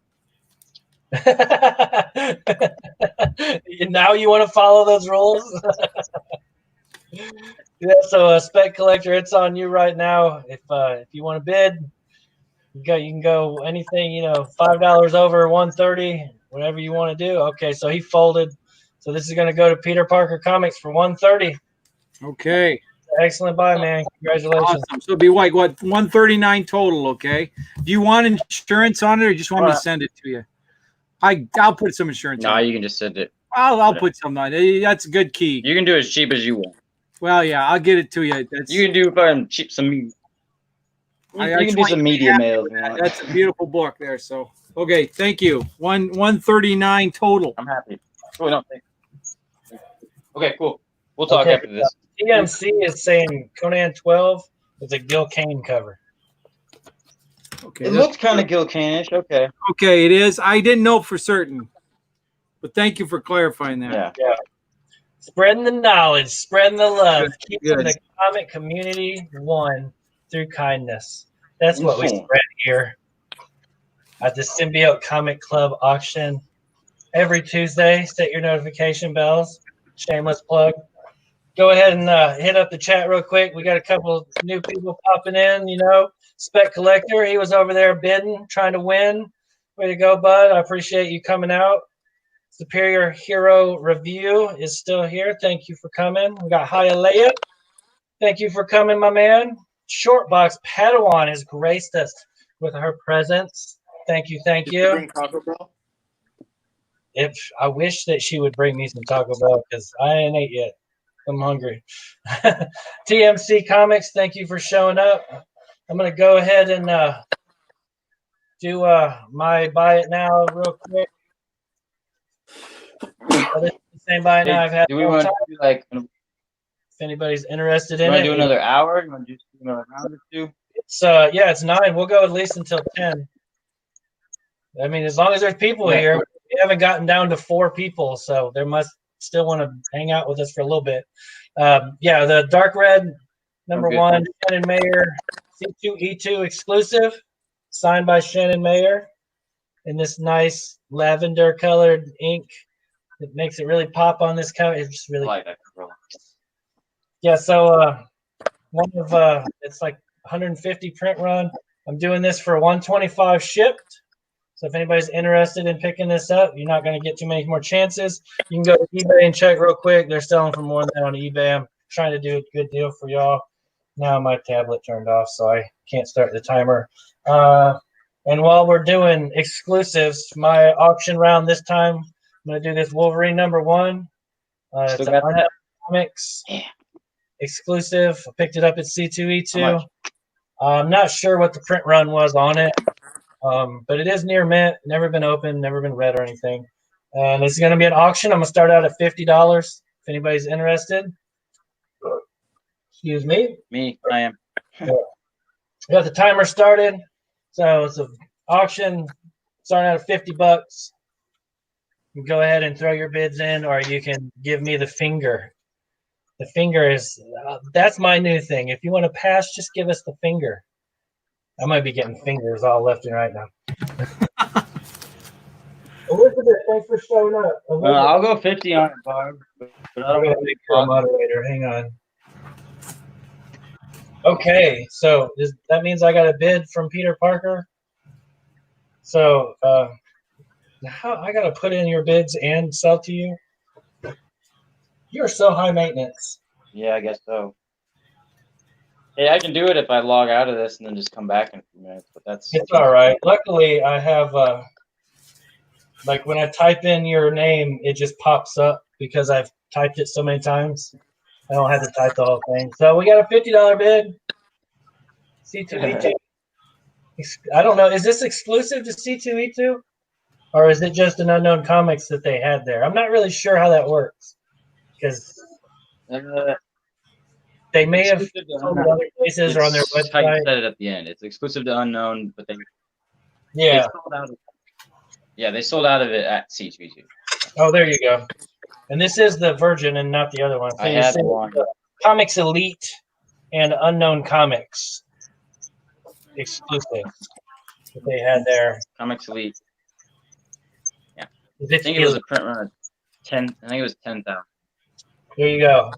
Now you want to follow those rules? Yeah, so Spec Collector, it's on you right now. If you want to bid, you can go anything, $5 over 130, whatever you want to do. Okay, so he folded. So this is going to go to Peter Parker Comics for 130. Okay. Excellent buy, man. Congratulations. Awesome. So it'd be like what 139 total, okay? Do you want insurance on it or just want me to send it to you? I'll put some insurance on it. You can just send it. I'll put some on it. That's a good key. You can do as cheap as you want. Well, yeah, I'll get it to you. You can do cheap some. You can do some media mail. That's a beautiful book there. So okay, thank you. 139 total. I'm happy. Oh, no, okay, cool. We'll talk after this. TMC is saying Conan 12 with a Gil Kane cover. Okay, It looked kind of Gil Kane-ish. Okay. Okay, it is. I didn't know for certain, but thank you for clarifying that. Yeah. Spreading the knowledge, spreading the love, keeping Good. the comic community one through kindness. That's what we spread here at the Symbiote Comic Club auction every Tuesday. Set your notification bells. Shameless plug. Go ahead and hit up the chat real quick. We got a couple new people popping in, Spec Collector, he was over there bidding, trying to win. Way to go, bud. I appreciate you coming out. Superior Hero Review is still here. Thank you for coming. We got Hialeah. Thank you for coming, my man. Shortbox Padawan has graced us with her presence. Thank you. Did you bring Taco Bell? If I wish that she would bring me some Taco Bell because I ain't ate yet. I'm hungry. TMC Comics, thank you for showing up. I'm going to go ahead and do my buy it now real quick. This is the same buy now I've had. Do we want to do like? If anybody's interested You in want it, to do another hour? You want to do another round or two? it's yeah, it's 9. We'll go at least until 10. I mean, as long as there's people Yeah. here, we haven't gotten down to 4 people, so there must still want to hang out with us for a little bit. Yeah, the dark red number Okay. 1, Shannon Mayer, C2E2 exclusive, signed by Shannon Mayer in this nice lavender colored ink. It makes it really pop on this cover. It's just I really like that control. yeah. So one of it's like 150 print run. I'm doing this for 125 shipped. So if anybody's interested in picking this up, you're not going to get too many more chances. You can go to eBay and check real quick. They're selling for more than that on eBay. I'm trying to do a good deal for y'all. Now my tablet turned off, so I can't start the timer. And while we're doing exclusives, my auction round this time, I'm going to do this Wolverine number 1. It's Still a got that? comics Yeah. exclusive. I picked it up at How C2E2. much? I'm not sure what the print run was on it, but it is near mint. Never been opened, never been read or anything. And it's going to be an auction. I'm going to start out at $50 if anybody's interested. Excuse me. Me, I am. We got the timer started. So it's an auction starting out at $50. You can go ahead and throw your bids in, or you can give me the finger. The finger is that's my new thing. If you want to pass, just give us the finger. I might be getting fingers all left and right now. Elizabeth, thanks for showing up. I'll go 50 on it, Barb. But I I'm don't going want to make you a moderator. Hang on. Okay, so that means I got a bid from Peter Parker. So how I got to put in your bids and sell to you? You're so high maintenance. Yeah, I guess so. Hey, I can do it if I log out of this and then just come back in a few minutes. But that's It's all right. Luckily, I have like when I type in your name, it just pops up because I've typed it so many times. I don't have to type the whole thing. So we got a $50 bid. C2E2. I don't know. Is this exclusive to C2E2? Or is it just an Unknown Comics that they had there? I'm not really sure how that works. Because they may have sold it other places or on their It's how you website. said it at the end. It's exclusive to Unknown, but they sold out of, they sold out of it at C2E2. Oh, there you go. And this is the Virgin and not the other one. So I had one. Comics Elite and Unknown Comics exclusive that they had there. Comics Elite. Yeah. I I think it was a print run of 10. I think it was 10,000. There you go.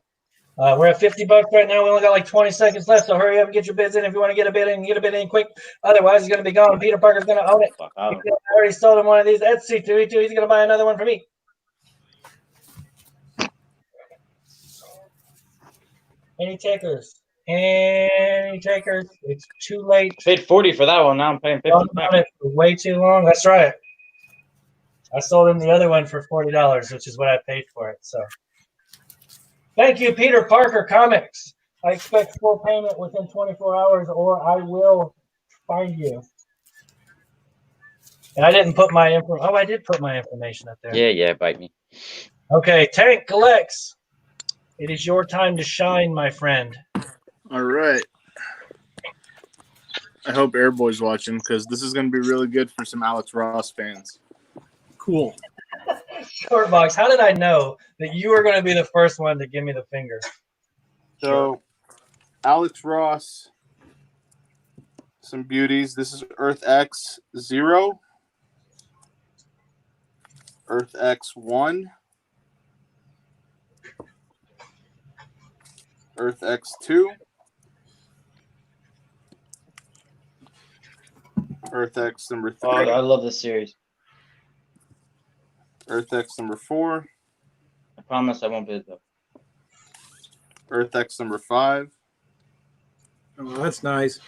We're at $50 right now. We only got like 20 seconds left, so hurry up and get your bids in if you want to get a bid in. Get a bid in quick. Otherwise, it's going to be gone. Peter Parker's going to own it. I already sold him one of these at C2E2. He's going to buy another one for me. Any takers? Any takers? It's too late. I paid 40 for that one. Now I'm paying 50. It for way too long. That's right. I sold him the other one for $40, which is what I paid for it. So, thank you, Peter Parker Comics. I expect full payment within 24 hours, or I will find you. And I didn't put my info. Oh, I did put my information up there. Yeah, bite me. Okay, Tank collects. It is your time to shine, my friend. All right. I hope Airboy's watching because this is going to be really good for some Alex Ross fans. Cool. Shortbox, how did I know that you were going to be the first one to give me the finger? So, Alex Ross, some beauties. This is Earth X 0, Earth X 1, Earth X 2, Earth X number 3, Oh, I love this series. Earth X number 4, I promise I won't bid though. Earth X number 5, Oh, that's nice.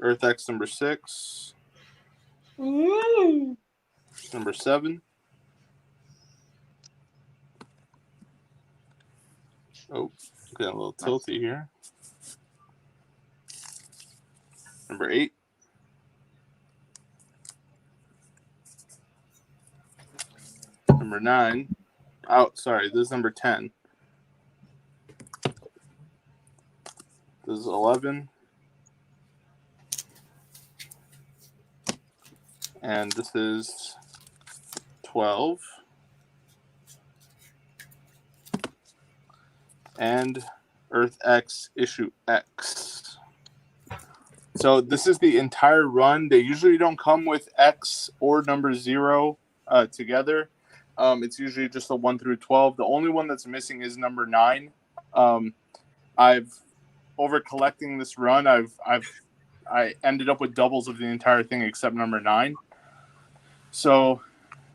Earth X number 6, number 7. Oh, got a little tilty here. Number 8. Number number 9. Oh, sorry, this is number 10. This is 11. And this is 12. And Earth X issue X. So this is the entire run. They usually don't come with X or number 0 together. It's usually just a 1 through 12. The only one that's missing is number 9. I've over collecting this run. I ended up with doubles of the entire thing except number 9. So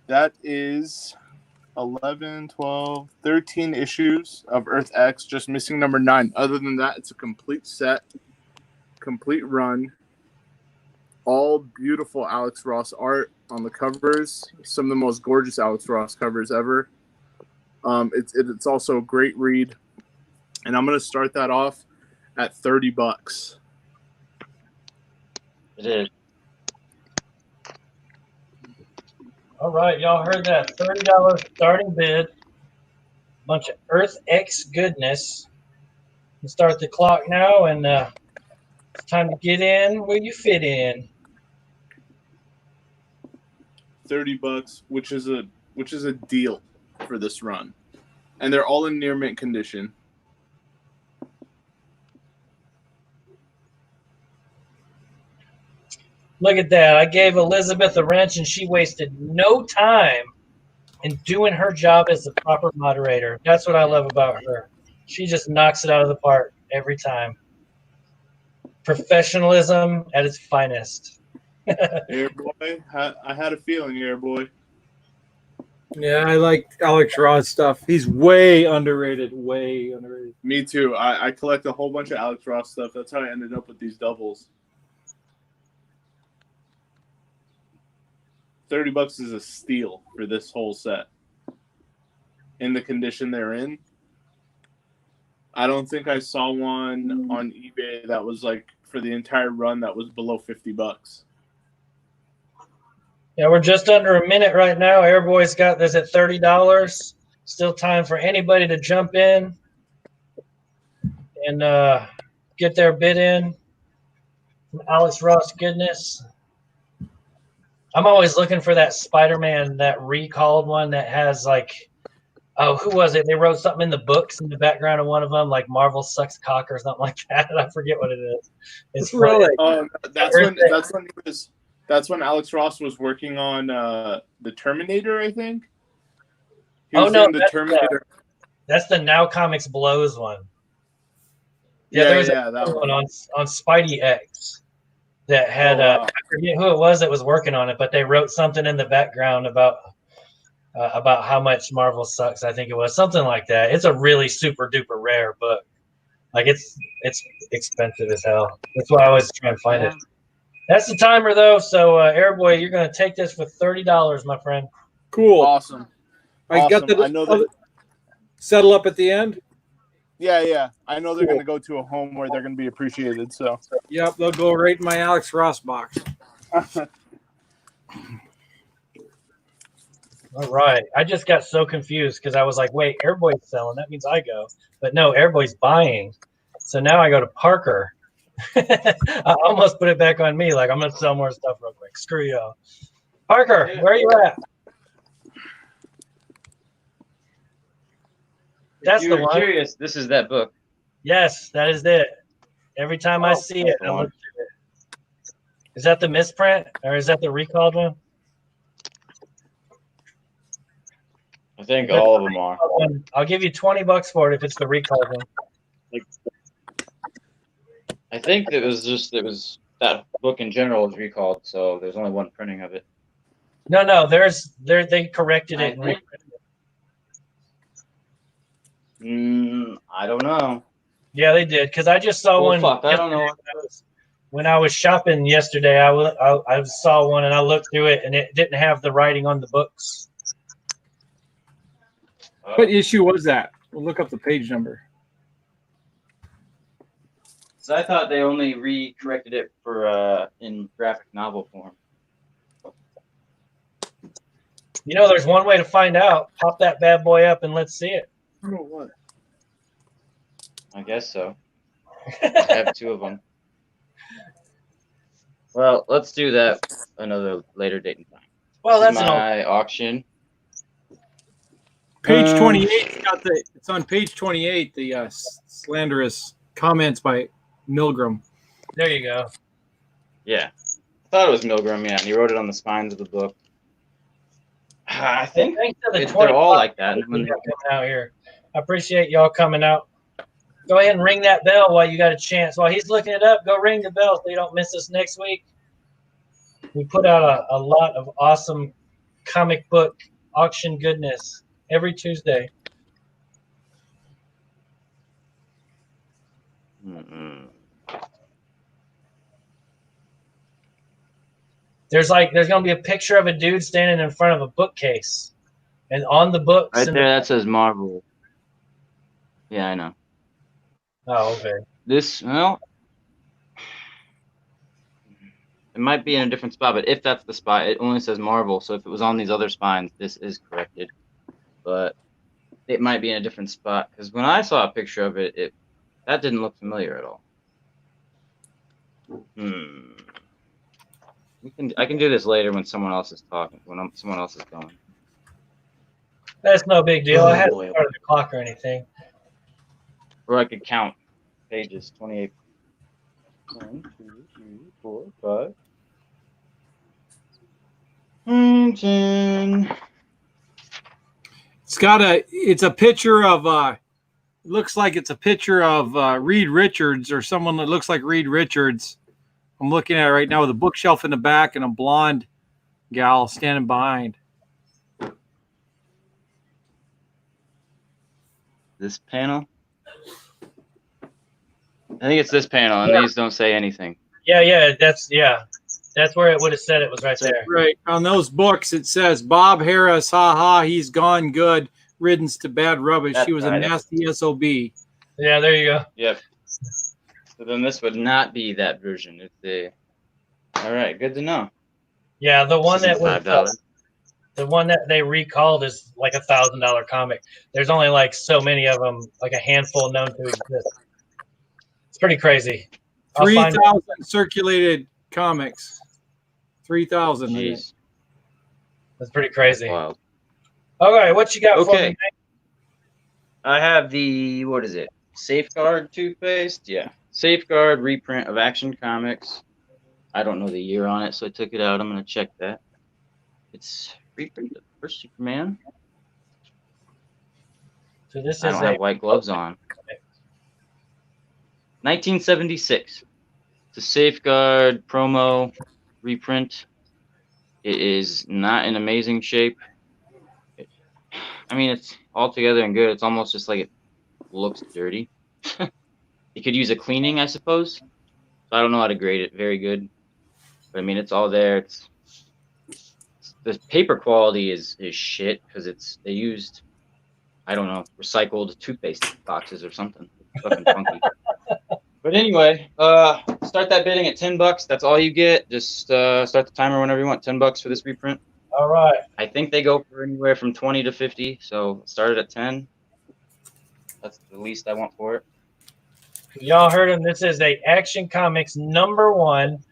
that is 11, 12, 13 issues of Earth X, just missing number 9. Other than that, it's a complete set, complete run. All beautiful Alex Ross art on the covers. Some of the most gorgeous Alex Ross covers ever. It's also a great read. And I'm going to start that off at $30. It is. All right, y'all heard that. $30 starting bid. Bunch of Earth X goodness. We'll start the clock now, and it's time to get in where you fit in. $30, which is a deal for this run. And they're all in near mint condition. Look at that. I gave Elizabeth a wrench, and she wasted no time in doing her job as the proper moderator. That's what I love about her. She just knocks it out of the park every time. Professionalism at its finest. Airboy, I had a feeling, Airboy. Yeah, I like Alex Ross stuff. He's way underrated. Way underrated. Me too. I collect a whole bunch of Alex Ross stuff. That's how I ended up with these doubles. $30 is a steal for this whole set. In the condition they're in. I don't think I saw one on eBay that was like for the entire run that was below $50. Yeah, we're just under a minute right now. Airboy's got this at $30. Still time for anybody to jump in and get their bid in. Some Alex Ross goodness. I'm always looking for that SpiderMan, that recalled one that has like, oh, who was it? They wrote something in the books in the background of one of them, like Marvel sucks cock or something like that. I forget what it is. It's Really? That's when Alex Ross was working on the Terminator, I think. He Oh was no, doing the Terminator. That's the Now Comics Blows one. Yeah, that one on Spidey X that had I forget who it was that was working on it, but they wrote something in the background about how much Marvel sucks. I think it was something like that. It's a really super duper rare book. Like it's expensive as hell. That's why I always try and find it. That's the timer though. So Airboy, you're gonna take this with $30, my friend. Cool. Awesome. I got the. I know that. Settle up at the end. Yeah. I know they're going to go to a home where they're going to be appreciated. So. Yep, they'll go right in my Alex Ross box. All right. I just got so confused because I was like, wait, Airboy's selling. That means I go. But no, Airboy's buying. So now I go to Parker. I almost put it back on me. Like, I'm going to sell more stuff real quick. Screw y'all. Parker, where are you at? That's if the you're one. Curious, this is that book. Yes, that is it. Every time I see it, I look through it. Is that the misprint or is that the recalled one? I think all of them are. I'll give you $20 for it if it's the recalled one. I think it was that book in general was recalled, so there's only one printing of it. No, they corrected it and reprinted it. I don't know. Yeah, they did because I just saw one. Fuck, I don't know. When I was shopping yesterday, I saw one and I looked through it and it didn't have the writing on the books. What issue was that? We'll look up the page number. So I thought they only re-corrected it for in graphic novel form. You know, there's one way to find out. Pop that bad boy up and let's see it. Oh, what? I guess so. I have 2 of them. Well, let's do that another later date and time. Well, This is that's an old. my auction. Page 28. It's on page 28. The slanderous comments by Milgram. There you go. Yeah. I thought it was Milgram, yeah, and he wrote it on the spines of the book. I think Thanks to the they're all 25 like that. people coming out here. I appreciate y'all coming out. Go ahead and ring that bell while you got a chance. While he's looking it up, go ring the bell so you don't miss us next week. We put out a lot of awesome comic book auction goodness every Tuesday. Mm-mm. There's gonna be a picture of a dude standing in front of a bookcase, and on the books. Right there, that says Marvel. Yeah, I know. Oh, okay. This, well, it might be in a different spot, but if that's the spot, it only says Marvel. So if it was on these other spines, this is corrected. But it might be in a different spot because when I saw a picture of it, that didn't look familiar at all. I can do this later when someone else is talking. Someone else is going. That's no big deal. I haven't boy. started the clock or anything. Or I could count pages. 28. 1, 2, 3, 4, 5. 10. It's a picture of looks like it's a picture of Reed Richards or someone that looks like Reed Richards. I'm looking at it right now with a bookshelf in the back and a blonde gal standing behind. This panel? I think it's this panel, and these don't say anything. Yeah. That's where it would have said it was right there. Right. On those books, it says, Bob Harris, ha, he's gone good. Riddance to bad rubbish. That's He was a right. nasty SOB. Yeah, there you go. Yep. So then this would not be that version. All right, good to know. Yeah, the one This that isn't was $5. the one that they recalled is like $1,000 comic. There's only like so many of them, like a handful known to exist. It's pretty crazy. 3,000 circulated comics. 3,000. Jeez. That's pretty crazy. Wild. All right, what you got for Okay. me? I have the, what is it? Safeguard toothpaste? Yeah. Safeguard reprint of Action Comics. I don't know the year on it, so I took it out. I'm going to check that. It's reprint of First Superman. So this I is don't have white gloves on. 1976. It's a Safeguard promo reprint. It is not in amazing shape. I mean, it's all together and good. It's almost just like it looks dirty. You could use a cleaning, I suppose. So I don't know how to grade it. Very good. But I mean, it's all there. The paper quality is shit because they used, I don't know, recycled toothpaste boxes or something. It's fucking funky. But anyway, start that bidding at $10. That's all you get. Just start the timer whenever you want. $10 for this reprint. all right. I think they go for anywhere from 20 to 50. So start it at 10. That's the least I want for it. Y'all heard him. This is a Action Comics #1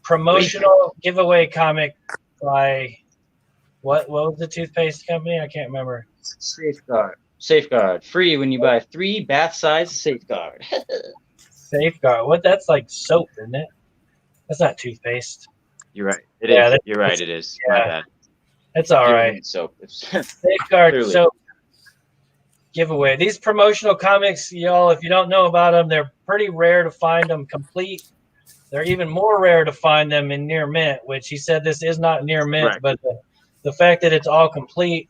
promotional giveaway comic by what was the toothpaste company? I can't remember. Safeguard. Free when you buy 3 bath-size Safeguard. Safeguard. What? That's like soap, isn't it? That's not toothpaste. You're right. It Yeah, is. that- You're right. It is. yeah. My bad. That's all right. It's soap. Safeguard Clearly. soap giveaway. These promotional comics, y'all, if you don't know about them, they're pretty rare to find them complete. They're even more rare to find them in near mint, which he said this is not near mint, Right. but the fact that it's all complete,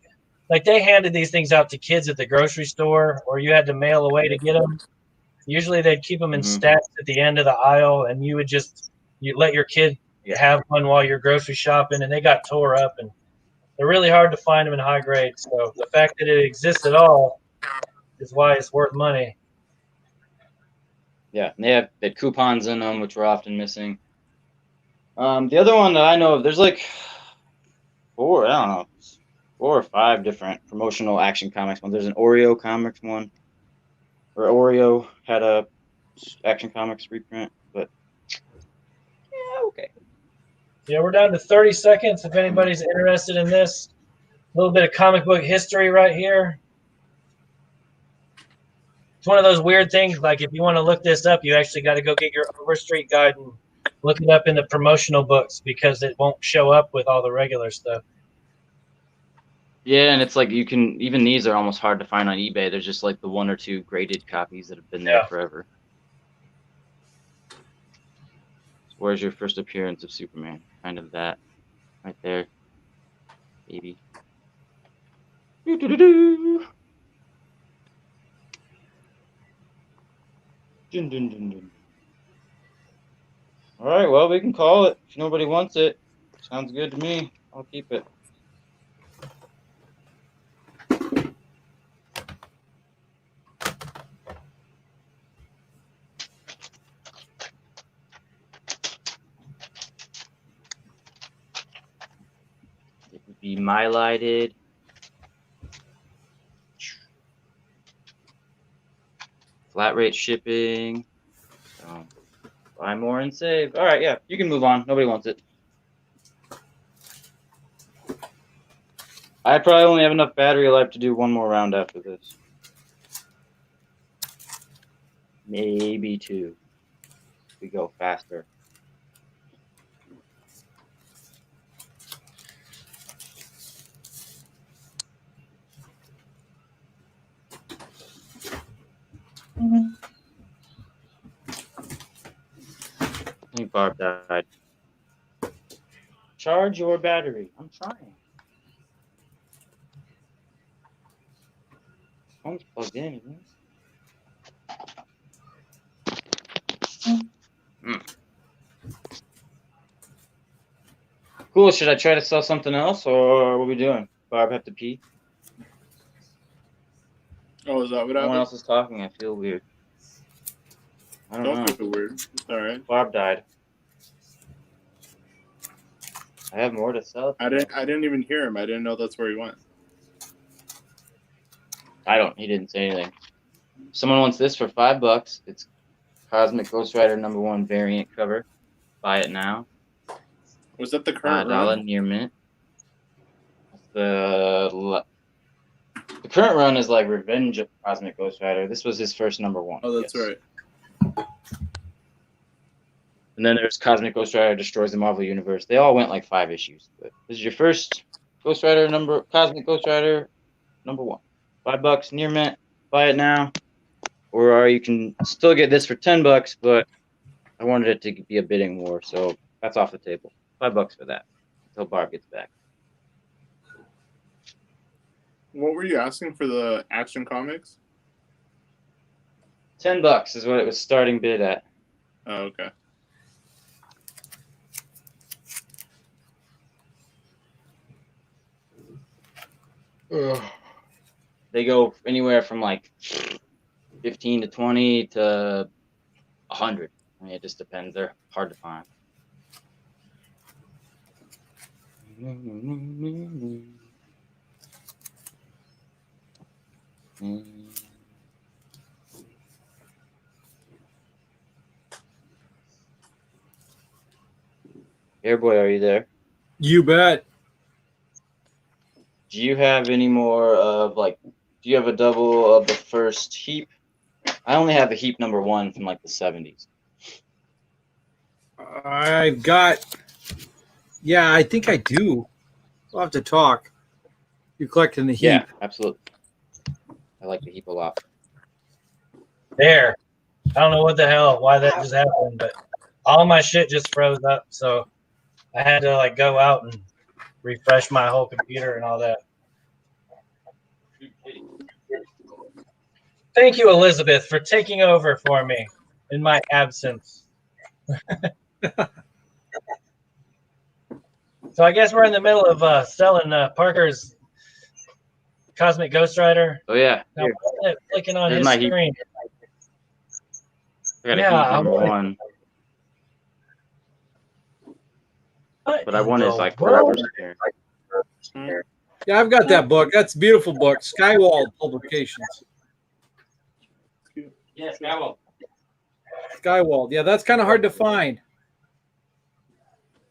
like they handed these things out to kids at the grocery store, or you had to mail away to get them. Usually they'd keep them in Mhm. stacks at the end of the aisle, and you let your kid have one while you're grocery shopping, and they got tore up, and they're really hard to find them in high grade. So the fact that it exists at all is why it's worth money. Yeah, and they have the coupons in them, which we're often missing. The other one that I know of, there's like 4, I don't know, 4 or 5 different promotional Action Comics ones. There's an Oreo comics one, or Oreo had a Action Comics reprint, but yeah, okay. Yeah, we're down to 30 seconds. If anybody's interested in this, a little bit of comic book history right here. It's one of those weird things, like if you want to look this up, you actually got to go get your Overstreet guide and look it up in the promotional books because it won't show up with all the regular stuff. Yeah, and it's like you can, even these are almost hard to find on eBay. There's just like the 1 or 2 graded copies that have been there forever. So where's your first appearance of Superman? Kind of that right there, baby. Doo-doo-doo-doo. Dun, dun, dun, dun. All right, well, we can call it. If nobody wants it, sounds good to me. I'll keep it. It would be mylighted. Flat rate shipping. So buy more and save. All right, yeah, you can move on. Nobody wants it. I probably only have enough battery life to do one more round after this. Maybe 2. We go faster. I think Barb died. Charge your battery. I'm trying. Phone's plugged in, isn't it? Cool. Should I try to sell something else, or what are we doing? Barb have to pee. Oh, is that what No one happened? else is talking. I feel weird. I don't know. Don't feel weird. It's all right. Barb died. I have more to sell. I didn't even hear him. I didn't know that's where he went. He didn't say anything. Someone wants this for $5. It's Cosmic Ghost Rider #1 variant cover. Buy it now. Was that the current run? Near mint. The current run is like Revenge of Cosmic Ghost Rider. This was his first #1. Oh, that's right. And then there's Cosmic Ghost Rider Destroys the Marvel Universe. They all went like 5 issues. But this is your first Ghost Rider Cosmic Ghost Rider #1. $5 near mint. Buy it now. Or you can still get this for $10, but I wanted it to be a bidding war, so that's off the table. $5 for that until Barb gets back. What were you asking for the Action Comics? $10 is what it was starting bid at. Oh, okay. They go anywhere from like 15 to 20 to 100. I mean, it just depends. They're hard to find. Airboy, are you there? You bet. Do you have any more of like? Do you have a double of the first heap? I only have a heap #1 from like the 70s. I've got. Yeah, I think I do. We'll have to talk. You're collecting the heap. Yeah, absolutely. I like the heap a lot. There. I don't know what the hell, why that just happened, but all my shit just froze up. So I had to like go out and refresh my whole computer and all that. Thank you, Elizabeth, for taking over for me in my absence. So I guess we're in the middle of selling Parker's Cosmic Ghost Rider. Oh yeah. Now, why is it clicking on Here's his my heap. screen? I got a Yeah, heap #1. What But I in want the his like world? forever here. Yeah, I've got that book. That's a beautiful book. Skywall Publications. Yes, I will. Skywall. Yeah, that's kind of hard to find.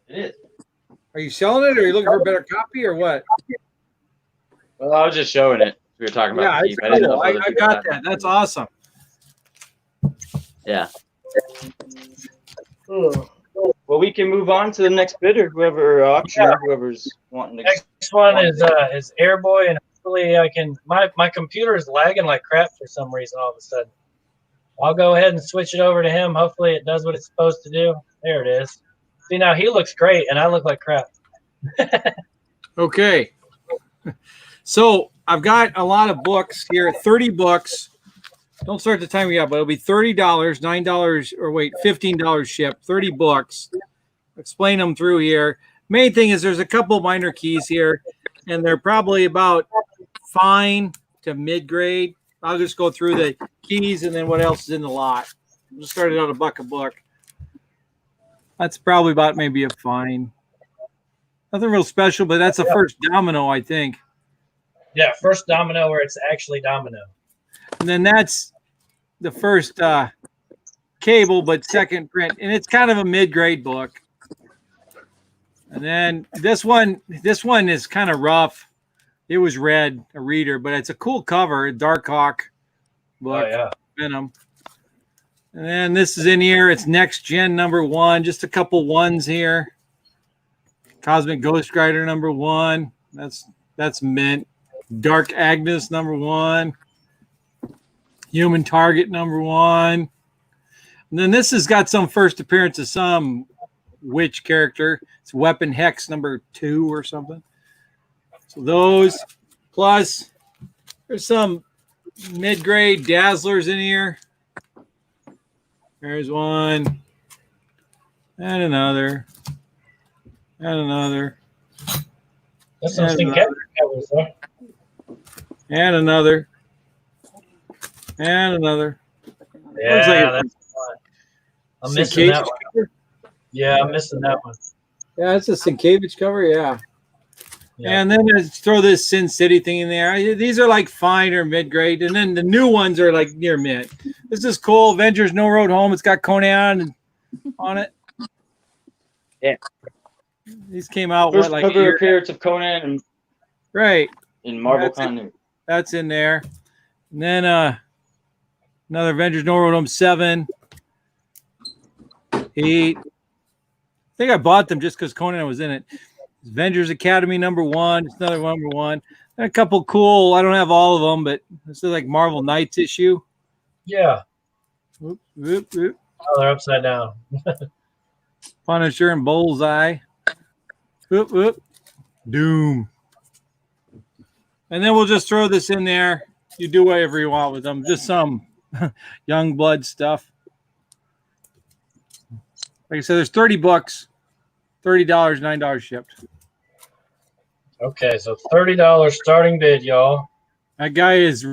It is. Are you selling it, or are you looking for a better copy, or what? Well, I was just showing it. We were talking about Yeah, the it's keep. I didn't know cool. if other I people got had that. it. That's awesome. Yeah. Well, we can move on to the next bidder, whoever auctioneer, whoever's wanting to. Next one is Airboy, and hopefully I can. My computer is lagging like crap for some reason all of a sudden. I'll go ahead and switch it over to him. Hopefully it does what it's supposed to do. There it is. See, now he looks great, and I look like crap. Okay. So I've got a lot of books here. 30 books. Don't start the timer yet, but it'll be $30, $9, or wait, $15 shipped. 30 books. Explain them through here. Main thing is there's a couple minor keys here, and they're probably about fine to mid-grade. I'll just go through the keys and then what else is in the lot. We'll just start it out $1 a book. That's probably about maybe a fine. Nothing real special, but that's the first domino, I think. Yeah, first domino where it's actually domino. And then that's the first cable, but second print. And it's kind of a mid-grade book. And then this one is kind of rough. It was red, a reader, but it's a cool cover, a Dark Hawk book. Oh, yeah. Venom. And then this is in here. It's Next Gen #1. Just a couple ones here. Cosmic Ghost Rider #1. That's mint. Dark Agnes #1. Human Target #1. And then this has got some first appearance of some witch character. It's Weapon Hex #2 or something. So those, plus there's some mid-grade Dazzlers in here. There's one. And another. And another. That's some Stink covers, huh? And another. And another. Yeah, Looks like that's fun. I'm missing that one. Yeah, I'm missing that one. Yeah, it's a Sienkiewicz cover, yeah. Yeah. And then let's throw this Sin City thing in there. These are like fine or mid-grade. And then the new ones are like near mint. This is cool. Avengers No Road Home. It's got Conan on it. Yeah. These came out, First like a cover year. appearance of Conan and Right. in Marvel That's it. continuity. That's in there. And then another Avengers No Road Home 7. 8. I think I bought them just because Conan was in it. Avengers Academy #1. It's another #1. And a couple cool. I don't have all of them, but this is like Marvel Knights issue. Yeah. Whoop, whoop, whoop. Oh, they're upside down. Punisher and Bullseye. Whoop, whoop. Doom. And then we'll just throw this in there. You do whatever you want with them. Just some young blood stuff. Like I said, there's 30 books, $30, $9 shipped. Okay, so $30 starting bid, y'all. That guy is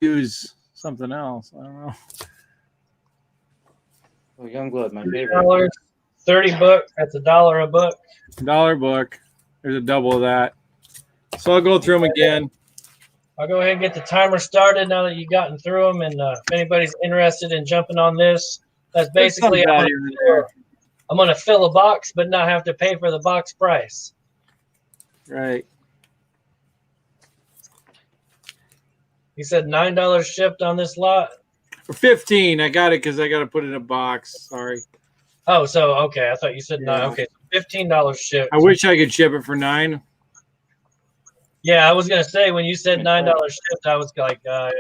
use something else. I don't know. Oh, Youngblood, my favorite. $30, 30 book. That's $1 a book. $1 book. There's a double of that. So I'll go through them again. I'll go ahead and get the timer started now that you've gotten through them. And if anybody's interested in jumping on this, that's basically I'm going to fill a box, but not have to pay for the box price. Right. He said $9 shipped on this lot. For 15, I got it because I got to put it in a box. Sorry. Oh, so okay. I thought you said Yeah. $9. Okay, so $15 shipped. I wish I could ship it for $9. Yeah, I was gonna say when you said $9 shipped, I was like, I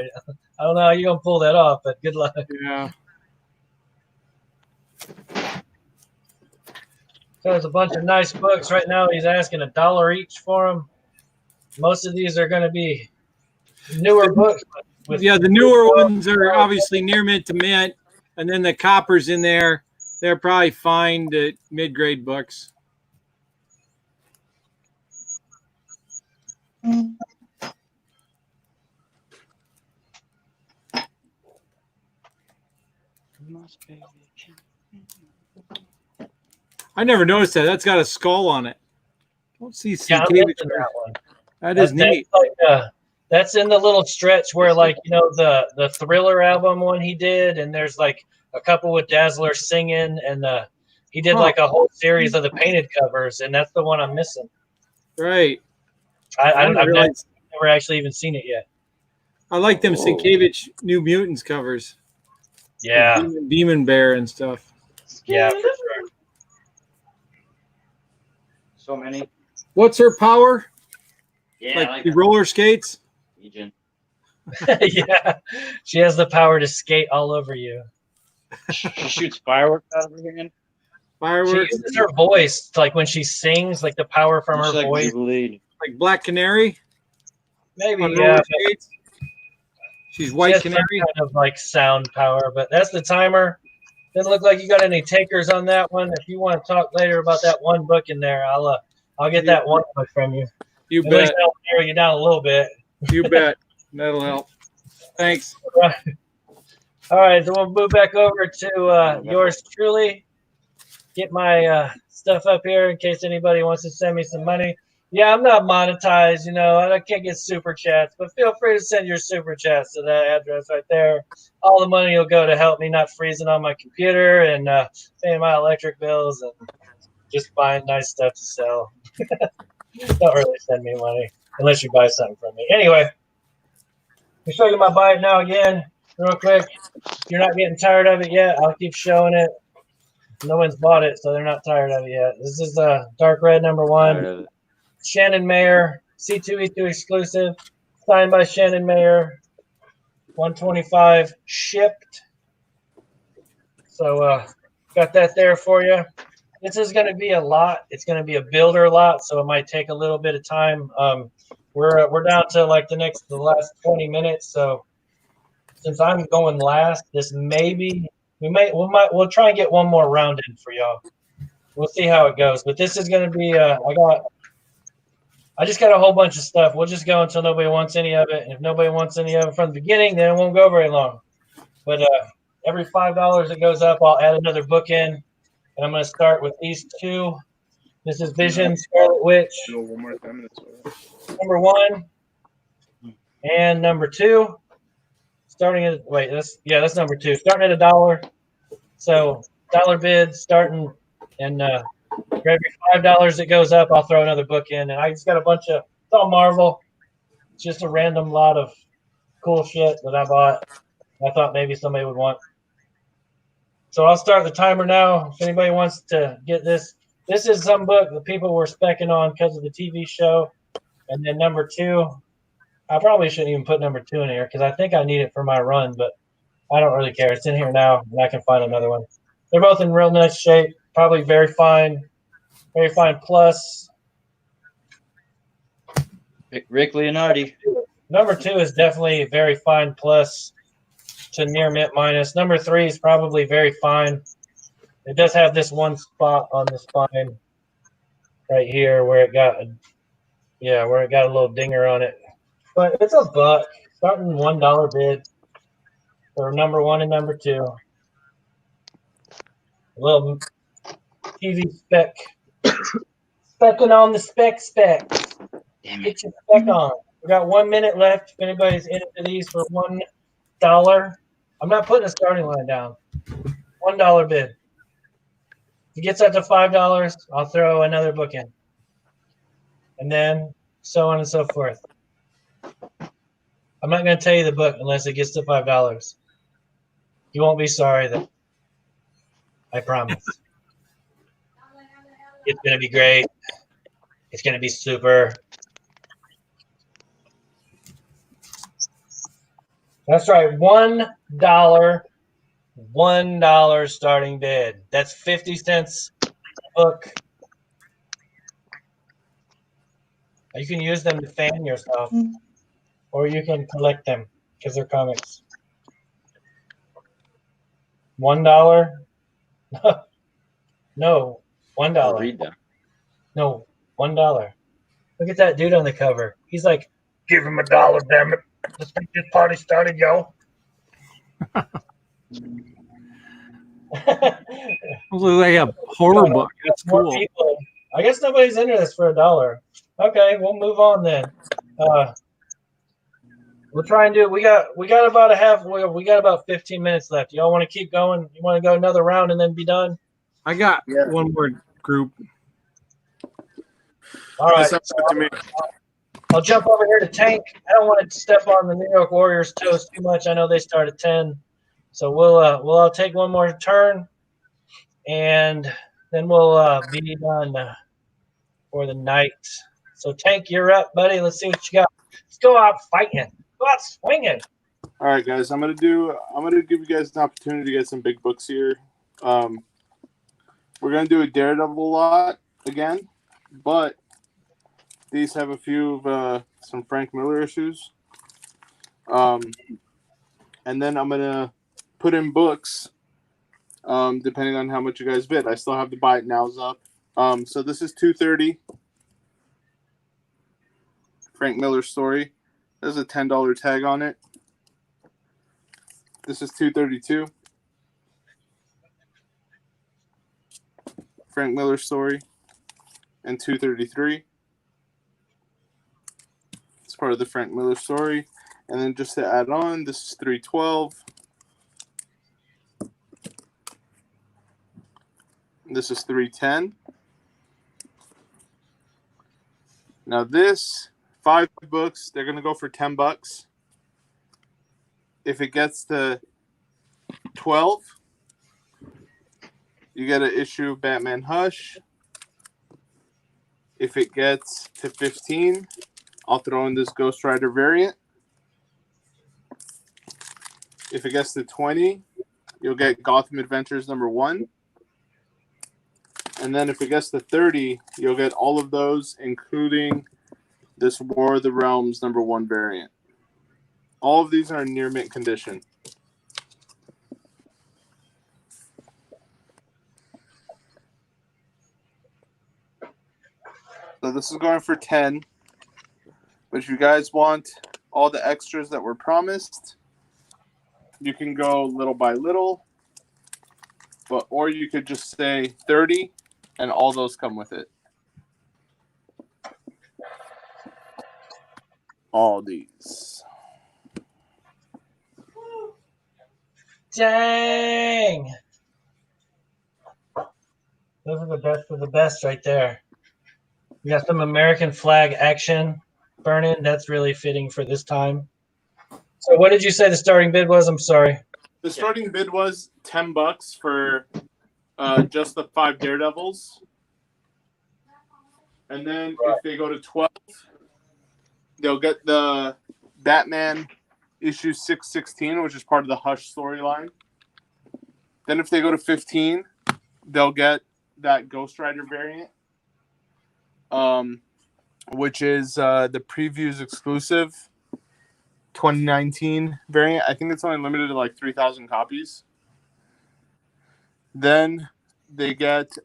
don't know how you're gonna pull that off, but good luck. Yeah. So there's a bunch of nice books right now. He's asking $1 each for them. Most of these are gonna be newer books. Yeah, the newer ones are obviously near mint to mint, and then the coppers in there, they're probably fine to mid-grade books. I never noticed that. That's got a skull on it. Don't see Yeah, I'm Sienkiewicz. missing that one. That is neat. That's in the little stretch where, like, you know, the Thriller album one he did, and there's like a couple with Dazzler singing, and he did like a whole series of the painted covers, and that's the one I'm missing. Right. I've never actually even seen it yet. I like them Sienkiewicz New Mutants covers. Yeah. Demon Bear and stuff. Yeah, for sure. So many. What's her power? Yeah, Like the roller skates? Legion. Yeah. She has the power to skate all over you. She shoots fireworks out of her hand. Fireworks? She uses her voice, like when she sings, like the power from her like voice. Jubilee. Like Black Canary? Maybe, On yeah. roller skates? She's She White has some Canary? kind of like sound power, but that's the timer. Doesn't look like you got any takers on that one. If you want to talk later about that one book in there, I'll get that one book from you. You At bet. least that'll narrow you down a little bit. You bet. That'll help. Thanks. All right, so we'll move back over to yours truly. Get my stuff up here in case anybody wants to send me some money. Yeah, I'm not monetized, you know, I can't get super chats, but feel free to send your super chats to that address right there. All the money will go to help me not freezing on my computer and paying my electric bills and just buying nice stuff to sell. Don't really send me money unless you buy something from me. Anyway, let me show you my buy it now again, real quick. If you're not getting tired of it yet, I'll keep showing it. No one's bought it, so they're not tired of it yet. This is Dark Red #1. Shannon Mayer, C2E2 exclusive, signed by Shannon Mayer, 125 shipped. So got that there for you. This is going to be a lot. It's going to be a builder lot, so it might take a little bit of time. We're down to like the last 20 minutes. So since I'm going last, this maybe we'll try and get one more round in for y'all. We'll see how it goes. But this is going to be I just got a whole bunch of stuff. We'll just go until nobody wants any of it. And if nobody wants any of it from the beginning, then it won't go very long. But every $5 that goes up, I'll add another book in. And I'm going to start with these two. This is Vision, Scarlet Witch, #1 and #2. Starting at that's #2. Starting at $1. So dollar bid starting, and for every $5 that goes up, I'll throw another book in. And I just got a bunch of, it's all Marvel. It's just a random lot of cool shit that I bought. I thought maybe somebody would want. So I'll start the timer now. If anybody wants to get this, this is some book that people were specking on because of the TV show. And then #2, I probably shouldn't even put #2 in here because I think I need it for my run, but I don't really care. It's in here now, and I can find another one. They're both in real nice shape, probably very fine plus. Rick Leonardi. #2 is definitely very fine plus to near mint minus. #3 is probably very fine. It does have this one spot on the spine right here where it got a little dinger on it. But it's $1, starting $1 bid for #1 and #2. A little TV spec. Specking on the specs. Damn it. Get your spec on. We got 1 minute left. If anybody's into these for $1, I'm not putting a starting line down. $1 bid. If it gets up to $5, I'll throw another book in. And then so on and so forth. I'm not going to tell you the book unless it gets to $5. You won't be sorry, though. I promise. It's going to be great. It's going to be super. That's right. $1. $1 starting bid. That's 50 cents a book. You can use them to fan yourself, or you can collect them because they're comics. $1? No, $1. I'll read them. No, $1. Look at that dude on the cover. He's like, give him $1, damn it. Let's get this party started, yo. Looks like a horror book. That's More cool. people I guess nobody's into this for $1. Okay, we'll move on then. We'll try and do. We got about a half. We got about 15 minutes left. Y'all want to keep going? You want to go another round and then be done? I got one more group. All right. That sounds good to me. I'll jump over here to Tank. I don't want to step on the New York Warriors' toes too much. I know they start at 10, so we'll all take one more turn, and then we'll be done for the night. So Tank, you're up, buddy. Let's see what you got. Let's go out fighting. Go out swinging. All right, guys. I'm gonna give you guys an opportunity to get some big books here. We're gonna do a Daredevil lot again, but these have a few of some Frank Miller issues. And then I'm gonna put in books, depending on how much you guys bid. I still have the buy it nows up. So this is $230. Frank Miller story. There's a $10 tag on it. This is $232. Frank Miller story, and $233. It's part of the Frank Miller story. And then just to add on, this is $312. This is $310. Now this 5 books, they're gonna go for $10. If it gets to 12, you get an issue of Batman Hush. If it gets to 15, I'll throw in this Ghost Rider variant. If it gets to 20, you'll get Gotham Adventures #1. And then if it gets to 30, you'll get all of those, including this War of the Realms #1 variant. All of these are in near mint condition. So this is going for 10. But if you guys want all the extras that were promised, you can go little by little. Or you could just say 30 and all those come with it. All these. Dang. Those are the best of the best right there. We got some American flag action burning. That's really fitting for this time. So what did you say the starting bid was? I'm sorry. The starting bid was $10 for just the 5 Daredevils. And then if they go to 12, they'll get the Batman issue 616, which is part of the Hush storyline. Then if they go to 15, they'll get that Ghost Rider variant, which is the previews exclusive 2019 variant. I think it's only limited to like 3,000 copies. Then they get,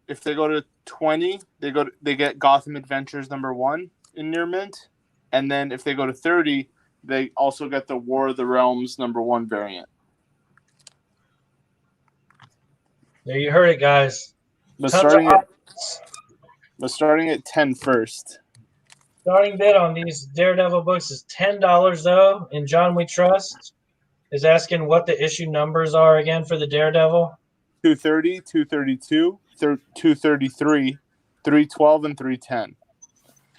if they go to 20, they get Gotham Adventures #1 in near mint. And then if they go to 30, they also get the War of the Realms #1 variant. There you heard it, guys. But starting at 10 first. Starting bid on these Daredevil books is $10, though. And John We Trust is asking what the issue numbers are again for the Daredevil. 230, 232, 233, 312, and 310.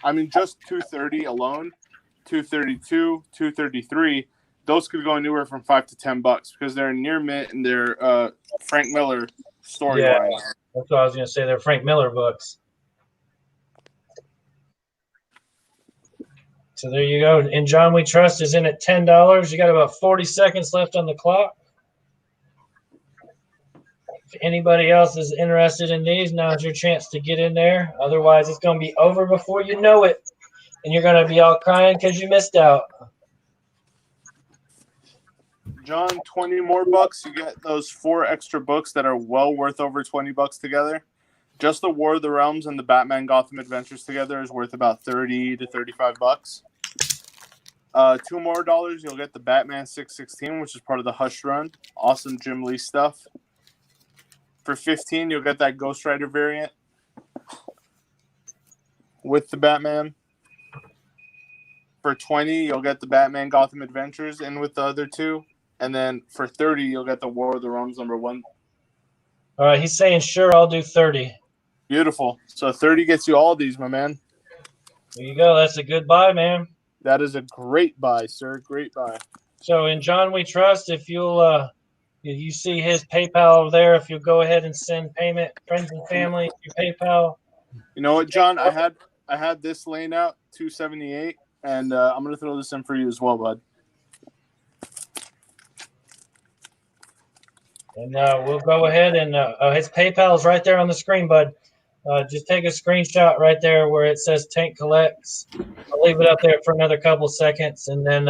I mean, just 230 alone, 232, 233, those could go anywhere from $5 to $10 because they're near mint and they're Frank Miller storylines. Yeah, that's what I was going to say. They're Frank Miller books. So there you go. And John We Trust is in at $10. You got about 40 seconds left on the clock. If anybody else is interested in these, now's your chance to get in there. Otherwise, it's going to be over before you know it. And you're going to be all crying because you missed out. John, 20 more bucks. You get those 4 extra books that are well worth over $20 together. Just the War of the Realms and the Batman Gotham Adventures together is worth about $30 to $35. $2 more, you'll get the Batman 616, which is part of the Hush run. Awesome Jim Lee stuff. For $15, you'll get that Ghost Rider variant. with the Batman. For 20, you'll get the Batman Gotham Adventures in with the other two. And then for 30, you'll get the War of the Realms #1. All right, he's saying, sure, I'll do 30. Beautiful. So 30 gets you all these, my man. There you go. That's a good buy, man. That is a great buy, sir. Great buy. So in John We Trust, if you'll you see his PayPal there, if you'll go ahead and send payment, friends and family, your PayPal. You know what, John? I had this laying out, $278, and I'm gonna throw this in for you as well, bud. And we'll go ahead and his PayPal is right there on the screen, bud. Just take a screenshot right there where it says Tank Collects. I'll leave it up there for another couple seconds, and then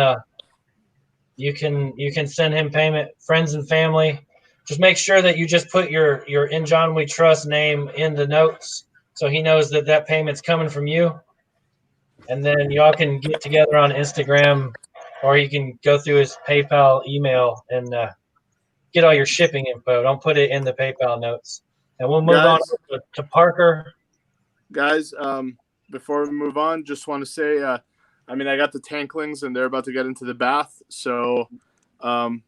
you can send him payment, friends and family. Just make sure that you just put your In John We Trust name in the notes, so he knows that payment's coming from you. And then y'all can get together on Instagram, or you can go through his PayPal email and get all your shipping info. Don't put it in the PayPal notes. And we'll move on to Parker. Guys, before we move on, just want to say, I got the Tanklings, and they're about to get into the bath. So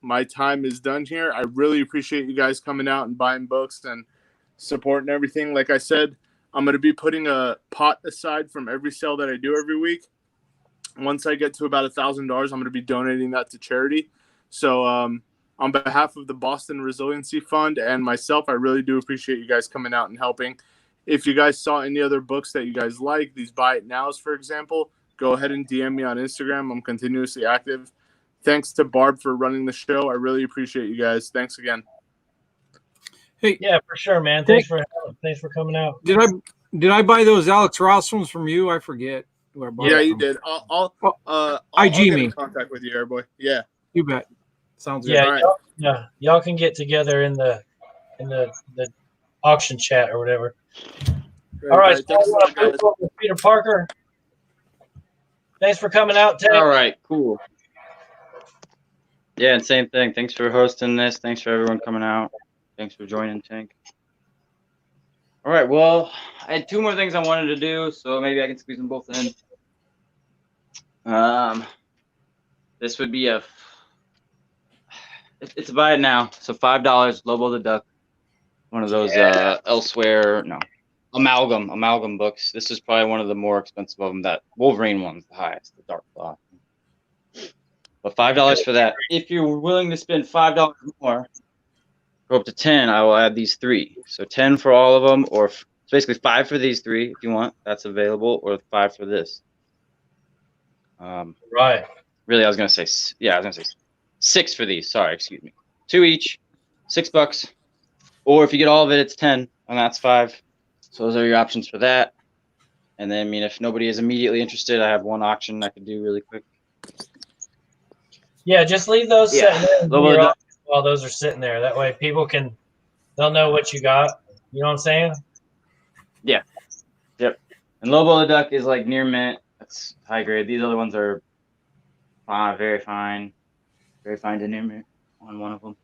my time is done here. I really appreciate you guys coming out and buying books and supporting everything. Like I said, I'm going to be putting a pot aside from every sale that I do every week. Once I get to about $1,000, I'm going to be donating that to charity. So on behalf of the Boston Resiliency Fund and myself, I really do appreciate you guys coming out and helping. If you guys saw any other books that you guys like, these Buy It Nows, for example, go ahead and DM me on Instagram. I'm continuously active. Thanks to Barb for running the show. I really appreciate you guys. Thanks again. Hey, Yeah, for sure, man. Thanks for coming out. Did I buy those Alex Ross ones from you? I forget. Who I bought Yeah, it you from. did. I'll IG get me. in contact with you, Airboy. Yeah. You bet. Sounds good. Yeah, Right. y'all can get together in the auction chat or whatever. All right, so Thanks a lot, guys. Peter Parker. Thanks for coming out, Ted. All right, cool. Yeah, and same thing. Thanks for hosting this. Thanks for everyone coming out. Thanks for joining, Tank. All right, well, I had two more things I wanted to do, so maybe I can squeeze them both in. This would be it's a buy it now. So $5, Lobo the Duck. One of those amalgam books. This is probably one of the more expensive of them. That Wolverine one's the highest, the Dark Claw. But $5 for that. If you're willing to spend $5 more, go up to 10, I will add these 3. So 10 for all of them, or it's basically 5 for these 3 if you want. That's available, or 5 for this. Right. Really, I was gonna say 6 for these. Sorry, excuse me. 2 each, $6. Or if you get all of it, it's 10, and that's 5. So those are your options for that. And then, I mean, if nobody is immediately interested, I have one auction I could do really quick. Yeah, just leave those Yeah. sitting there while those are sitting there. That way people they'll know what you got. You know what I'm saying? Yeah. Yep. And Lobo the Duck is like near mint. That's high grade. These other ones are very fine. Very fine to near mint on one of them.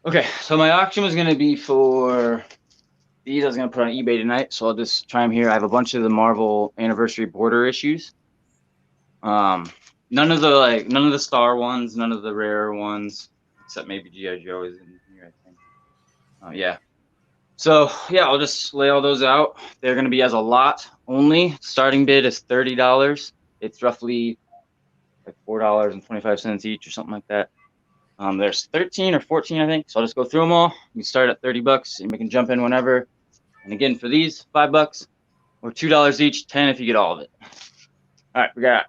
Okay, so my auction was going to be for these. I was going to put on eBay tonight, so I'll just try them here. I have a bunch of the Marvel Anniversary Border issues. None of the Star ones, none of the rare ones, except maybe G.I. Joe is in here, I think. Yeah. So, yeah, I'll just lay all those out. They're going to be as a lot only. Starting bid is $30. It's roughly like $4.25 each or something like that. There's 13 or 14, I think. So I'll just go through them all. You start at $30, and we can jump in whenever. And again, for these, $5 or $2 each, 10 if you get all of it. All right, we got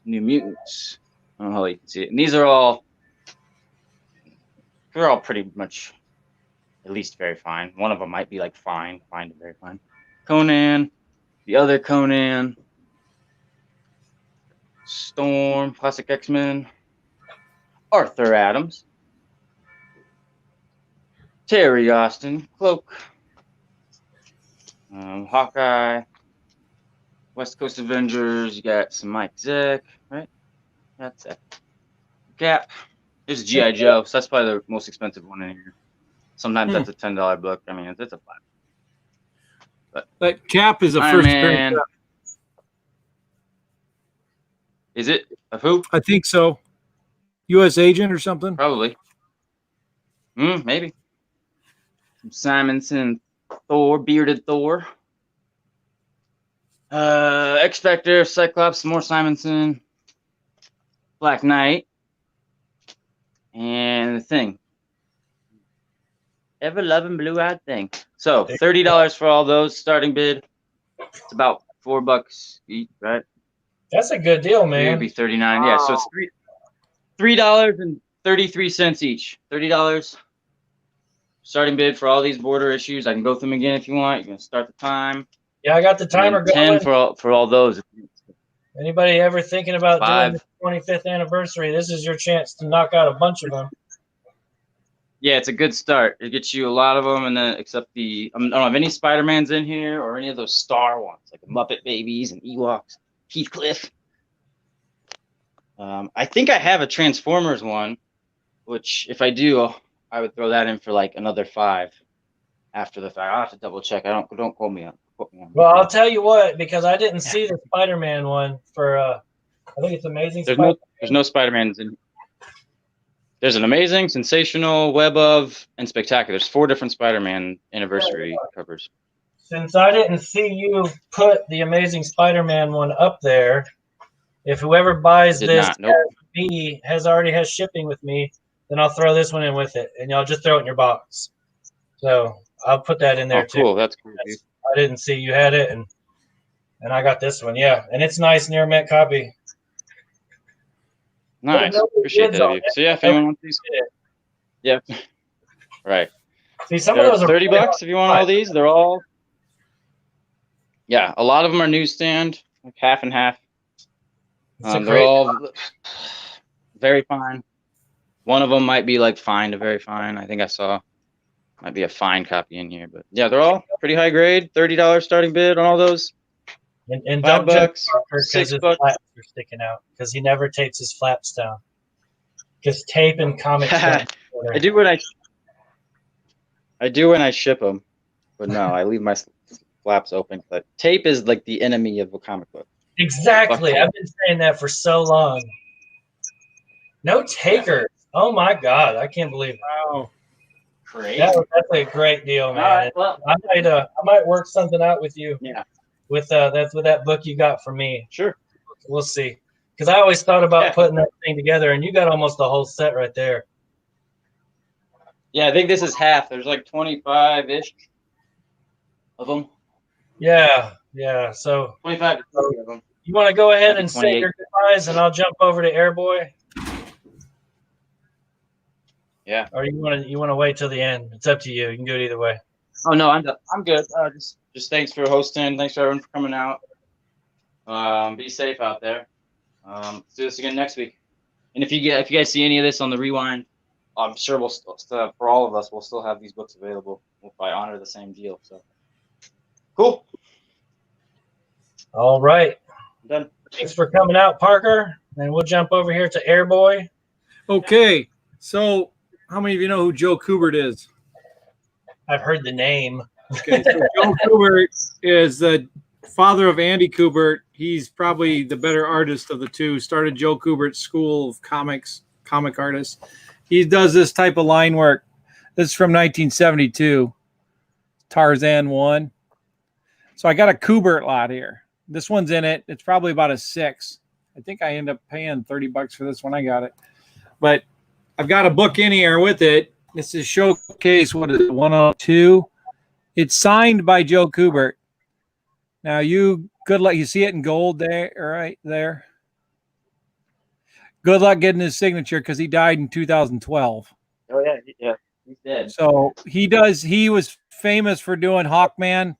New Mutants. I don't know how you can see it. And these are they're all pretty much at least very fine. One of them might be like fine to very fine. Conan, the other Conan, Storm, Classic XMen, Arthur Adams, Terry Austin, Cloak, Hawkeye, West Coast Avengers. You got some Mike Zeck, right? That's it. Cap. This is G.I. Joe, so that's probably the most expensive one in here. Sometimes that's a $10 book. I mean, it's a $5. That Cap is a Iron first Man. appearance. Is it of who? I think so. U.S. agent or something. Probably. Maybe. Some Simonson, Thor, bearded Thor. X Factor, Cyclops, some more Simonson, Black Knight, and the Thing. Ever loving blue-eyed Thing. So $30 for all those. Starting bid. It's about $4 each, right? That's a good deal, It would man. be $39. Yeah, so it's $3.33 each. $30. Starting bid for all these border issues. I can go through them again if you want. You can start the time. Yeah, I got the timer And then 10 going. for all those. Anybody ever thinking about doing 5. the 25th anniversary? This is your chance to knock out a bunch of them. Yeah, it's a good start. It gets you a lot of them, and then except I don't have any Spider-Mans in here or any of those Star ones, like the Muppet Babies and Ewoks, Heathcliff. I think I have a Transformers one, which if I do, I would throw that in for like another $5 after the fact. I'll have to double check. Don't quote me on. Well, I'll tell you what, because I didn't see the Spider-Man one for. I think it's Amazing. There's no Spider-Mans in. There's an Amazing, Sensational, Web of, and Spectacular. There's 4 different Spider-Man anniversary covers. Since I didn't see you put the Amazing Spider-Man one up there, if whoever buys this already has shipping with me, then I'll throw this one in with it, and y'all just throw it in your box. So I'll put that in there too. Cool, that's cool. Dude. I didn't see you had it, and I got this one. Yeah, and it's nice, near mint copy. Nice, appreciate that. Of you. So yeah, if anyone wants these, yeah, right. See, some of those are $30 if you want all these. They're all, yeah, a lot of them are newsstand, like half and half. They're all very fine. One of them might be like fine to very fine. I think I saw might be a fine copy in here, but yeah, they're all pretty high grade. $30 starting bid on all those. And don't $5, because his flaps are sticking out because he never tapes his flaps down. Because tape and comics. I do when I ship them, but no, I leave my flaps open. But tape is like the enemy of a comic book. Exactly, I've been saying that for so long. No takers. Oh my God, I can't believe it. Wow. Crazy. That was definitely a great deal, man. Right, well, I might work something out with you. Yeah. With that book you got for me. Sure. We'll see. Because I always thought about putting that thing together, and you got almost the whole set right there. Yeah, I think this is half. There's like 25-ish of them. Yeah. So 25 to 30 of them. You want to go ahead and say 28. your goodbyes, and I'll jump over to Airboy. Yeah. Or you want to wait till the end? It's up to you. You can do it either way. Oh no, I'm good. Just thanks for hosting. Thanks for everyone for coming out. Be safe out there. Let's do this again next week. And if you guys see any of this on the rewind, I'm sure we'll still for all of us, we'll still have these books available. We'll probably honor the same deal. So cool. All right. I'm done. Thanks for coming out, Parker. And we'll jump over here to Airboy. Okay. So how many of you know who Joe Kubert is? I've heard the name. Okay, so Joe Kubert is the father of Andy Kubert. He's probably the better artist of the two. Started Joe Kubert's School of comic artists. He does this type of line work. This is from 1972. Tarzan 1. So I got a Kubert lot here. This one's in it. It's probably about a 6. I think I end up paying $30 for this when I got it. But I've got a book in here with it. This is Showcase, 102. It's signed by Joe Kubert. Now, good luck. You see it in gold there, right there. Good luck getting his signature because he died in 2012. Oh yeah, he's dead. So he was famous for doing Hawkman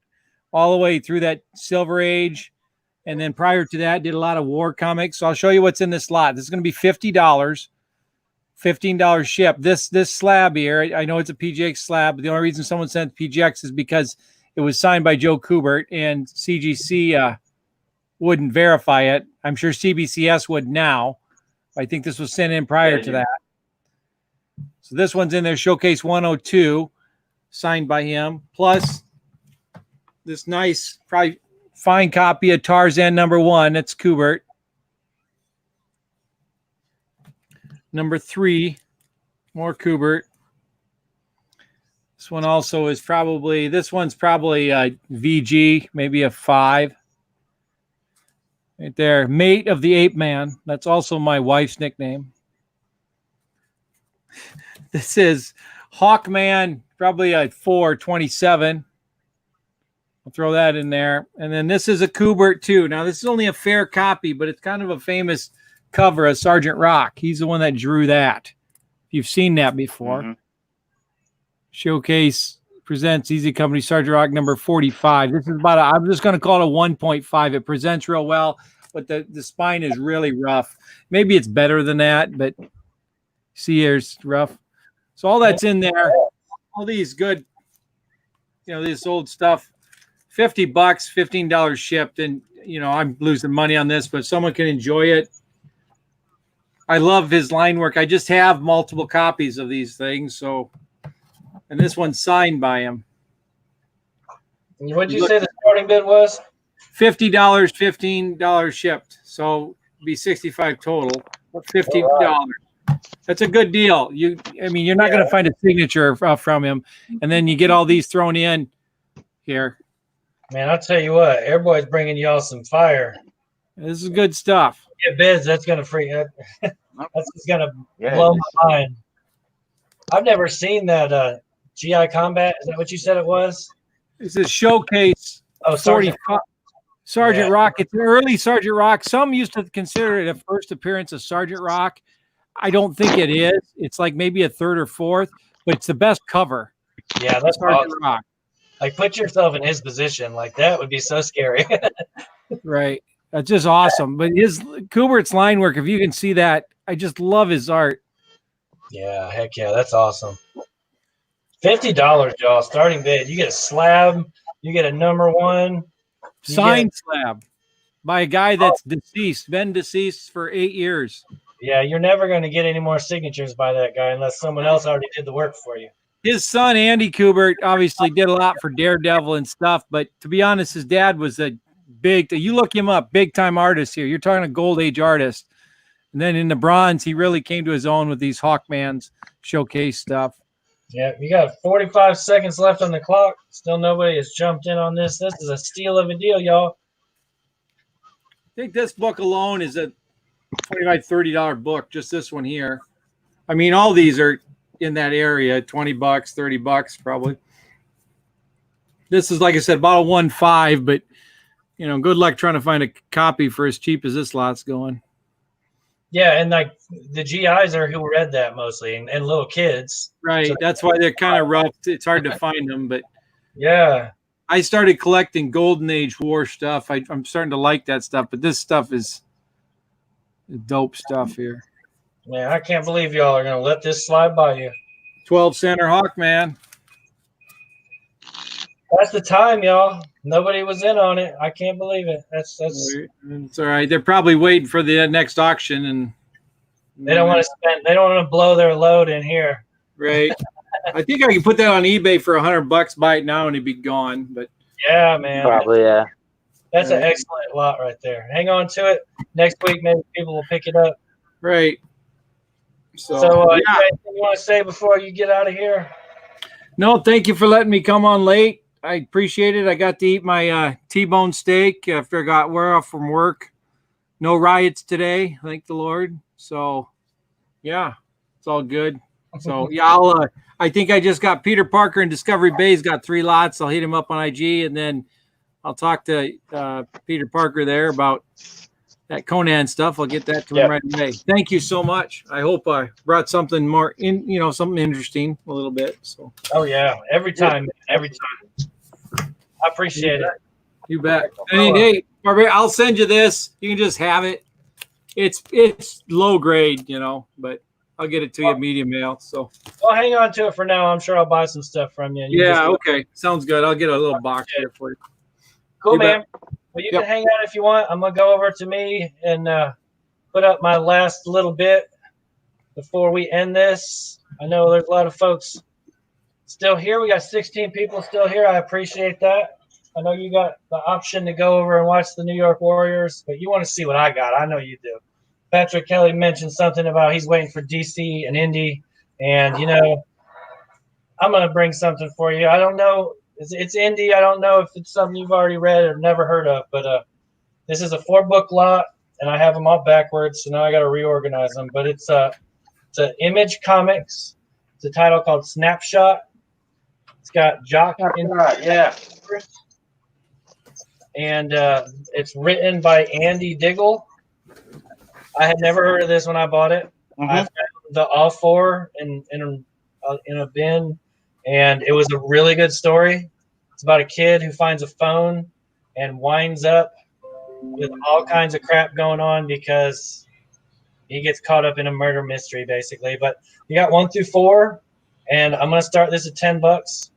all the way through that Silver Age. And then prior to that, did a lot of war comics. So I'll show you what's in this lot. This is going to be $50. $15 ship. This slab here, I know it's a PGX slab, but the only reason someone sent PGX is because it was signed by Joe Kubert and CGC wouldn't verify it. I'm sure CBCS would now. I think this was sent in prior to that. So this one's in there, Showcase 102, signed by him, plus this nice, probably fine copy of Tarzan #1. That's Kubert. Number 3, more Kubert. This one also is probably, this one's probably a VG, maybe a 5. Right there. Mate of the Ape Man. That's also my wife's nickname. This is Hawkman, probably a 427. I'll throw that in there. And then this is a Kubert too. Now, this is only a fair copy, but it's kind of a famous cover of Sergeant Rock. He's the one that drew that. You've seen that before. Mm-hmm. Showcase presents Easy Company Sergeant Rock number 45. This is about I'm just going to call it a 1.5. It presents real well, but the spine is really rough. Maybe it's better than that, but see here's rough. So all that's in there. All these good, this old stuff. $50, $15 shipped, and I'm losing money on this, but someone can enjoy it. I love his line work. I just have multiple copies of these things, so. And this one's signed by him. What did you say the starting bid was? $50, $15 shipped. So it'd be $65 total. $50. That's a good deal. You're not going to find a signature from him, and then you get all these thrown in here. Man, I'll tell you what, Airboy's bringing y'all some fire. This is good stuff. Get bids. That's going to that's just going to blow my mind. I've never seen that GI Combat. Is that what you said it was? It's a showcase. Oh, Sergeant Rock. It's an early Sergeant Rock. Some used to consider it a first appearance of Sergeant Rock. I don't think it is. It's like maybe a 3rd or 4th, but it's the best cover. Yeah, that's Sergeant awesome. Rock. Like, put yourself in his position. Like, that would be so scary. Right. That's just awesome. But his Kubert's line work, if you can see that, I just love his art. Yeah, heck yeah, that's awesome. $50, y'all, starting bid. You get a slab. You get a number 1. Signed slab by a guy that's deceased, been deceased for 8 years. Yeah, you're never going to get any more signatures by that guy unless someone else already did the work for you. His son, Andy Kubert, obviously did a lot for Daredevil and stuff, but to be honest, his dad was a you look him up, big-time artist here. You're talking a Gold Age artist. And then in the bronze, he really came to his own with these Hawkman's showcase stuff. Yeah, you got 45 seconds left on the clock. Still nobody has jumped in on this. This is a steal of a deal, y'all. I think this book alone is a $25, $30 book, just this one here. I mean, all these are in that area, $20, $30 probably. This is, like I said, about a 1.5, but, good luck trying to find a copy for as cheap as this lot's going. Yeah, and like the GIs are who read that mostly, and little kids. Right, so that's why they're kind of rough. It's hard to find them, but yeah. I started collecting Golden Age War stuff. I'm starting to like that stuff, but this stuff is dope stuff here. Man, I can't believe y'all are going to let this slide by you. 12 center Hawkman. That's the time, y'all. Nobody was in on it. I can't believe it. That's It's all right. They're probably waiting for the next auction, and they don't want to spend. They don't want to blow their load in here. Right. I think I can put that on eBay for $100. Buy it now, and it'd be gone. But yeah, man. Probably, yeah. That's an excellent lot right there. Hang on to it. Next week, maybe people will pick it up. Right. So yeah. Anything you want to say before you get out of here? No, thank you for letting me come on late. I appreciate it. I got to eat my T-bone steak after I got off from work. No riots today, thank the Lord. So, yeah, it's all good. So, yeah, I think I just got Peter Parker and Discovery Bay's got 3 lots. I'll hit him up on IG, and then I'll talk to Peter Parker there about that Conan stuff. I'll get that to him right away. Thank you so much. I hope I brought something more in, something interesting a little bit. So. Oh yeah, every time. I appreciate it. You bet. Hey, Barbara, I'll send you this. You can just have it. It's low grade, but I'll get it to you medium mail. So. Well, hang on to it for now. I'm sure I'll buy some stuff from you. Yeah. Okay. Sounds good. I'll get a little box here for you. Cool, man. Well, you can hang out if you want. I'm going to go over to me and put up my last little bit before we end this. I know there's a lot of folks still here. We got 16 people still here. I appreciate that. I know you got the option to go over and watch the New York Warriors, but you want to see what I got. I know you do. Patrick Kelly mentioned something about he's waiting for DC and Indy, and I'm gonna bring something for you. I don't know, it's Indy. I don't know if it's something you've already read or never heard of, but this is a 4-book lot, and I have them all backwards, so now I got to reorganize them. But it's an Image Comics. It's a title called Snapshot. It's got Jock in Yeah. and it's written by Andy Diggle. I had never heard of this when I bought it. I found the all 4 in a bin, and it was a really good story. It's about a kid who finds a phone and winds up with all kinds of crap going on because he gets caught up in a murder mystery, basically. But you got 1 through 4, and I'm gonna start this at $10.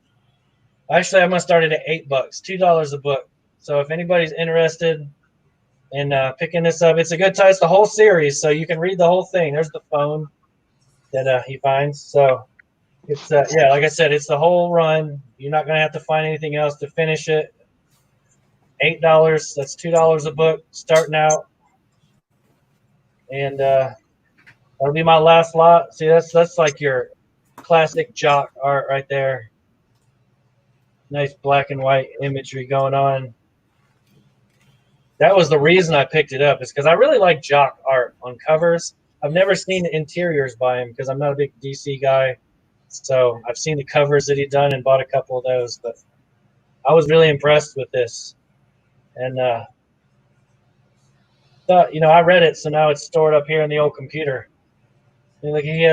Actually, I'm gonna start it at $8, $2 a book. So if anybody's interested in picking this up, it's a good time. It's the whole series, so you can read the whole thing. There's the phone that he finds. So it's yeah, like I said, it's the whole run. You're not gonna have to find anything else to finish it. $8. That's $2 a book starting out, and that'll be my last lot. See, that's like your classic Jock art right there. Nice black and white imagery going on. That was the reason I picked it up, is because I really like Jock art on covers. I've never seen the interiors by him because I'm not a big DC guy. So I've seen the covers that he'd done and bought a couple of those. But I was really impressed with this. And thought, I read it, so now it's stored up here in the old computer. And look, he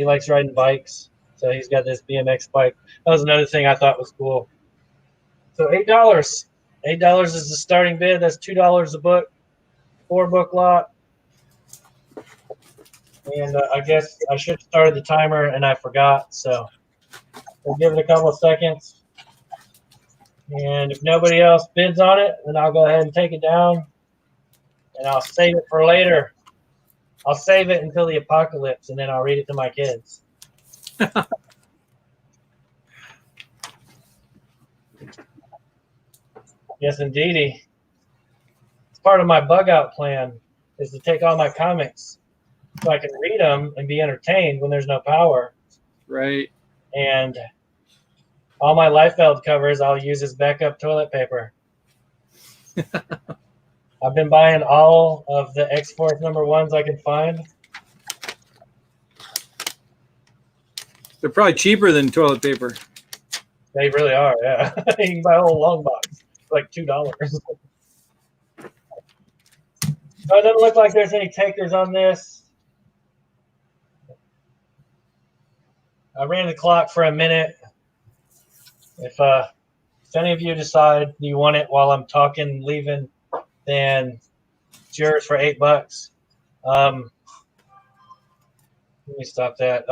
likes riding bikes. So he's got this BMX bike. That was another thing I thought was cool. So $8. $8 is the starting bid. That's $2 a book, 4-book lot. And I guess I should have started the timer, and I forgot. So we'll give it a couple of seconds. And if nobody else bids on it, then I'll go ahead and take it down. And I'll save it for later. I'll save it until the apocalypse, and then I'll read it to my kids. Yes, indeedy. It's part of my bug out plan is to take all my comics so I can read them and be entertained when there's no power. Right. And all my Liefeld covers I'll use as backup toilet paper. I've been buying all of the X-Force #1s I can find. They're probably cheaper than toilet paper. They really are, yeah. You can buy a whole long box for like $2. So it doesn't look like there's any takers on this. I ran the clock for a minute. If any of you decide you want it while I'm talking, leaving, then it's yours for $8. Let me stop that.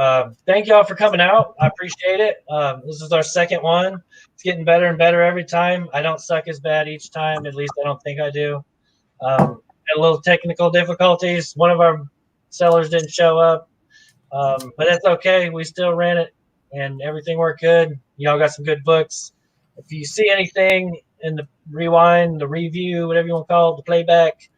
Thank y'all for coming out. I appreciate it. This is our second one. It's getting better and better every time. I don't suck as bad each time. At least I don't think I do. Had a little technical difficulties. One of our sellers didn't show up. But that's okay. We still ran it, and everything worked good. Y'all got some good books. If you see anything in the rewind, the review, whatever you want to call it, the playback,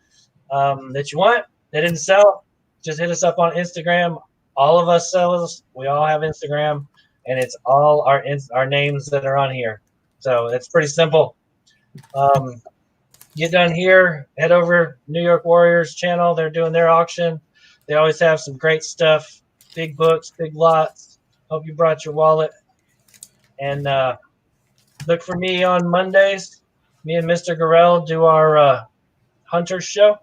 that you want, that didn't sell, just hit us up on Instagram. All of us sellers, we all have Instagram, and it's all our names that are on here. So it's pretty simple. Get done here, head over New York Warriors channel. They're doing their auction. They always have some great stuff, big books, big lots. Hope you brought your wallet. And look for me on Mondays. Me and Mr. Gorell do our Hunters show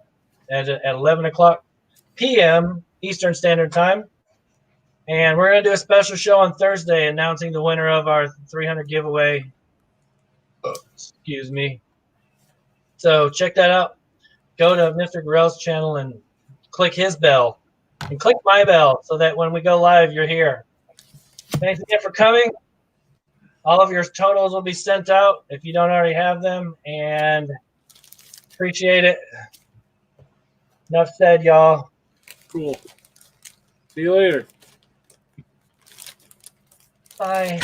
at 11 o'clock p.m. Eastern Standard Time. And we're going to do a special show on Thursday announcing the winner of our 300 giveaway. Excuse me. So check that out. Go to Mr. Gorell's channel and click his bell. And click my bell so that when we go live, you're here. Thanks again for coming. All of your totals will be sent out if you don't already have them. And appreciate it. Enough said, y'all. Cool. See you later. Bye.